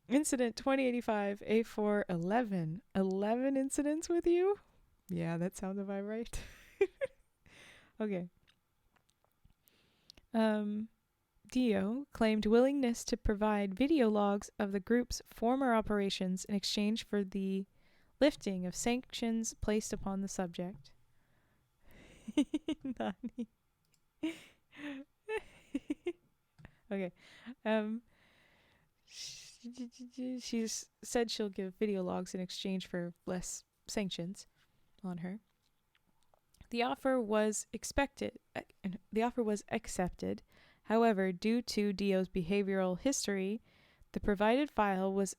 Incident 2085 A4 11. 11 incidents with you? Yeah, that sounds about right. Okay. Dio claimed willingness to provide video logs of the group's former operations in exchange for the lifting of sanctions placed upon the subject. Nani. Okay. She's said she'll give video logs in exchange for less sanctions on her. The offer was accepted. However, due to Dio's behavioral history, the provided file was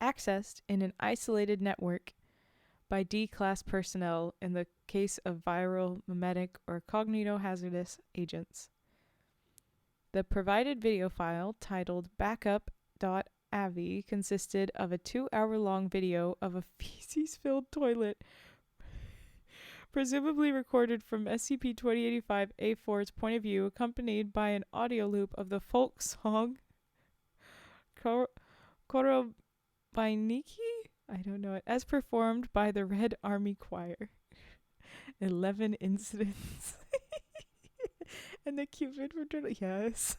accessed in an isolated network by D-class personnel in the case of viral, mimetic, or cognitohazardous agents. The provided video file, titled backup.avi, consisted of a 2-hour-long video of a feces-filled toilet, presumably recorded from SCP-2085-A4's point of view, accompanied by an audio loop of the folk song Korobainiki? I don't know it. As performed by the Red Army Choir. 11 incidents. And the Cupid fraternity. Yes.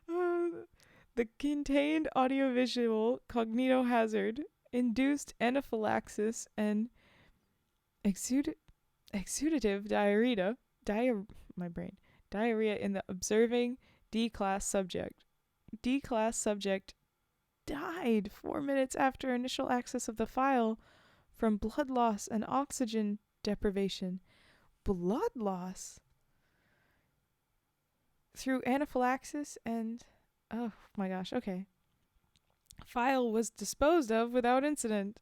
The contained audiovisual cognitohazard induced anaphylaxis and exudative diarrhea in the observing D-class subject. D-class subject died 4 minutes after initial access of the file from blood loss and oxygen deprivation. Blood loss? Through anaphylaxis and... oh my gosh, okay. File was disposed of without incident.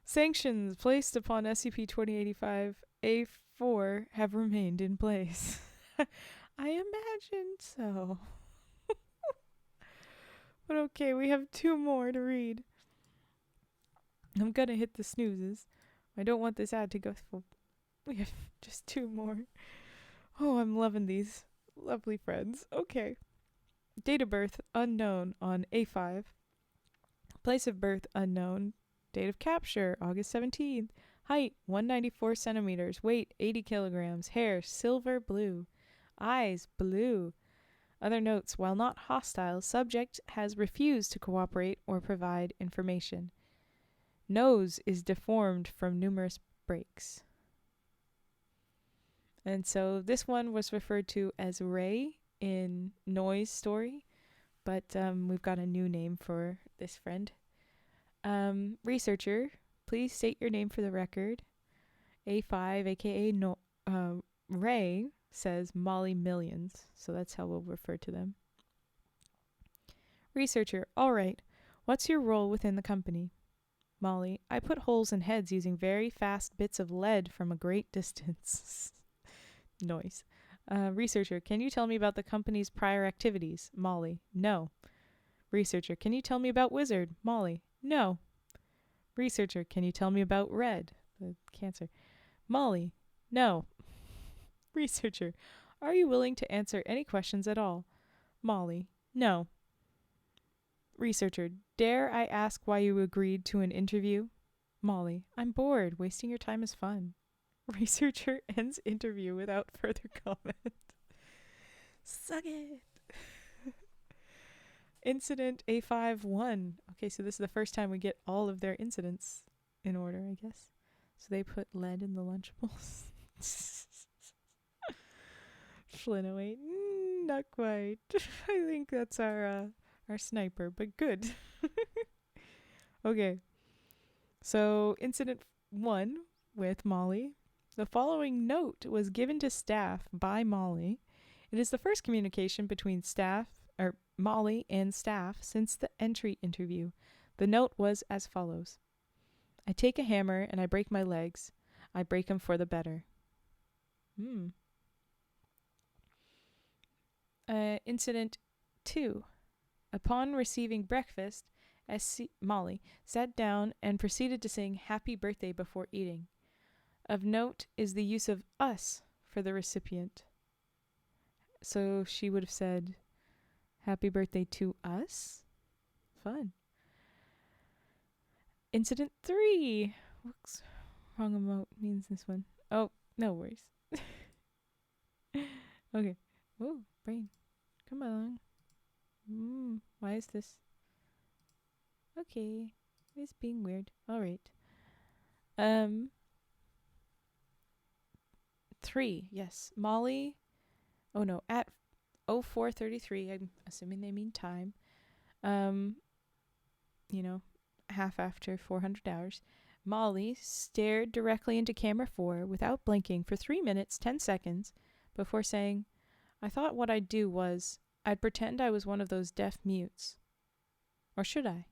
Sanctions placed upon SCP-2085-A4 have remained in place. I imagined so. But okay, we have 2 more to read. I'm gonna hit the snoozes. I don't want this ad to go through. We have just 2 more. Oh, I'm loving these. Lovely friends. Okay. Date of birth unknown on A5. Place of birth unknown. Date of capture August 17th. Height 194 centimeters. Weight 80 kilograms. Hair silver blue. Eyes blue. Other notes: while not hostile, subject has refused to cooperate or provide information. Nose is deformed from numerous breaks. And so this one was referred to as Ray in Noise Story, but we've got a new name for this friend. Researcher, please state your name for the record. A5, aka Ray, says Molly Millions, so that's how we'll refer to them. Researcher, all right. What's your role within the company? Molly, I put holes in heads using very fast bits of lead from a great distance. Noise. Researcher, can you tell me about the company's prior activities? Molly, no. Researcher, can you tell me about Wizard? Molly, no. Researcher, can you tell me about Red, the cancer? Molly, no. Researcher, are you willing to answer any questions at all? Molly, no. Researcher, dare I ask why you agreed to an interview? Molly, I'm bored. Wasting your time is fun. Researcher ends interview without further comment. Suck it. Incident A5-1. Okay, so this is the first time we get all of their incidents in order, I guess. So they put lead in the Lunchables. Flynn08. Not quite. I think that's our sniper, but good. Okay. So incident 1 with Molly. The following note was given to staff by Molly. It is the first communication between Molly and staff since the entry interview. The note was as follows. I take a hammer and I break my legs. I break 'em for the better. Incident 2. Upon receiving breakfast, Molly sat down and proceeded to sing Happy Birthday before eating. Of note is the use of us for the recipient. So she would have said, Happy birthday to us? Fun. Incident 3. Whoops. Wrong emote means this one. Oh, no worries. Okay. Oh, brain. Come on. Why is this? Okay. It's being weird. Alright. 3. Yes. Molly. Oh no. At 04:33. I'm assuming they mean time. You know, half after 400 hours. Molly stared directly into camera 4 without blinking for 3 minutes, 10 seconds before saying, I thought what I'd do was, I'd pretend I was one of those deaf mutes. Or should I?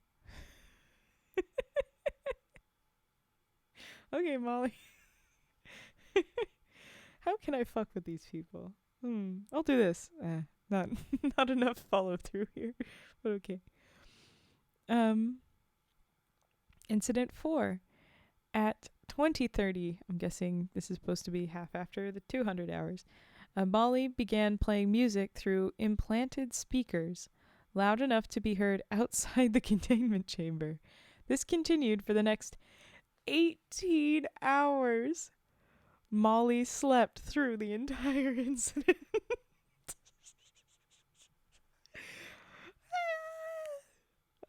Okay, Molly. How can I fuck with these people? I'll do this. Not not enough follow through here, but okay. Incident 4. At 20:30, I'm guessing this is supposed to be half after the 200 hours, Molly began playing music through implanted speakers, loud enough to be heard outside the containment chamber. This continued for the next 18 hours. Molly slept through the entire incident.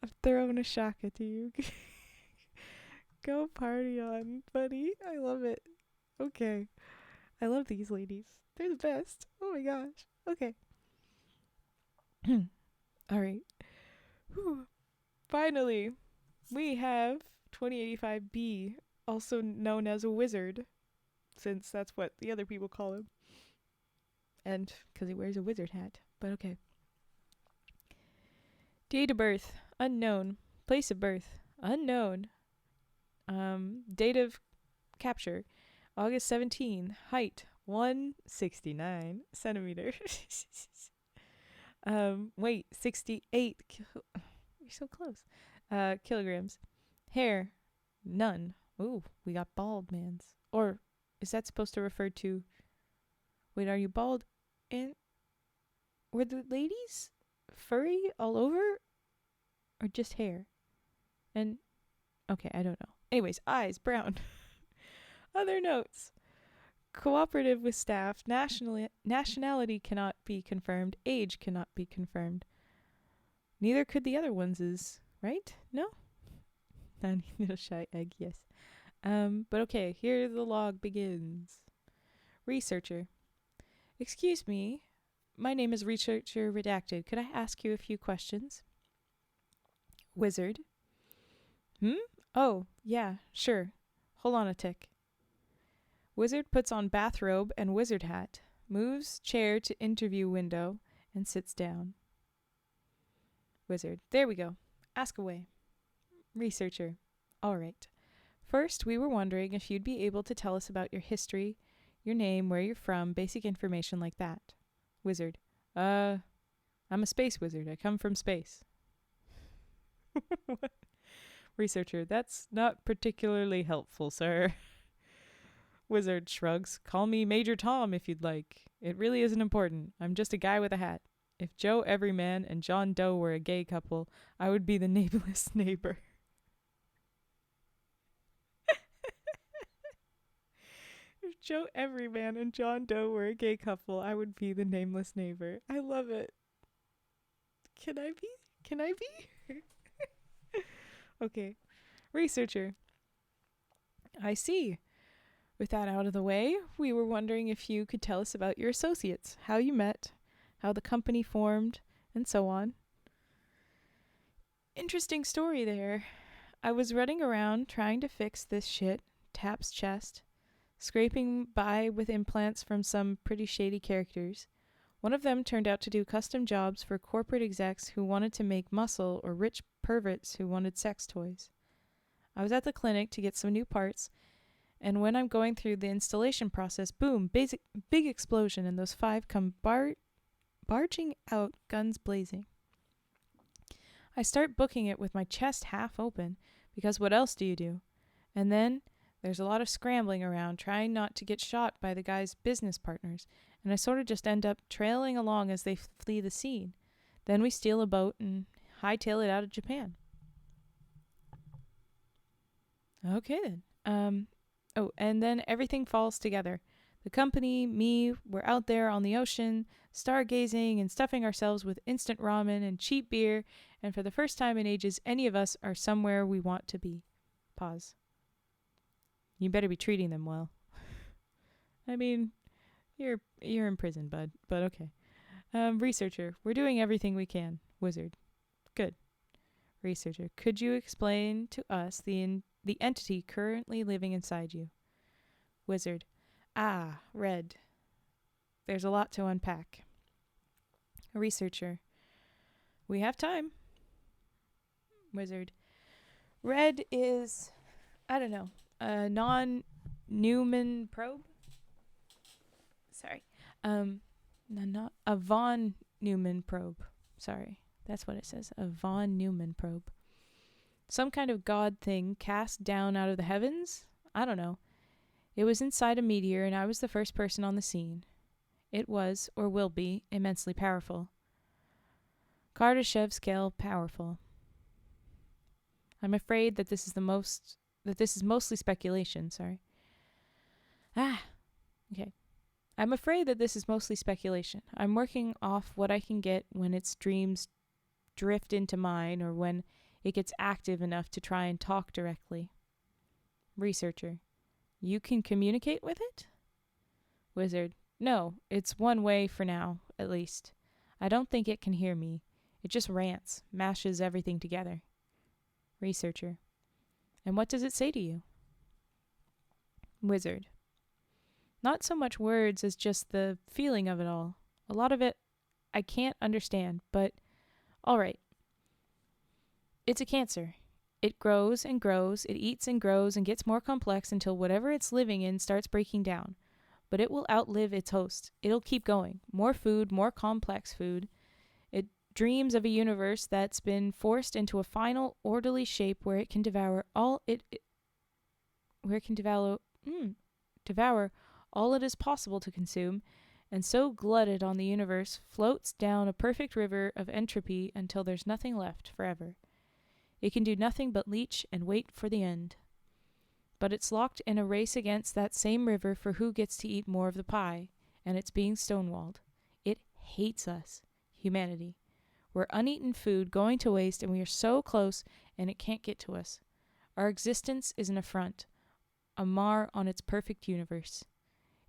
I'm throwing a shaka to you. Go party on, buddy. I love it. Okay. I love these ladies. They're the best. Oh my gosh. Okay. All right. Whew. Finally, we have 2085B, also known as a wizard, since that's what the other people call him. And because he wears a wizard hat. But okay. Date of birth, unknown. Place of birth, unknown. Date of capture, August 17. Height, 169 centimeters. Weight, 68. You're so close. Kilograms. Hair, none. Ooh, we got bald mans. Or is that supposed to refer to... Wait, are you bald? And were the ladies furry all over? Or just hair? And... Okay, I don't know. Anyways, eyes, brown. Other notes. Cooperative with staff. Nationality cannot be confirmed. Age cannot be confirmed. Neither could the other ones, right? No? Tiny little shy egg, yes. But okay, here the log begins. Researcher. Excuse me. My name is Researcher Redacted. Could I ask you a few questions? Wizard. Oh, yeah, sure. Hold on a tick. Wizard puts on bathrobe and wizard hat, moves chair to interview window, and sits down. Wizard. There we go. Ask away. Researcher. All right. First, we were wondering if you'd be able to tell us about your history, your name, where you're from, basic information like that. Wizard. I'm a space wizard. I come from space. Researcher. That's not particularly helpful, sir. Wizard shrugs. Call me Major Tom if you'd like. It really isn't important. I'm just a guy with a hat. If Joe Everyman and John Doe were a gay couple, I would be the nameless neighbor. If Joe Everyman and John Doe were a gay couple, I would be the nameless neighbor. I love it. Can I be? Can I be? Okay. Researcher. I see. With that out of the way, we were wondering if you could tell us about your associates, how you met, how the company formed, and so on. Interesting story there. I was running around trying to fix this shit, Tap's chest, scraping by with implants from some pretty shady characters. One of them turned out to do custom jobs for corporate execs who wanted to make muscle or rich perverts who wanted sex toys. I was at the clinic to get some new parts, and when I'm going through the installation process, boom, big explosion, and those 5 come barging out, guns blazing. I start booking it with my chest half open, because what else do you do? And then there's a lot of scrambling around, trying not to get shot by the guy's business partners, and I sort of just end up trailing along as they flee the scene. Then we steal a boat and hightail it out of Japan. Okay then. Oh, and then everything falls together. The company, me, we're out there on the ocean, stargazing and stuffing ourselves with instant ramen and cheap beer, and for the first time in ages, any of us are somewhere we want to be. Pause. You better be treating them well. I mean, you're in prison, bud, but okay. Researcher, we're doing everything we can. Wizard, good. Researcher, could you explain to us the entity currently living inside you? Wizard, Red. There's a lot to unpack. Researcher, we have time. Wizard, Red is, I don't know, a non-Newman probe? Sorry. Not a von Neumann probe. Sorry. That's what it says. A von Neumann probe. Some kind of god thing cast down out of the heavens? I don't know. It was inside a meteor and I was the first person on the scene. It was, or will be, immensely powerful. Kardashev scale powerful. I'm afraid that this is mostly speculation, sorry. Okay. I'm afraid that this is mostly speculation. I'm working off what I can get when its dreams drift into mine or when it gets active enough to try and talk directly. Researcher, you can communicate with it? Wizard, no, it's one way for now, at least. I don't think it can hear me. It just rants, mashes everything together. Researcher, and what does it say to you? Wizard, not so much words as just the feeling of it all. A lot of it I can't understand, but all right. It's a cancer. It grows and grows, it eats and grows and gets more complex until whatever it's living in starts breaking down. But it will outlive its host. It'll keep going. More food, more complex food. It dreams of a universe that's been forced into a final, orderly shape where it can devour all all it is possible to consume, and so glutted on the universe floats down a perfect river of entropy until there's nothing left forever. It can do nothing but leech and wait for the end. But it's locked in a race against that same river for who gets to eat more of the pie, and it's being stonewalled. It hates us, humanity. We're uneaten food going to waste, and we are so close, and it can't get to us. Our existence is an affront, a mar on its perfect universe.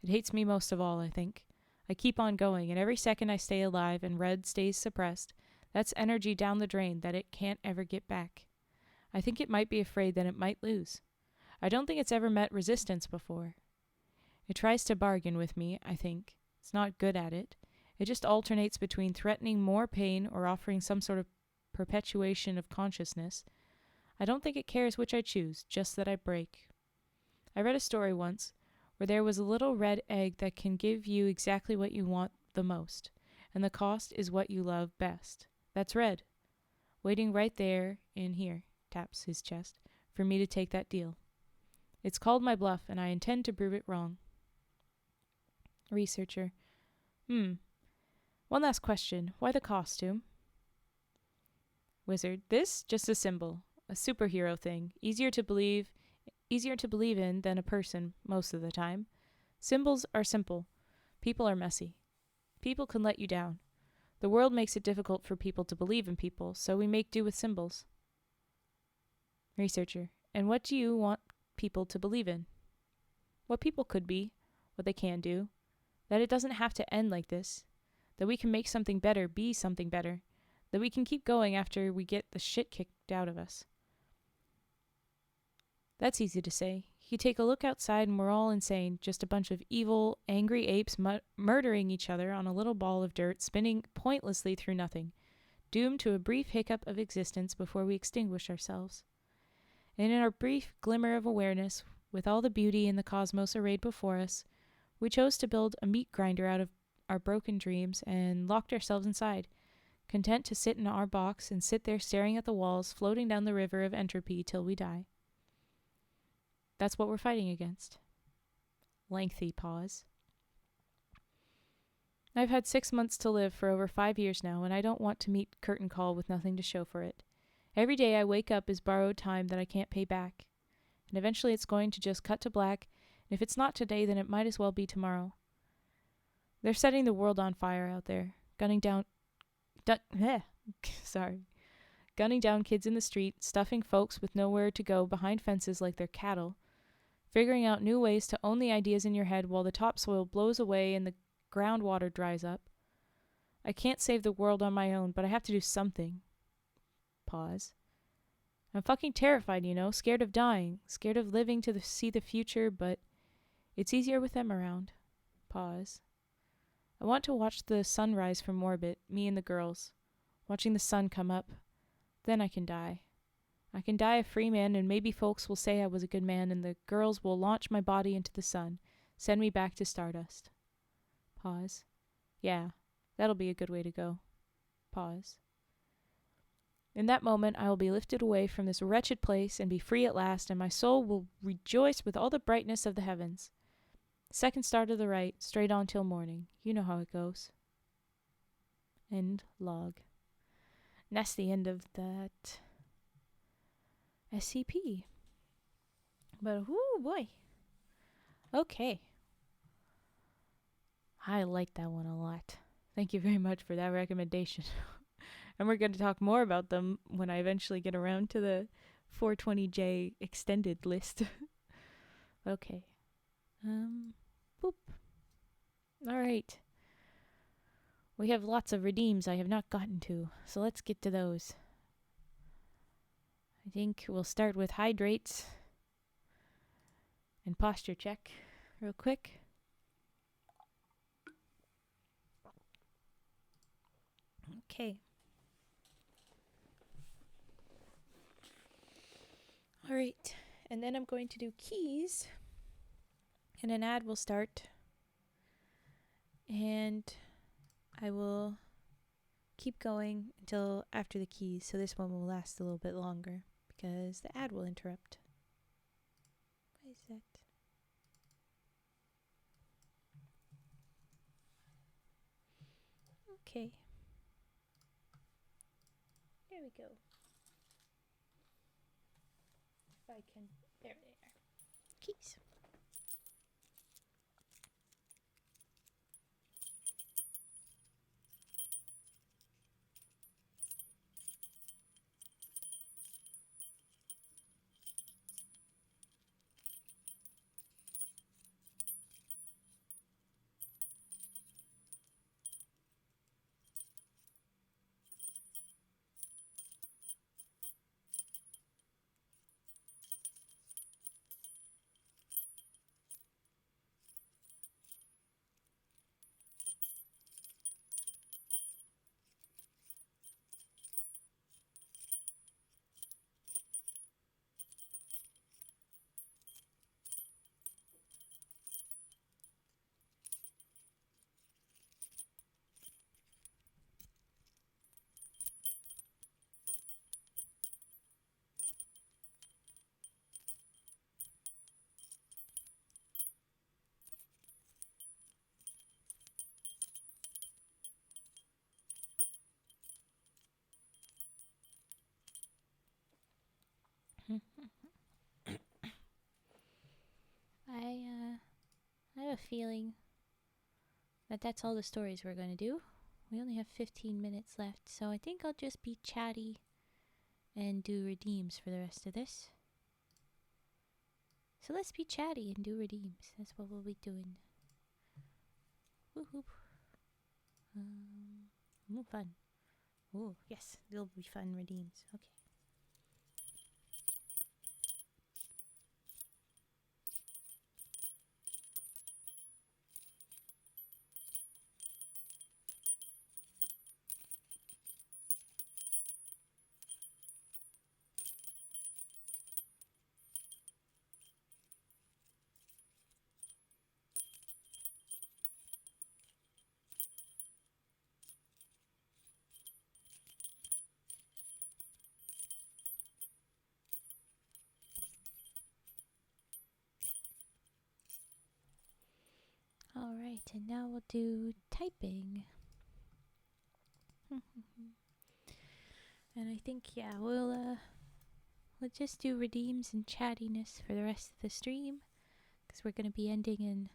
It hates me most of all, I think. I keep on going, and every second I stay alive and Red stays suppressed, that's energy down the drain that it can't ever get back. I think it might be afraid that it might lose. I don't think it's ever met resistance before. It tries to bargain with me, I think. It's not good at it. It just alternates between threatening more pain or offering some sort of perpetuation of consciousness. I don't think it cares which I choose, just that I break. I read a story once where there was a little red egg that can give you exactly what you want the most, and the cost is what you love best. That's Red, waiting right there in here, taps his chest, for me to take that deal. It's called my bluff, and I intend to prove it wrong. Researcher, One last question. Why the costume? Wizard, this just a symbol, a superhero thing, easier to believe in than a person most of the time. Symbols are simple. People are messy. People can let you down. The world makes it difficult for people to believe in people, so we make do with symbols. Researcher, and what do you want people to believe in? What people could be, what they can do, that it doesn't have to end like this, that we can make something better be something better, that we can keep going after we get the shit kicked out of us. That's easy to say. You take a look outside and we're all insane, just a bunch of evil, angry apes murdering each other on a little ball of dirt spinning pointlessly through nothing, doomed to a brief hiccup of existence before we extinguish ourselves. And in our brief glimmer of awareness, with all the beauty in the cosmos arrayed before us, we chose to build a meat grinder out of our broken dreams and locked ourselves inside, content to sit in our box and sit there staring at the walls floating down the river of entropy till we die. That's what we're fighting against. Lengthy pause. I've had 6 months to live for over 5 years now, and I don't want to meet curtain call with nothing to show for it. Every day I wake up is borrowed time that I can't pay back. And eventually it's going to just cut to black, And if it's not today, then it might as well be tomorrow. They're setting the world on fire out there, gunning down kids in the street, stuffing folks with nowhere to go behind fences like they're cattle, figuring out new ways to own the ideas in your head while the topsoil blows away and the groundwater dries up. I can't save the world on my own, but I have to do something. Pause. I'm fucking terrified, scared of dying, scared of living to see the future, but it's easier with them around. Pause. I want to watch the sunrise from orbit, me and the girls, watching the sun come up. Then I can die. I can die a free man, and maybe folks will say I was a good man, and the girls will launch my body into the sun, send me back to stardust. Pause. Yeah, that'll be a good way to go. Pause. In that moment, I will be lifted away from this wretched place and be free at last, and my soul will rejoice with all the brightness of the heavens. Second star to the right, straight on till morning. You know how it goes. End log. And that's the end of that SCP. But, whoo, boy. Okay. I like that one a lot. Thank you very much for that recommendation. And we're going to talk more about them when I eventually get around to the 420J extended list. Okay. Boop. All right. We have lots of redeems I have not gotten to, so let's get to those. I think we'll start with hydrates and posture check real quick. Okay. All right. And then I'm going to do keys, and an ad will start, and I will keep going until after the keys, so this one will last a little bit longer because the ad will interrupt. Why is that? Okay. There we go. If I can. There they are. Keys. I have a feeling that that's all the stories we're going to do. We only have 15 minutes left, so I think I'll just be chatty and do redeems for the rest of this. So let's be chatty and do redeems. That's what we'll be doing. Woohoo. Fun. Oh, yes, there'll be fun redeems. Okay. Alright, and now we'll do typing. And I think, yeah, we'll just do redeems and chattiness for the rest of the stream, because we're going to be ending in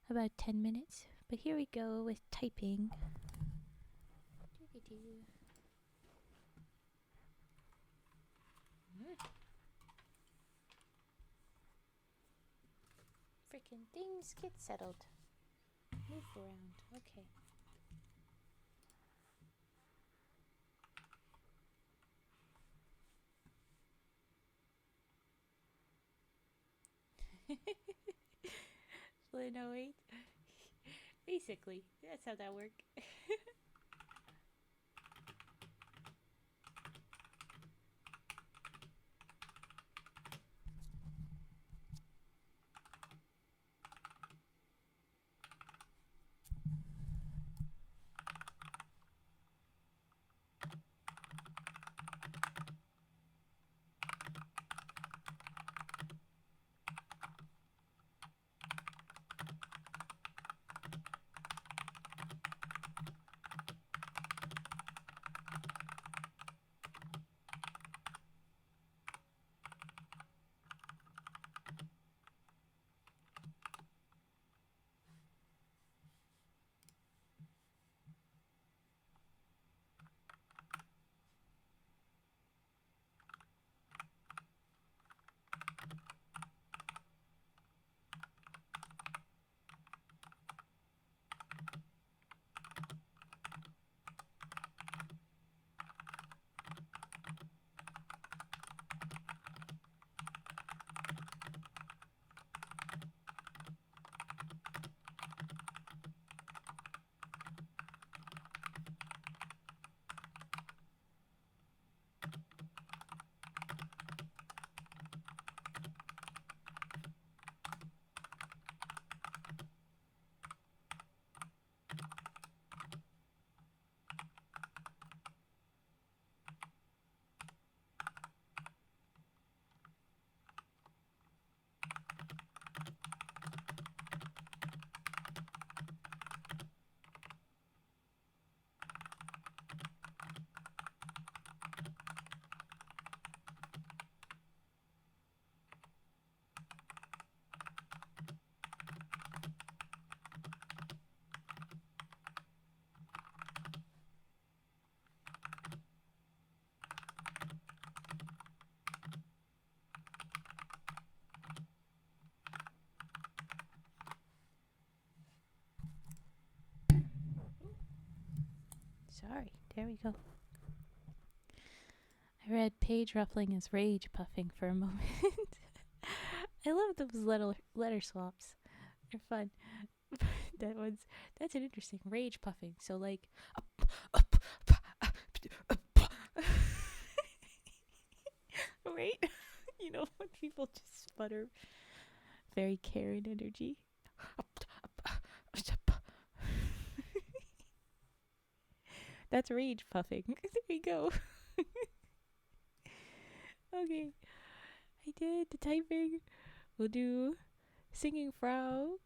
about 10 minutes. But here we go with typing. Freaking things get settled. Move around. Okay. No, wait. Basically, that's how that works. Sorry, there we go. I read page ruffling as rage puffing for a moment. I love those letter swaps. They're fun. That's an interesting rage puffing. So like right? You know when people just sputter very Karen energy. That's rage puffing. There we go. Okay. I did the typing. We'll do singing frog.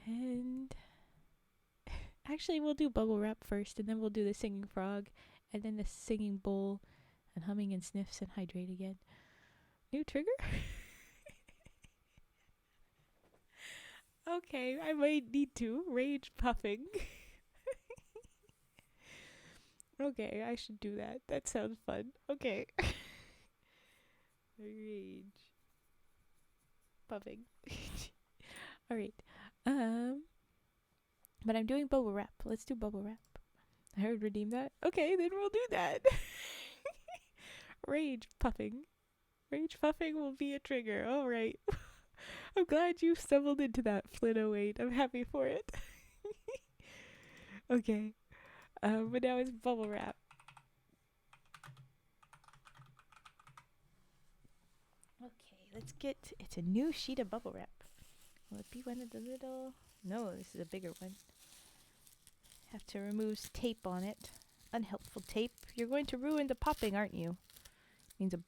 And actually we'll do bubble wrap first, and then we'll do the singing frog, and then the singing bowl, and humming and sniffs and hydrate again. New trigger? Okay, I might need to. Rage puffing. Okay, I should do that. That sounds fun. Okay. Rage puffing. Alright. But I'm doing bubble wrap. Let's do bubble wrap. I heard redeem that. Okay, then we'll do that. Rage puffing. Rage puffing will be a trigger. Alright. I'm glad you stumbled into that, Flynn08. I'm happy for it. Okay. But now it's bubble wrap. Okay, let's get... It's a new sheet of bubble wrap. Will it be one of the little... No, this is a bigger one. Have to remove tape on it. Unhelpful tape. You're going to ruin the popping, aren't you? Means a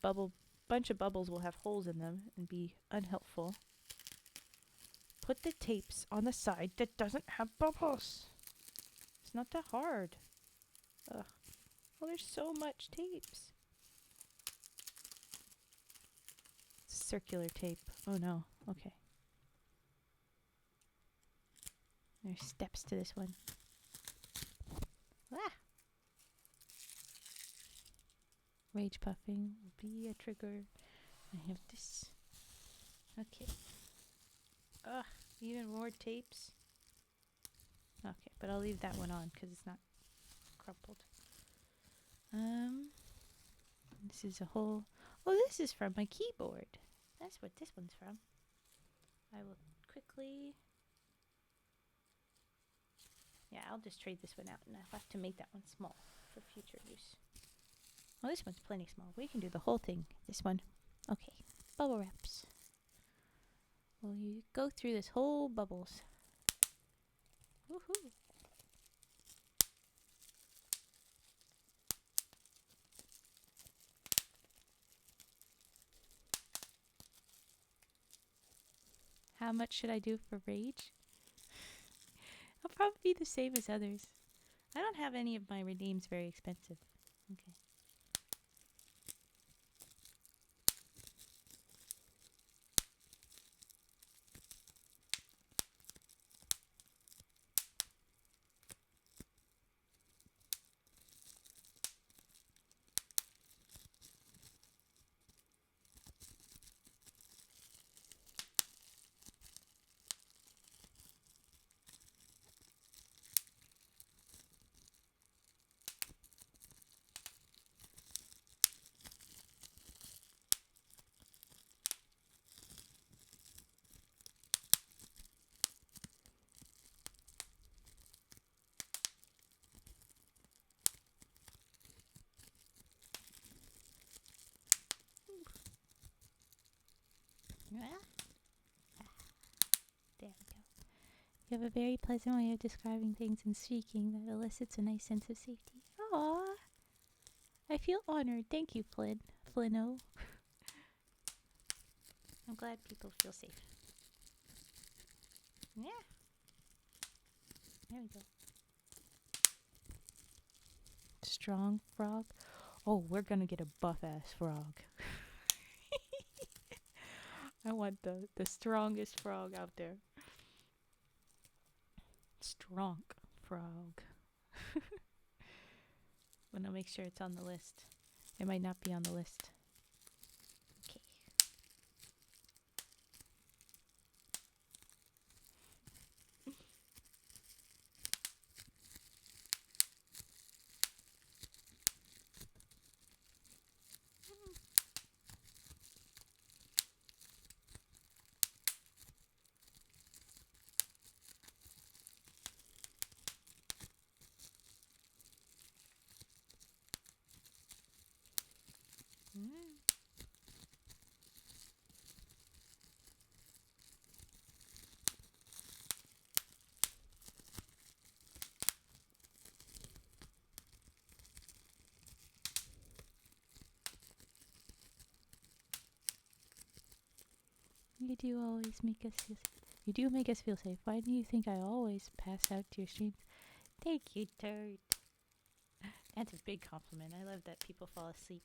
bunch of bubbles will have holes in them and be unhelpful. Put the tapes on the side that doesn't have bubbles. It's not that hard. Ugh. Well, there's so much tapes. Circular tape. Oh no. Okay. There's steps to this one. Ah! Rage puffing will be a trigger. I have this. Okay. Ugh, even more tapes. Okay, but I'll leave that one on because it's not crumpled. This is a whole... Oh, this is from my keyboard. That's what this one's from. I will quickly... Yeah, I'll just trade this one out, and I'll have to make that one small for future use. Oh, this one's plenty small. We can do the whole thing. This one. Okay. Bubble wraps. Well, you go through this whole bubbles. Woohoo! How much should I do for rage? I'll probably be the same as others. I don't have any of my redeems very expensive. Okay. There we go. You have a very pleasant way of describing things and speaking that elicits a nice sense of safety. Aww. I feel honored. Thank you, Flynn. Flinno. I'm glad people feel safe. Yeah. There we go. Strong frog. Oh, we're gonna get a buff-ass frog. I want the strongest frog out there. Strong frog. But I'll make sure it's on the list. It might not be on the list. Okay. You do always make us feel safe. You do make us feel safe. Why do you think I always pass out to your streams? Thank you, Turt. That's a big compliment. I love that people fall asleep.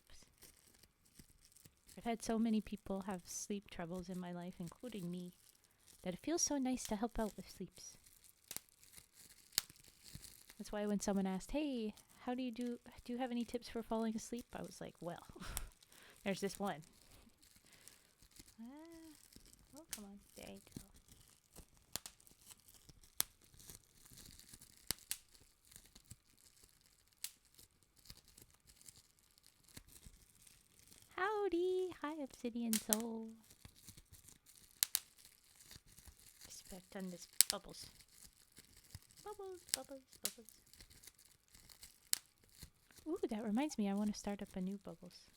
I've had so many people have sleep troubles in my life, including me, that it feels so nice to help out with sleeps. That's why when someone asked, hey, how do you have any tips for falling asleep? I was like, well, there's this one. Oh, come on. There you go. Howdy! Hi, Obsidian Soul. Respect on this bubbles. Bubbles, bubbles, bubbles. Ooh, that reminds me, I want to start up a new bubbles.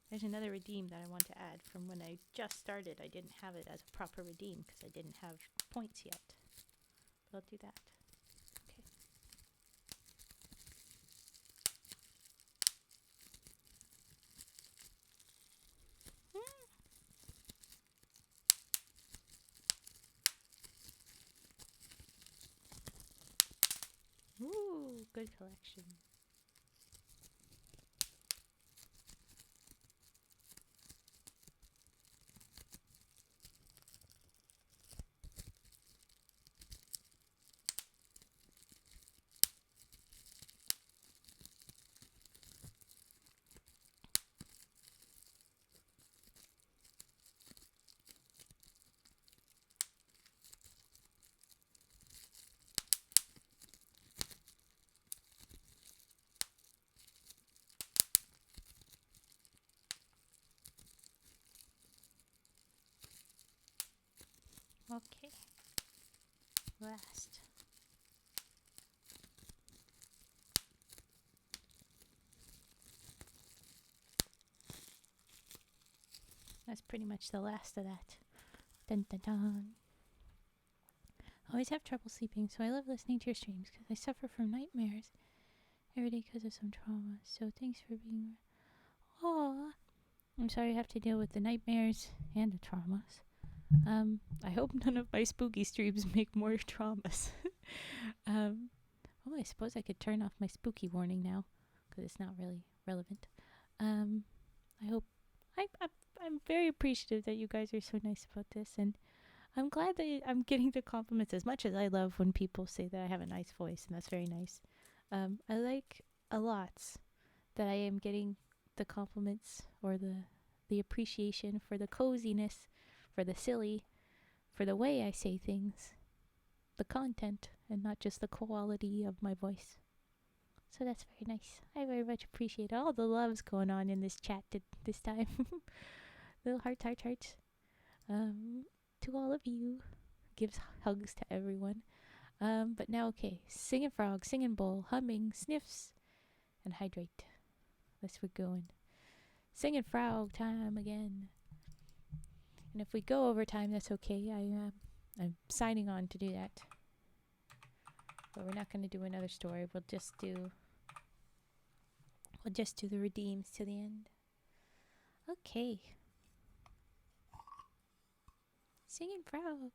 There's another redeem that I want to add from when I just started. I didn't have it as a proper redeem because I didn't have points yet. But I'll do that. Okay. Ooh, good collection. last. That's pretty much the last of that. Dun dun dun. I always have trouble sleeping, so I love listening to your streams because I suffer from nightmares every day because of some trauma. So thanks for being. Aw, I'm sorry you have to deal with the nightmares and the traumas. I hope none of my spooky streams make more traumas. I suppose I could turn off my spooky warning now because it's not really relevant. I hope I'm very appreciative that you guys are so nice about this, and I'm glad that I'm getting the compliments as much as I love when people say that I have a nice voice, and that's very nice. I like a lot that I am getting the compliments or the appreciation for the coziness, for the silly, for the way I say things, the content, and not just the quality of my voice. So that's very nice. I very much appreciate all the loves going on in this chat this time. Little hearts, hearts, hearts. To all of you. Gives hugs to everyone. But now, okay. Singing frog, singing bull, humming, sniffs, and hydrate. Let's get going. Singing frog time again. And if we go over time, that's okay. I'm signing on to do that. But we're not going to do another story. We'll just do the redeems to the end. Okay. Singing frog.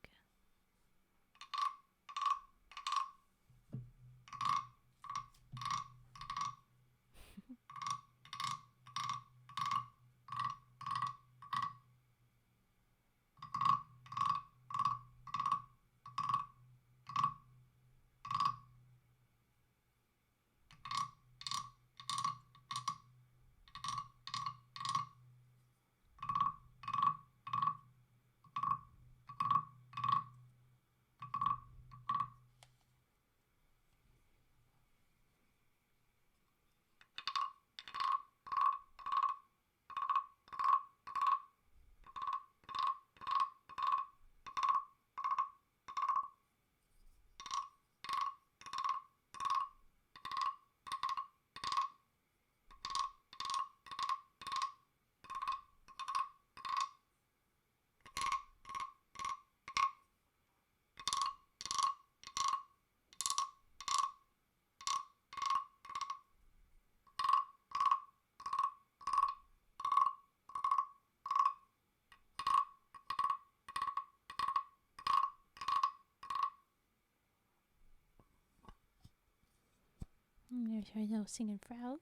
There's our little singing frog.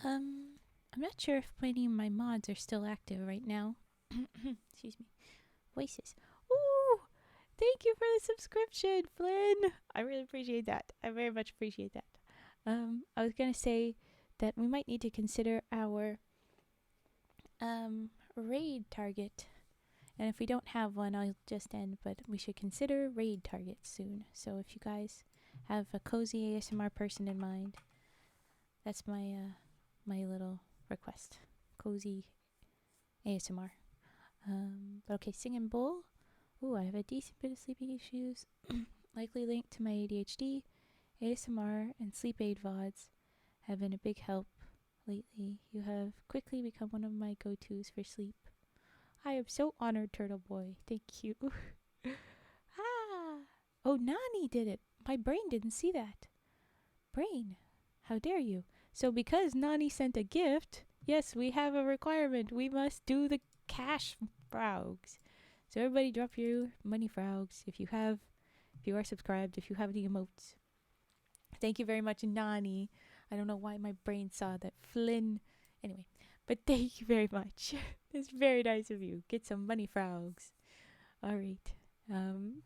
I'm not sure if any of my mods are still active right now. Excuse me. Voices. Ooh! Thank you for the subscription, Flynn! I really appreciate that. I very much appreciate that. I was gonna say that we might need to consider our raid target. And if we don't have one, I'll just end, but we should consider raid targets soon. So if you guys have a cozy ASMR person in mind, that's my my little request. Cozy ASMR. But okay, singing bull. Ooh, I have a decent bit of sleeping issues, likely linked to my ADHD. ASMR and sleep aid VODs have been a big help lately. You have quickly become one of my go-tos for sleep. I am so honored, Turtle Boy. Thank you. Ah! Oh, Nani did it. My brain didn't see that. Brain, how dare you? So because Nani sent a gift, yes, we have a requirement. We must do the cash frogs. So everybody drop your money frogs if you are subscribed, if you have the emotes. Thank you very much, Nani. I don't know why my brain saw that Flynn. Anyway, but thank you very much. It's very nice of you. Get some money frogs. All right.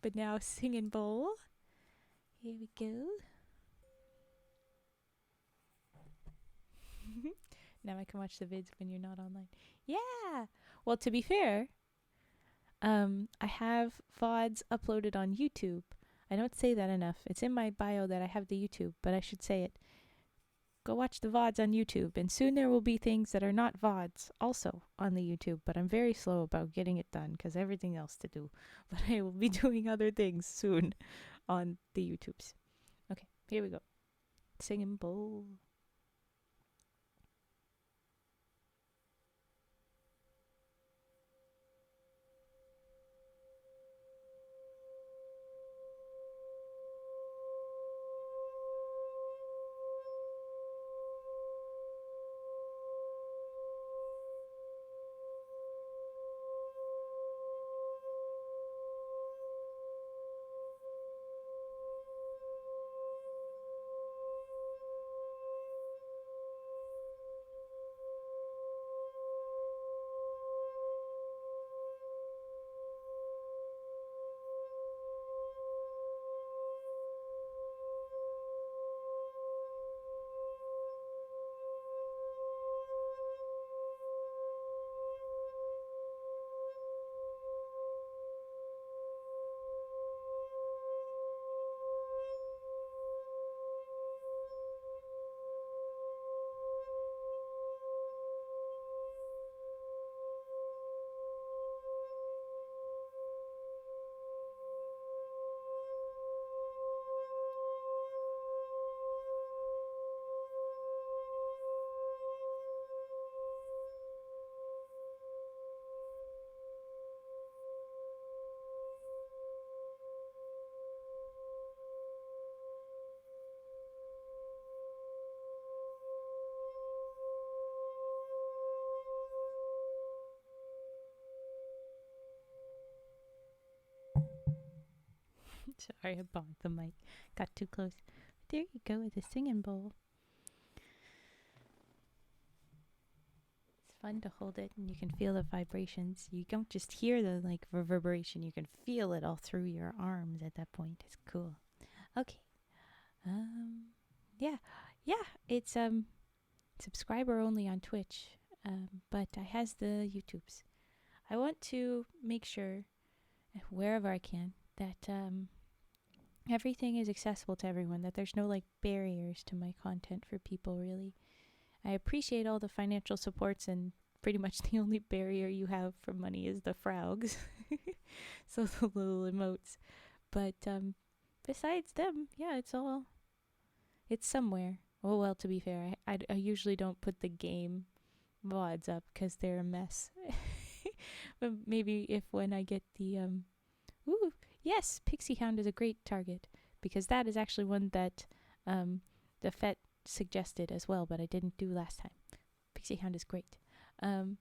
But now singing bowl. Here we go. Now I can watch the vids when you're not online. Yeah. Well, to be fair, I have VODs uploaded on YouTube. I don't say that enough. It's in my bio that I have the YouTube, but I should say it. go watch the VODs on YouTube. And soon there will be things that are not VODs also on the YouTube. But I'm very slow about getting it done because everything else to do. But I will be doing other things soon on the YouTubes. Okay, here we go. Singing bowl. Sorry, I bumped the mic. Got too close. There you go with the singing bowl. It's fun to hold it and you can feel the vibrations. You don't just hear the reverberation, you can feel it all through your arms at that point. It's cool. Okay. Yeah. It's subscriber only on Twitch. But I has the YouTubes. I want to make sure wherever I can that everything is accessible to everyone, that there's no barriers to my content for people, really. I appreciate all the financial supports, and pretty much the only barrier you have for money is the frogs. So the little emotes. But besides them, yeah, it's somewhere. Oh, well, to be fair, I usually don't put the game VODs up because they're a mess. But maybe when I get the yes, Pixie Hound is a great target, because that is actually one that the FET suggested as well, but I didn't do last time. Pixie Hound is great. And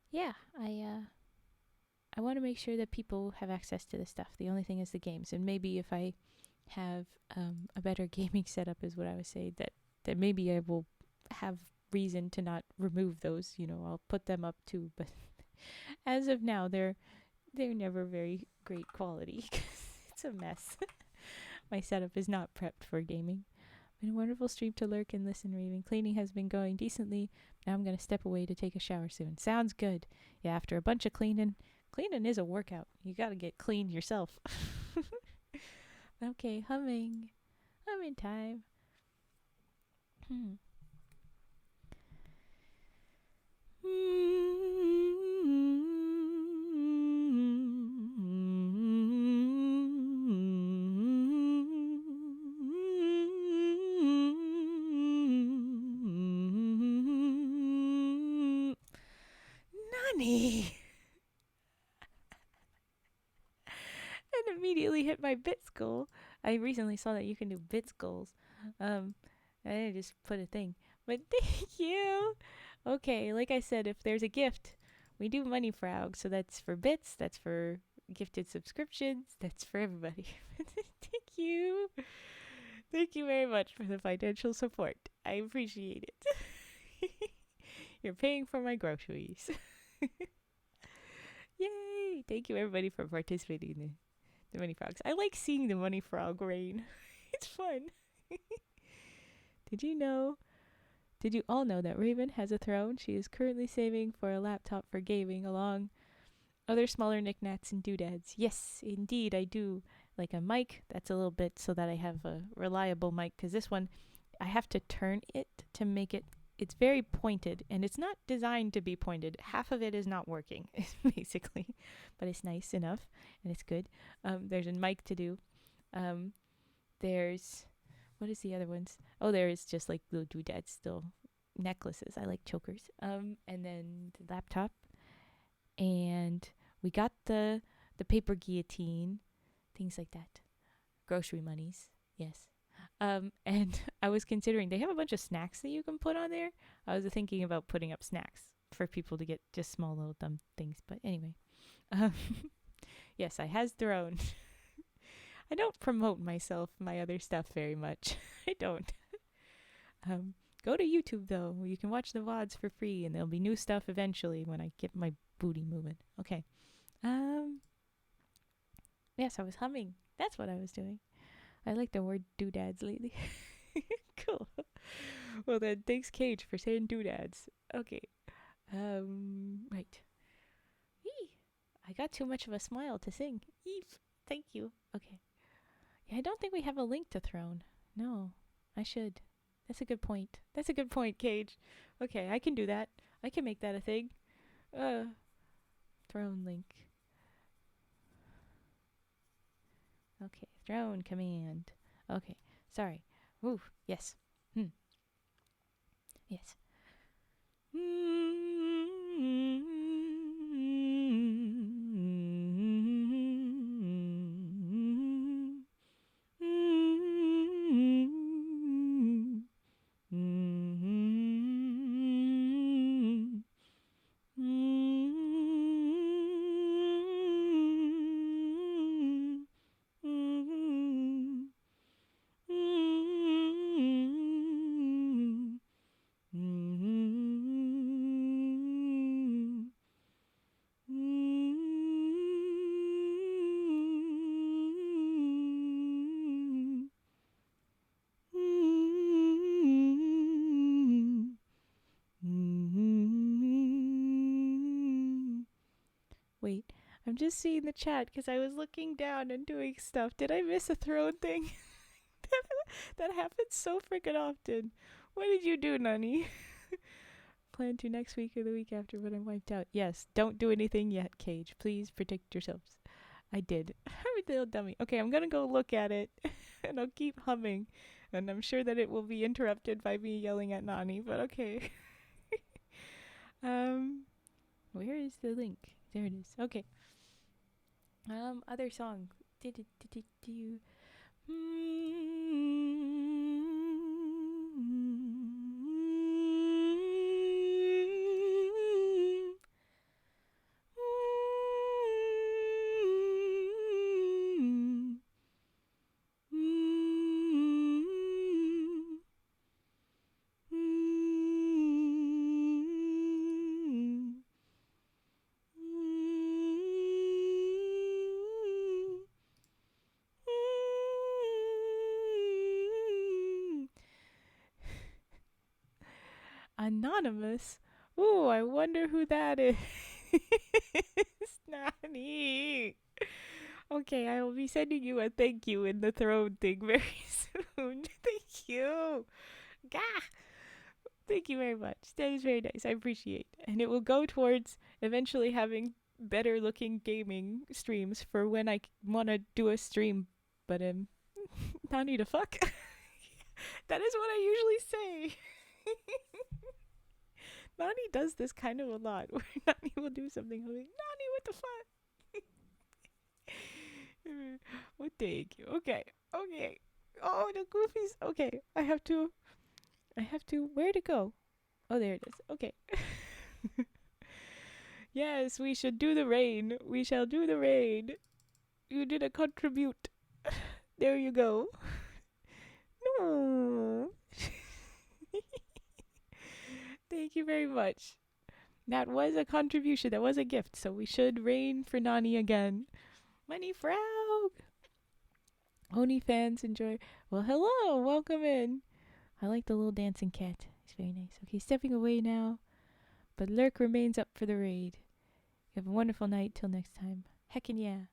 yeah, I want to make sure that people have access to this stuff. The only thing is the games, and maybe if I have a better gaming setup is what I would say, that maybe I will have reason to not remove those. I'll put them up too, but as of now they're never very great quality. It's a mess. My setup is not prepped for gaming. Been a wonderful stream to lurk and listen, Raven. Cleaning has been going decently. Now I'm going to step away to take a shower soon. Sounds good. Yeah, after a bunch of cleaning is a workout. You got to get clean yourself. Okay, humming time. Nani. And immediately hit my bits goal. I recently saw that you can do bits goals. I just put a thing. But thank you. Okay, like I said, if there's a gift, we do money frog. So that's for bits, that's for gifted subscriptions, that's for everybody. Thank you. Thank you very much for the financial support. I appreciate it. You're paying for my groceries. Yay! Thank you everybody for participating in the money frogs. I like seeing the money frog rain. It's fun. Did you all know that Raven has a throne? She is currently saving for a laptop for gaming, along other smaller knickknacks and doodads. Yes, indeed, I do. like a mic that's a little bit so that I have a reliable mic, because this one I have to turn it to make it, it's very pointed and it's not designed to be pointed. Half of it is not working basically, but it's nice enough and it's good. There's a mic to do. There's, what is the other ones? Oh, there is just like little doodads still, necklaces. I like chokers. And then the laptop, and we got the paper guillotine, things like that. Grocery monies, yes. And I was considering, they have a bunch of snacks that you can put on there. I was thinking about putting up snacks for people to get just small little dumb things. But anyway, yes, I has thrown. I don't promote my other stuff very much. I don't. Go to YouTube though. You can watch the VODs for free, and there'll be new stuff eventually when I get my booty moving. Okay. Yes, I was humming. That's what I was doing. I like the word doodads lately. Cool. Well then, thanks Cage for saying doodads. Okay. Right. Eee. I got too much of a smile to sing. Eef. Thank you. Okay. Yeah, I don't think we have a link to Throne. No, I should. That's a good point. That's a good point, Cage. Okay, I can do that. I can make that a thing. Throne link. Okay, throne command. Okay, sorry. Ooh, yes. Yes. Wait, I'm just seeing the chat because I was looking down and doing stuff. Did I miss a throne thing? That happens so freaking often. What did you do, Nani? Plan to next week or the week after, but I'm wiped out. Yes, don't do anything yet, Cage. Please protect yourselves. I did. I'm a little dummy. Okay, I'm gonna go look at it, and I'll keep humming. And I'm sure that it will be interrupted by me yelling at Nani, but okay. Where is the link? There it is. Okay. Other song. Did you? Anonymous? Ooh, I wonder who that is. Nani. Okay, I will be sending you a thank you in the throne thing very soon. Thank you. Gah! Thank you very much. That is very nice. I appreciate it. And it will go towards eventually having better looking gaming streams for when I want to do a stream. But, Nani to fuck? That is what I usually say. Nani does this kind of a lot, where Nani will do something. I'll be like, Nani, what the fuck? Well, thank you. Okay. Oh, the goofies. Okay, I have to. Where to go? Oh, there it is. Okay. Yes, we should do the rain. We shall do the rain. You did a contribute. There you go. No. Thank you very much. That was a contribution. That was a gift. So we should rain for Nani again. Money Frog. Oni fans enjoy. Well, hello. Welcome in. I like the little dancing cat. It's very nice. Okay, stepping away now. But Lurk remains up for the raid. You have a wonderful night till next time. Heckin' yeah.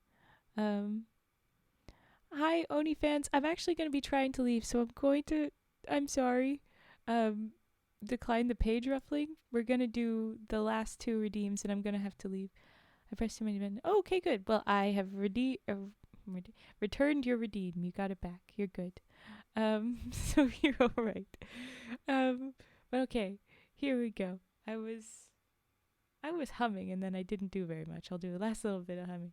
Hi, Oni fans. I'm actually going to be trying to leave, so I'm sorry, um, decline the page ruffling. We're going to do the last two redeems, and I'm going to have to leave. I pressed too many buttons. Oh, okay, good. Well, I have returned your redeem. You got it back. You're good. So you're all right. Um, but okay, here we go. I was humming, and then I didn't do very much. I'll do the last little bit of humming.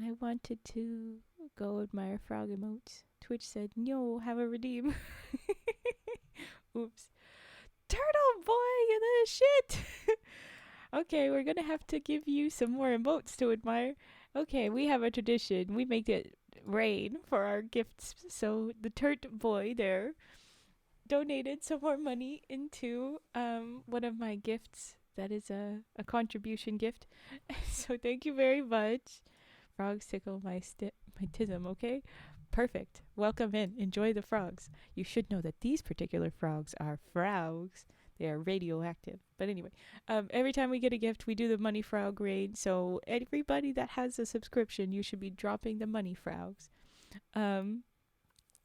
I wanted to go admire frog emotes. Twitch said, no, have a redeem. Oops. Turtle boy, you little shit. Okay, we're gonna have to give you some more emotes to admire. Okay, we have a tradition. We make it rain for our gifts. So the Turt boy there donated some more money into one of my gifts. That is a contribution gift. So thank you very much. Frogs tickle my tism, okay? Perfect. Welcome in. Enjoy the frogs. You should know that these particular frogs are frogs. They are radioactive. But anyway, every time we get a gift, we do the money frog raid. So everybody that has a subscription, you should be dropping the money frogs. There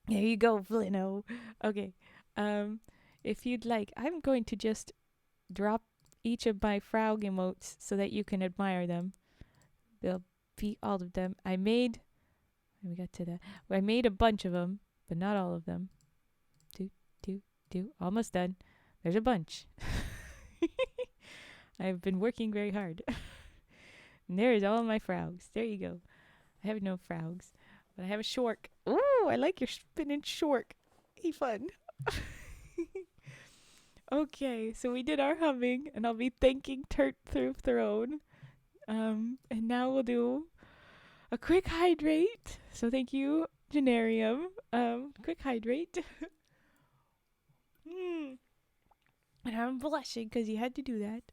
you go, Flino. Okay. If you'd like, I'm going to just drop each of my frog emotes so that you can admire them. They'll be all of them. I made a bunch of them, but not all of them. Almost done. There's a bunch. I've been working very hard. And there is all my frogs. There you go. I have no frogs, but I have a shork. Ooh, I like your spinning shork. Hey, fun. Okay, so we did our humming, and I'll be thanking Turt through Throne. And now we'll do a quick hydrate. So thank you, Generium. Quick hydrate. And I'm blushing because you had to do that.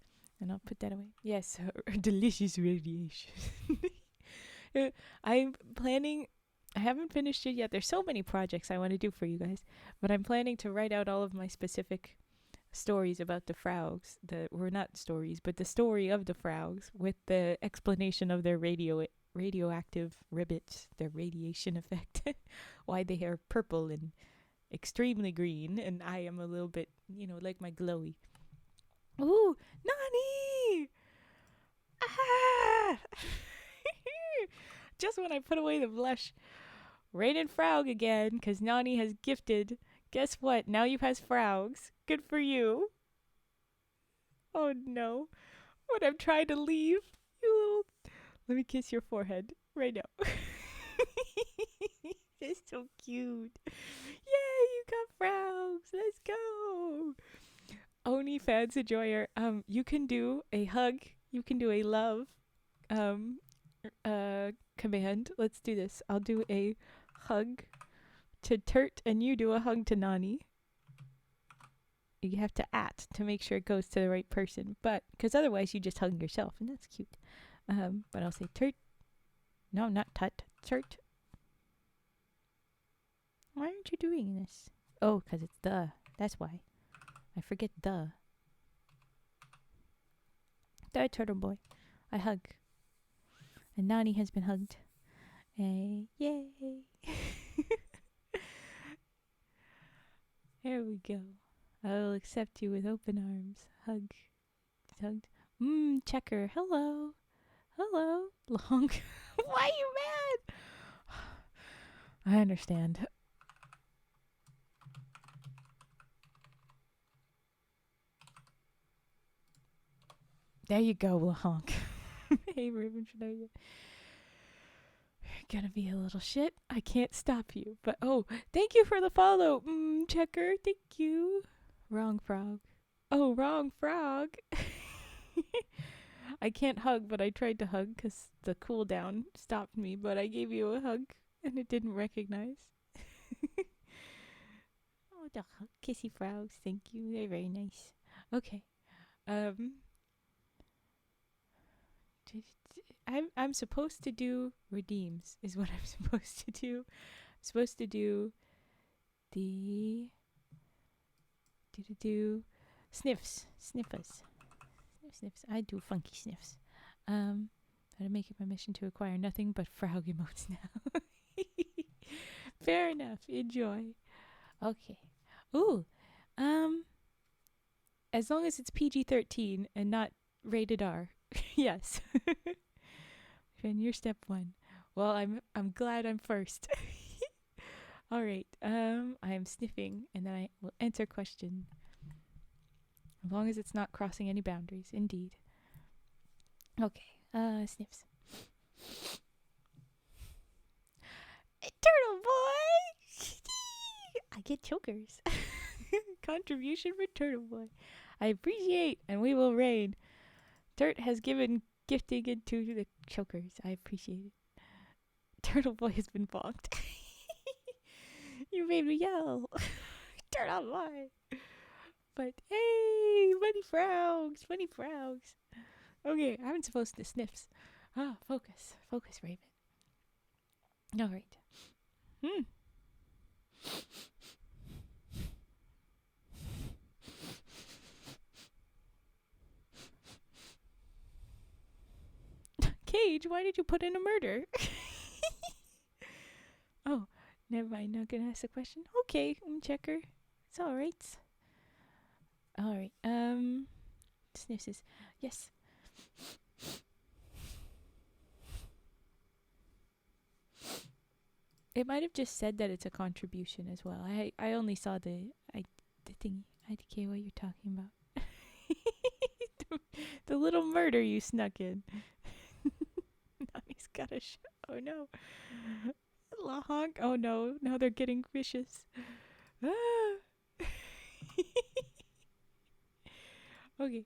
And I'll put that away. Yes, delicious radiation. I'm planning. I haven't finished it yet. There's so many projects I want to do for you guys, but I'm planning to write out all of my specific stories about the frogs. Were not stories, but the story of the frogs with the explanation of their radioactive ribbits, their radiation effect, why they are purple and extremely green, and I am a little bit, like my glowy. Ooh, Nani! Ah! Just when I put away the blush, rain and frog again, because Nani has gifted. Guess what? Now you has frogs. Good for you. Oh no. When I'm trying to leave, you little... Let me kiss your forehead right now. It's so cute. Yay, you got frogs. Let's go. Oni fans enjoyer. You can do a hug. You can do a love command. Let's do this. I'll do a hug to Turt and you do a hug to Nani. You have to to make sure it goes to the right person. But because otherwise you just hug yourself and that's cute. But I'll say Turt. No, not Tut. Turt. Why aren't you doing this? Oh, because it's the. That's why. I forget the. The turtle boy. I hug. And Nani has been hugged. Hey, yay. There we go. I will accept you with open arms. Hug. Hugged. Checker. Hello. Hello. Long. Why are you mad? I understand. There you go, Lahonk. Hey, Raven, should I... You're gonna be a little shit. I can't stop you. But, thank you for the follow. Checker. Thank you. Wrong frog. Oh, wrong frog. I can't hug, but I tried to hug because the cooldown stopped me, but I gave you a hug and it didn't recognize. Oh, the kissy frogs. Thank you. They're very nice. Okay. Um, I'm supposed to do redeems, is what I'm supposed to do. I'm supposed to do the sniffs. Sniffers. Sniffs. I do funky sniffs. How to make it my mission to acquire nothing but frog emotes now. Fair enough. Enjoy. Okay. Ooh. As long as it's PG-13 and not rated R. Yes. And you're step 1. Well, I'm glad I'm first. All right. I am sniffing, and then I will answer question. As long as it's not crossing any boundaries, indeed. Okay. Sniffs. Turtle boy. I get chokers. Contribution for Turtle boy. I appreciate, and we will rain. Turt has given gifting into the chokers. I appreciate it. Turtle boy has been bonked. You made me yell. Turtle boy. But hey, funny frogs, funny frogs. Okay, I'm supposed to sniffs. Ah, focus, focus, Raven. All right. Cage, why did you put in a murder? Oh, never mind. Not gonna ask the question. Okay, checker. It's all right. All right. Sniffs. Yes. It might have just said that it's a contribution as well. I only saw the thingy. IDK what you're talking about. the little murder you snuck in. Nani's got a oh no. La honk. Oh no. Now they're getting vicious. Okay.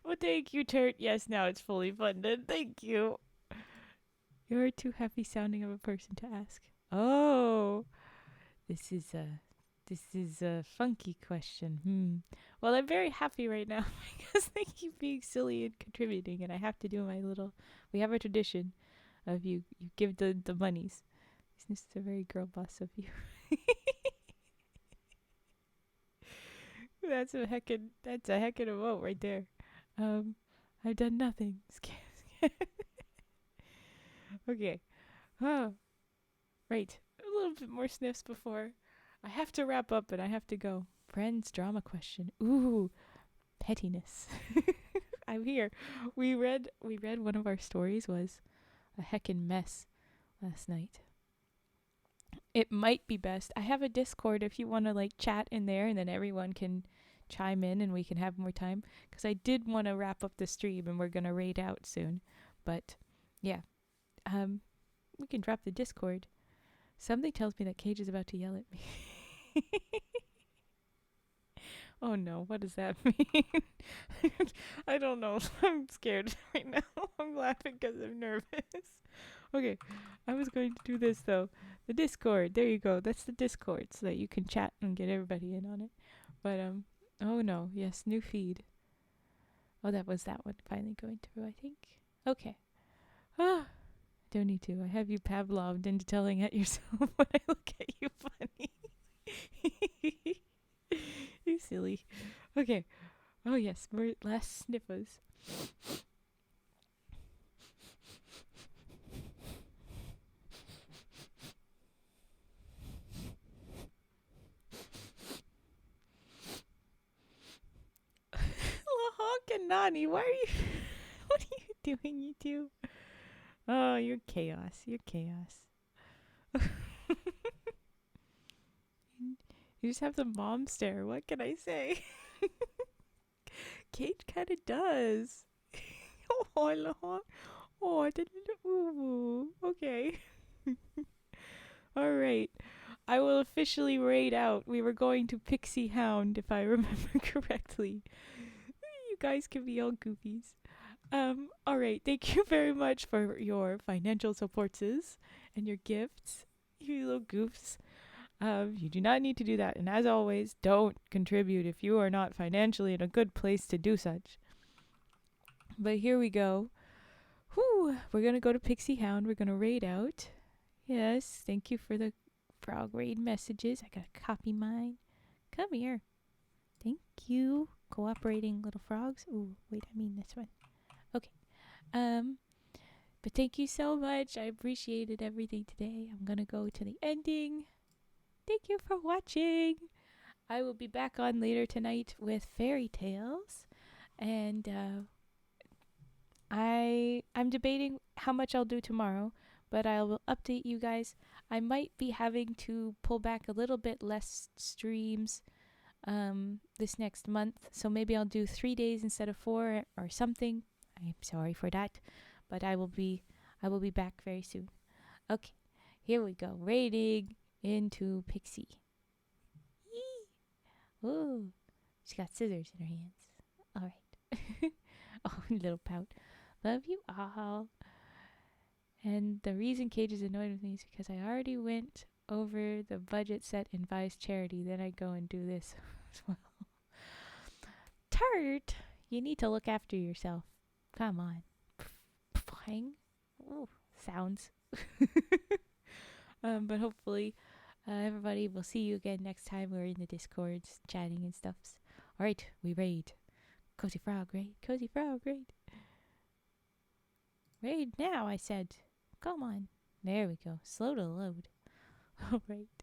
Well, thank you, Turt. Yes, now it's fully funded. Thank you. You're too happy sounding of a person to ask. Oh, this is a funky question. Well, I'm very happy right now because they keep being silly and contributing, and I have to do my little. We have a tradition of you give the monies. This is a very girl boss of you. That's a heckin' vote right there. I've done nothing. Okay. Oh, right. A little bit more sniffs before I have to wrap up and I have to go. Friends drama question. Ooh, pettiness. I'm here. We read one of our stories was a heckin' mess last night. It might be best. I have a Discord if you want to like chat in there and then everyone can chime in and we can have more time because I did want to wrap up the stream and we're going to raid out soon. But yeah. We can drop the Discord. Something tells me that Cage is about to yell at me. Oh no, what does that mean? I don't know. I'm scared right now. I'm laughing because I'm nervous. Okay, I was going to do this though. The Discord. There you go. That's the Discord so that you can chat and get everybody in on it. But oh no. Yes, new feed. Oh, that was that one finally going through, I think. Okay. Ah. Don't need to. I have you Pavloved into telling at yourself when I look at you funny. You silly. Okay. Oh yes, we're last sniffers. Lahonk and Nani, why are you what are you doing, you two? Oh, you're chaos. You're chaos. You just have the mom stare. What can I say? Kate kind of does. Oh, no. Oh, I didn't. Ooh, okay. All right. I will officially raid out. We were going to Pixie Hound, if I remember correctly. You guys can be all goofies. All right. Thank you very much for your financial supports and your gifts, you little goofs. You do not need to do that. And as always, don't contribute if you are not financially in a good place to do such. But here we go. Whew. We're going to go to Pixie Hound. We're going to raid out. Yes. Thank you for the frog raid messages. I got to copy mine. Come here. Thank you. Cooperating little frogs. Ooh, wait, I mean this one. Okay. But thank you so much. I appreciated everything today. I'm going to go to the ending. Thank you for watching. I will be back on later tonight with fairy tales. And I'm debating how much I'll do tomorrow, but I will update you guys. I might be having to pull back a little bit less streams this next month. So maybe I'll do 3 days instead of 4 or something. I'm sorry for that, but I will be back very soon. Okay, here we go. Raiding into Pixie. Yee! Ooh, she's got scissors in her hands. All right. Oh, little pout. Love you all. And the reason Cage is annoyed with me is because I already went over the budget set in Vi's charity. Then I go and do this as well. Tart, you need to look after yourself. Come on. Flying. Ooh, sounds. But hopefully everybody will see you again next time we're in the Discords chatting and stuffs. All right, we raid. Cozy Frog raid. Cozy Frog raid. Raid now, I said. Come on. There we go. Slow to load. All right.